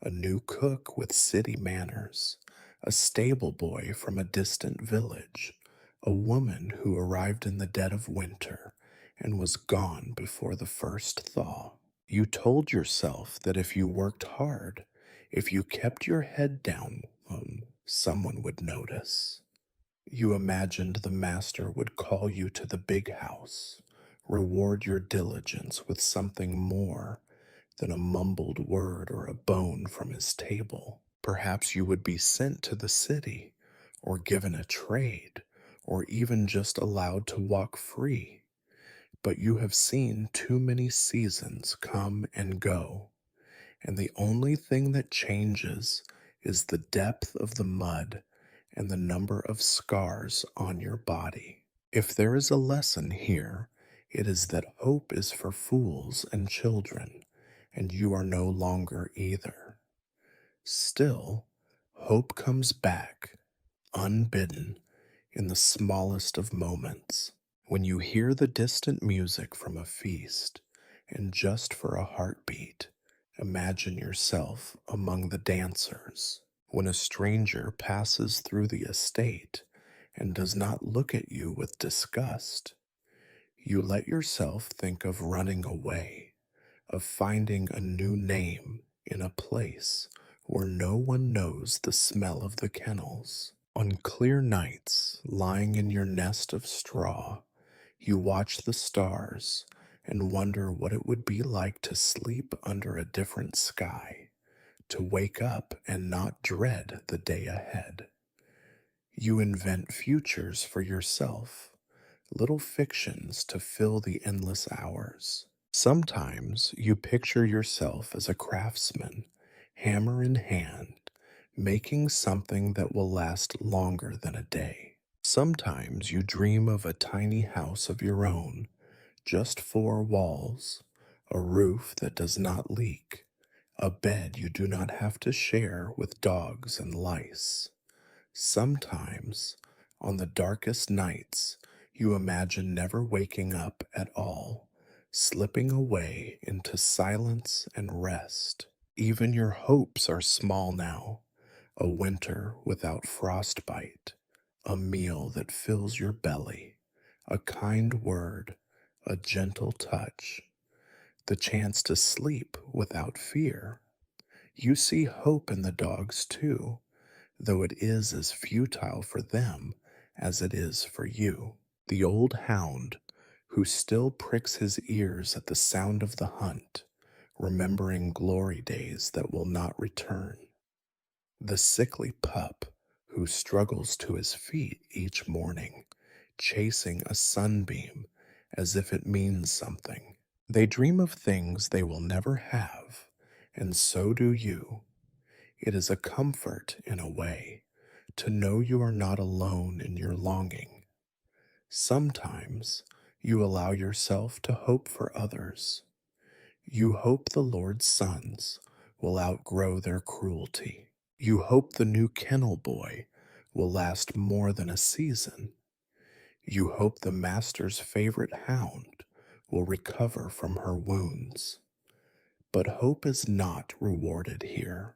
a new cook with city manners, a stable boy from a distant village, a woman who arrived in the dead of winter and was gone before the first thaw. You told yourself that if you worked hard, if you kept your head down, someone would notice. You imagined the master would call you to the big house, reward your diligence with something more than a mumbled word or a bone from his table. Perhaps you would be sent to the city, or given a trade, or even just allowed to walk free. But you have seen too many seasons come and go, and the only thing that changes is the depth of the mud and the number of scars on your body. If there is a lesson here, it is that hope is for fools and children, and you are no longer either. Still, hope comes back, unbidden, in the smallest of moments. When you hear the distant music from a feast, and just for a heartbeat, imagine yourself among the dancers. When a stranger passes through the estate and does not look at you with disgust, you let yourself think of running away, of finding a new name in a place where no one knows the smell of the kennels. On clear nights, lying in your nest of straw, you watch the stars and wonder what it would be like to sleep under a different sky, to wake up and not dread the day ahead. You invent futures for yourself, little fictions to fill the endless hours. Sometimes you picture yourself as a craftsman, hammer in hand, making something that will last longer than a day. Sometimes you dream of a tiny house of your own, just four walls, a roof that does not leak, a bed you do not have to share with dogs and lice. Sometimes, on the darkest nights, you imagine never waking up at all, slipping away into silence and rest. Even your hopes are small now, a winter without frostbite, a meal that fills your belly, a kind word, a gentle touch, the chance to sleep without fear. You see hope in the dogs too, though it is as futile for them as it is for you. The old hound, who still pricks his ears at the sound of the hunt, remembering glory days that will not return. The sickly pup, who struggles to his feet each morning, chasing a sunbeam as if it means something. They dream of things they will never have, and so do you. It is a comfort, in a way, to know you are not alone in your longing. Sometimes you allow yourself to hope for others. You hope the Lord's sons will outgrow their cruelty. You hope the new kennel boy will last more than a season. You hope the master's favorite hound will recover from her wounds. But hope is not rewarded here.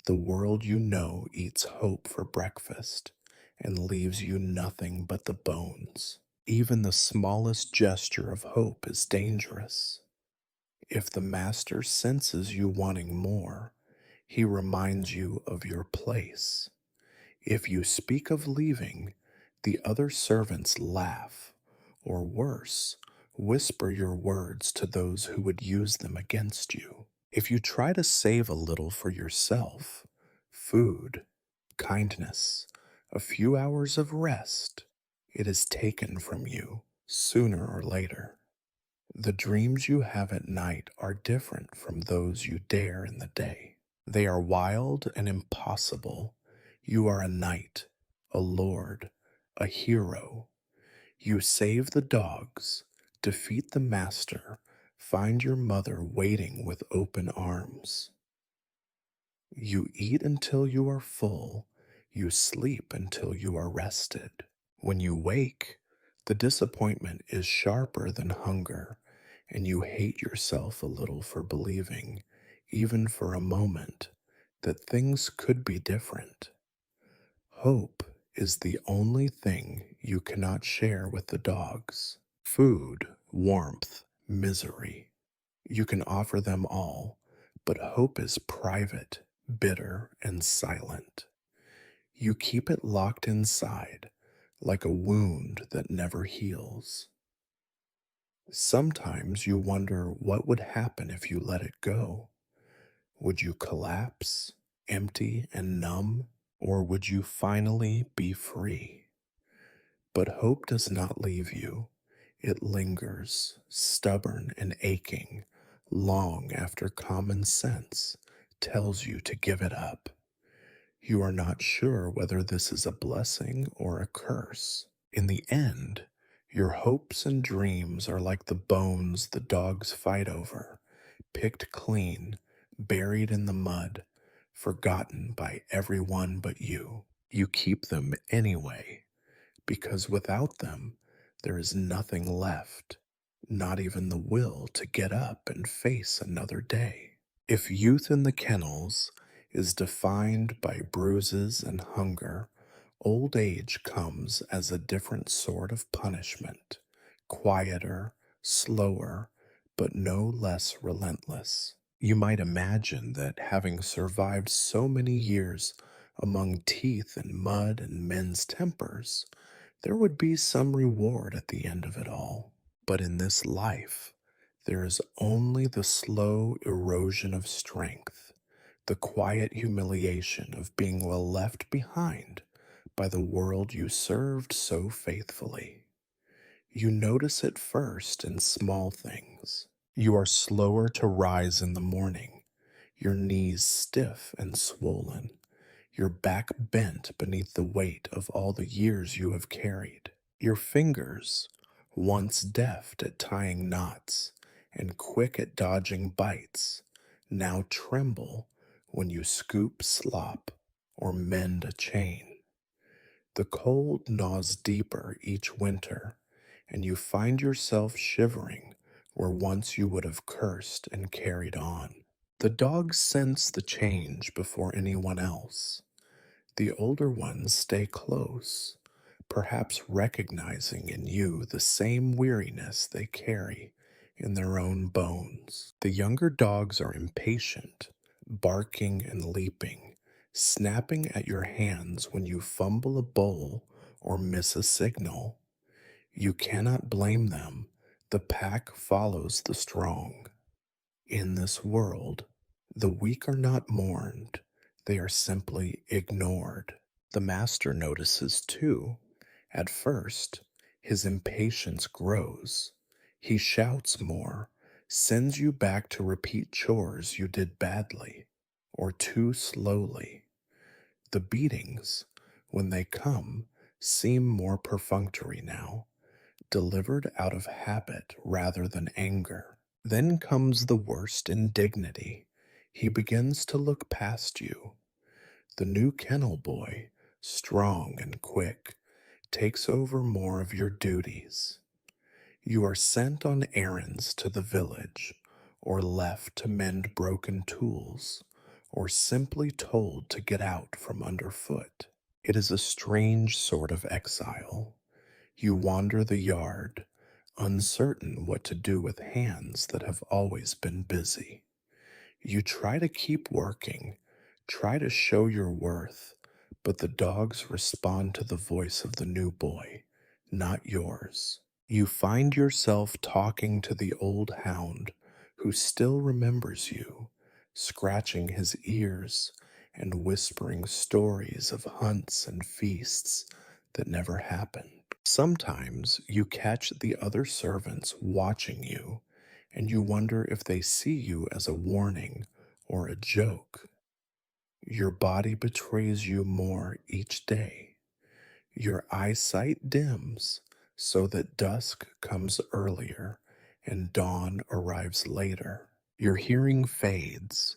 The world you know eats hope for breakfast and leaves you nothing but the bones. Even the smallest gesture of hope is dangerous. If the master senses you wanting more, he reminds you of your place. If you speak of leaving, the other servants laugh, or worse, whisper your words to those who would use them against you. If you try to save a little for yourself, food, kindness, a few hours of rest, it is taken from you sooner or later. The dreams you have at night are different from those you dare in the day. They are wild and impossible. You are a knight, a lord, a hero. You save the dogs, defeat the master, find your mother waiting with open arms. You eat until you are full, you sleep until you are rested. When you wake, the disappointment is sharper than hunger, and you hate yourself a little for believing, even for a moment, that things could be different. Hope is the only thing you cannot share with the dogs. Food, warmth, misery. You can offer them all, but hope is private, bitter, and silent. You keep it locked inside, like a wound that never heals. Sometimes you wonder what would happen if you let it go. Would you collapse, empty and numb, or would you finally be free? But hope does not leave you. It lingers, stubborn and aching, long after common sense tells you to give it up. You are not sure whether this is a blessing or a curse. In the end, your hopes and dreams are like the bones the dogs fight over, picked clean, buried in the mud, forgotten by everyone but you. You keep them anyway, because without them, there is nothing left, not even the will to get up and face another day. If youth in the kennels is defined by bruises and hunger, old age comes as a different sort of punishment, quieter, slower, but no less relentless. You might imagine that having survived so many years among teeth and mud and men's tempers, there would be some reward at the end of it all. But in this life, there is only the slow erosion of strength, the quiet humiliation of being well left behind by the world you served so faithfully. You notice it first in small things. You are slower to rise in the morning, your knees stiff and swollen. your back bent beneath the weight of all the years you have carried. Your fingers, once deft at tying knots and quick at dodging bites, now tremble when you scoop slop or mend a chain. The cold gnaws deeper each winter, and you find yourself shivering where once you would have cursed and carried on. The dogs sense the change before anyone else. The older ones stay close, perhaps recognizing in you the same weariness they carry in their own bones. The younger dogs are impatient, barking and leaping, snapping at your hands when you fumble a bowl or miss a signal. You cannot blame them. The pack follows the strong. In this world, the weak are not mourned, they are simply ignored. The master notices too. At first, his impatience grows. He shouts more, sends you back to repeat chores you did badly or too slowly. The beatings, when they come, seem more perfunctory now, delivered out of habit rather than anger. Then comes the worst indignity. He begins to look past you. The new kennel boy, strong and quick, takes over more of your duties. You are sent on errands to the village, or left to mend broken tools, or simply told to get out from underfoot. It is a strange sort of exile. You wander the yard, uncertain what to do with hands that have always been busy. You try to keep working, try to show your worth, but the dogs respond to the voice of the new boy, not yours. You find yourself talking to the old hound who still remembers you, scratching his ears and whispering stories of hunts and feasts that never happened. Sometimes you catch the other servants watching you, and you wonder if they see you as a warning or a joke. Your body betrays you more each day. Your eyesight dims so that dusk comes earlier and dawn arrives later. Your hearing fades,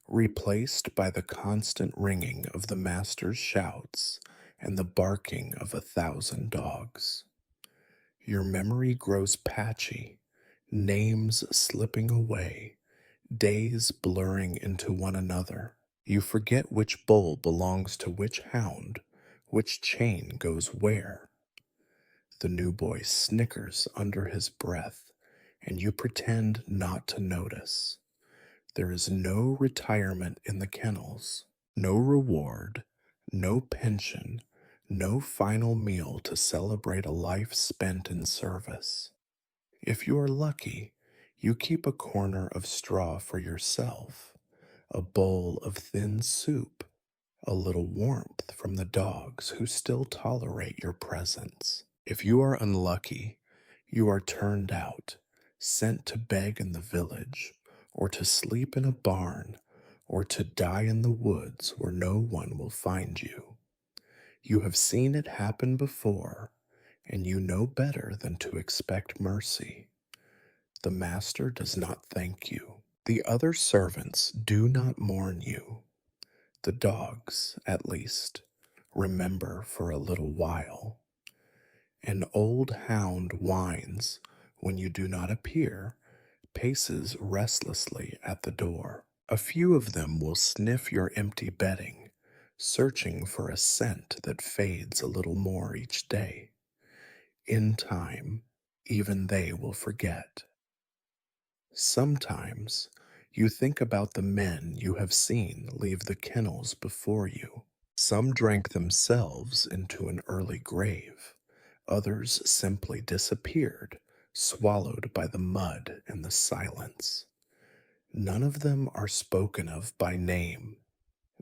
replaced by the constant ringing of the master's shouts and the barking of 1,000 dogs. Your memory grows patchy, names slipping away, days blurring into one another. You forget which bull belongs to which hound, which chain goes where. The new boy snickers under his breath, and you pretend not to notice. There is no retirement in the kennels, no reward, no pension, no final meal to celebrate a life spent in service. If you are lucky, you keep a corner of straw for yourself, a bowl of thin soup, a little warmth from the dogs who still tolerate your presence. If you are unlucky, you are turned out, sent to beg in the village, or to sleep in a barn, or to die in the woods where no one will find you. You have seen it happen before, and you know better than to expect mercy. The master does not thank you. The other servants do not mourn you. The dogs, at least, remember for a little while. An old hound whines when you do not appear, paces restlessly at the door. A few of them will sniff your empty bedding, searching for a scent that fades a little more each day. In time, even they will forget. Sometimes you think about the men you have seen leave the kennels before you. Some drank themselves into an early grave. Others simply disappeared, swallowed by the mud and the silence. None of them are spoken of by name.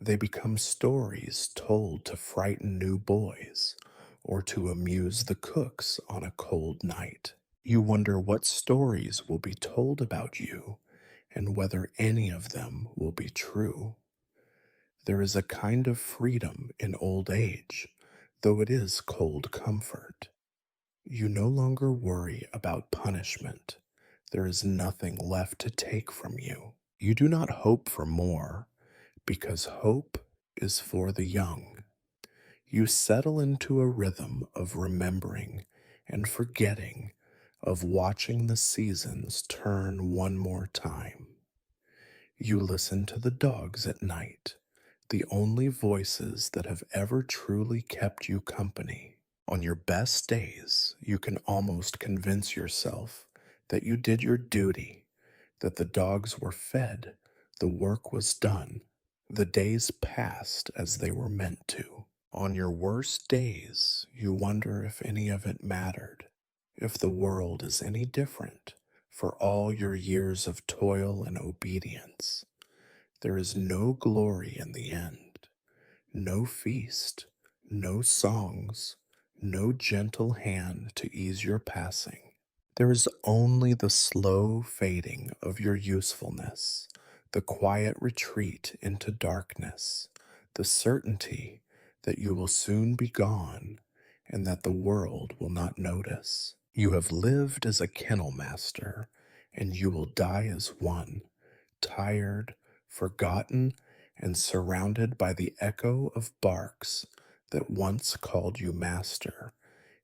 They become stories told to frighten new boys or to amuse the cooks on a cold night. You wonder what stories will be told about you and whether any of them will be true. There is a kind of freedom in old age, though it is cold comfort. You no longer worry about punishment. There is nothing left to take from you. You do not hope for more, because hope is for the young. You settle into a rhythm of remembering and forgetting, of watching the seasons turn one more time. You listen to the dogs at night, the only voices that have ever truly kept you company. On your best days, you can almost convince yourself that you did your duty, that the dogs were fed, the work was done, the days passed as they were meant to. On your worst days, you wonder if any of it mattered, if the world is any different for all your years of toil and obedience. There is no glory in the end, no feast, no songs, no gentle hand to ease your passing. There is only the slow fading of your usefulness, the quiet retreat into darkness, the certainty that you will soon be gone and that the world will not notice. You have lived as a kennel master, and you will die as one, tired, forgotten, and surrounded by the echo of barks that once called you master,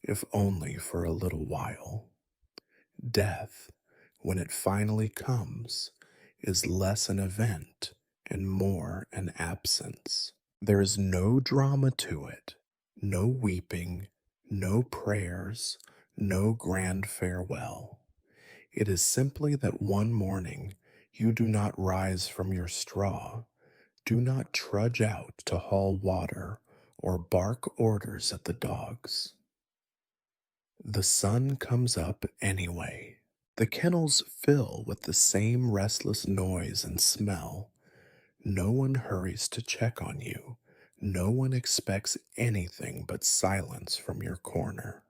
if only for a little while. Death, when it finally comes, is less an event and more an absence. There is no drama to it, no weeping, no prayers, no grand farewell. It is simply that one morning you do not rise from your straw, do not trudge out to haul water or bark orders at the dogs. The sun comes up anyway. The kennels fill with the same restless noise and smell. No one hurries to check on you. No one expects anything but silence from your corner.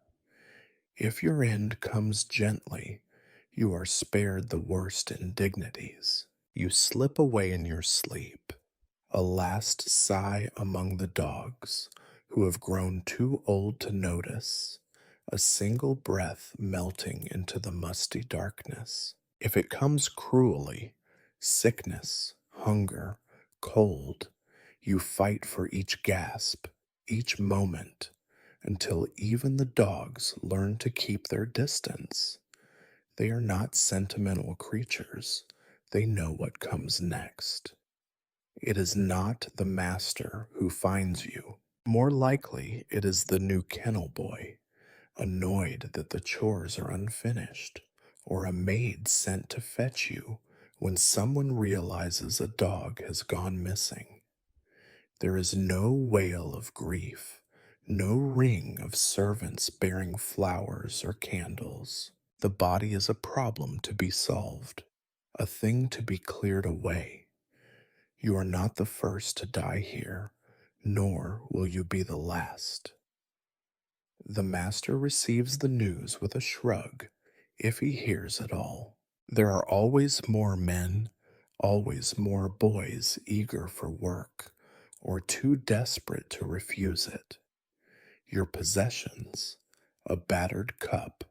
If your end comes gently, you are spared the worst indignities. You slip away in your sleep, a last sigh among the dogs who have grown too old to notice, a single breath melting into the musty darkness. If it comes cruelly, sickness, hunger, cold, you fight for each gasp, each moment, until even the dogs learn to keep their distance. They are not sentimental creatures. They know what comes next. It is not the master who finds you. More likely, it is the new kennel boy, annoyed that the chores are unfinished, or a maid sent to fetch you when someone realizes a dog has gone missing. There is no wail of grief, no ring of servants bearing flowers or candles. The body is a problem to be solved, a thing to be cleared away. You are not the first to die here, nor will you be the last. The master receives the news with a shrug, if he hears at all. There are always more men, always more boys eager for work, or too desperate to refuse it. Your possessions, a battered cup,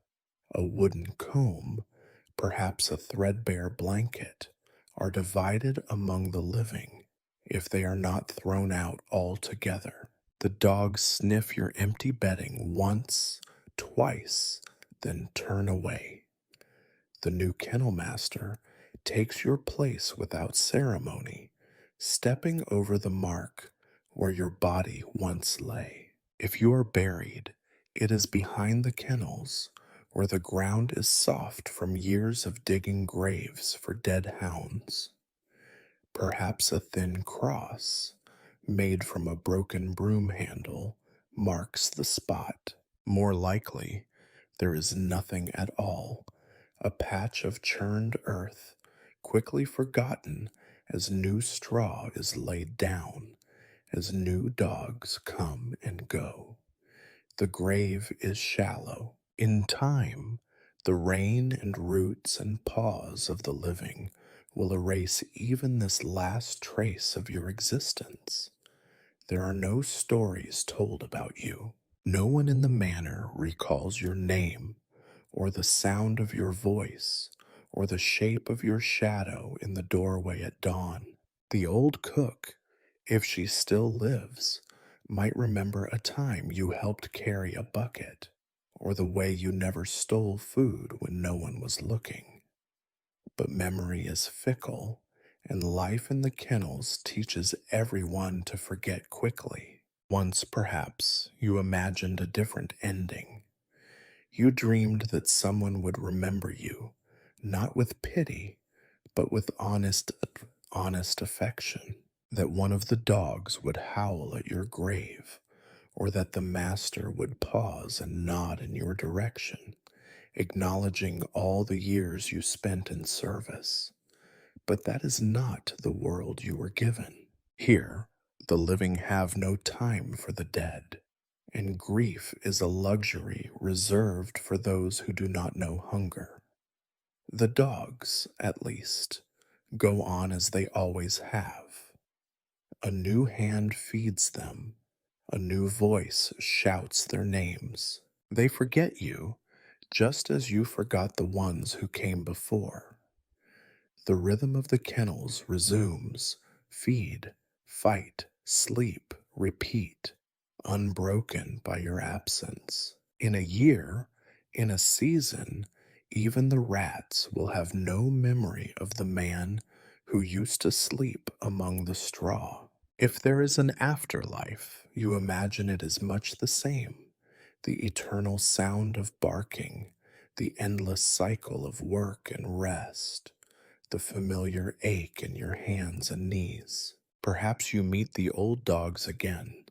a wooden comb, perhaps a threadbare blanket, are divided among the living, if they are not thrown out altogether. The dogs sniff your empty bedding once, twice, then turn away. The new kennel master takes your place without ceremony, stepping over the mark where your body once lay. If you are buried, it is behind the kennels, where the ground is soft from years of digging graves for dead hounds. Perhaps a thin cross, made from a broken broom handle, marks the spot. More likely, there is nothing at all, a patch of churned earth, quickly forgotten as new straw is laid down, as new dogs come and go. The grave is shallow. In time, the rain and roots and paws of the living will erase even this last trace of your existence. There are no stories told about you. No one in the manor recalls your name, or the sound of your voice, or the shape of your shadow in the doorway at dawn. The old cook, if she still lives, might remember a time you helped carry a bucket, or the way you never stole food when no one was looking. But memory is fickle, and life in the kennels teaches everyone to forget quickly. Once, perhaps, you imagined a different ending. You dreamed that someone would remember you, not with pity, but with honest affection. That one of the dogs would howl at your grave, or that the master would pause and nod in your direction, acknowledging all the years you spent in service. But that is not the world you were given. Here, the living have no time for the dead, and grief is a luxury reserved for those who do not know hunger. The dogs, at least, go on as they always have. A new hand feeds them, a new voice shouts their names. They forget you, just as you forgot the ones who came before. The rhythm of the kennels resumes: feed, fight, sleep, repeat, unbroken by your absence. In a year, in a season, even the rats will have no memory of the man who used to sleep among the straw. If there is an afterlife, you imagine it is much the same: the eternal sound of barking, the endless cycle of work and rest, the familiar ache in your hands and knees. Perhaps you meet the old dogs again,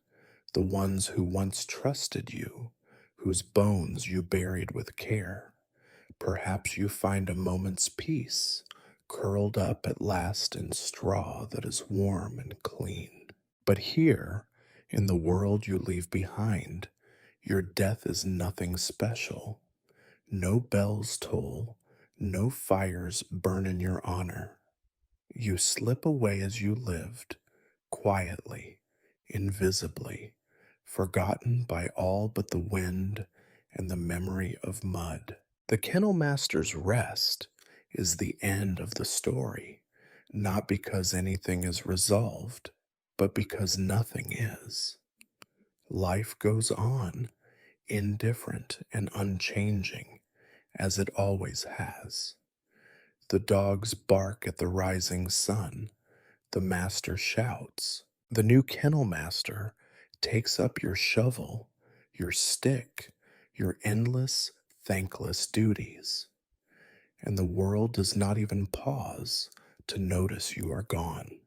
the ones who once trusted you, whose bones you buried with care. Perhaps you find a moment's peace, curled up at last in straw that is warm and clean. But here, in the world you leave behind, your death is nothing special. No bells toll, no fires burn in your honor. You slip away as you lived, quietly, invisibly, forgotten by all but the wind and the memory of mud. The kennel master's rest is the end of the story, not because anything is resolved, but because nothing is. Life goes on, indifferent and unchanging, as it always has. The dogs bark at the rising sun. The master shouts. The new kennel master takes up your shovel, your stick, your endless, thankless duties. And the world does not even pause to notice you are gone.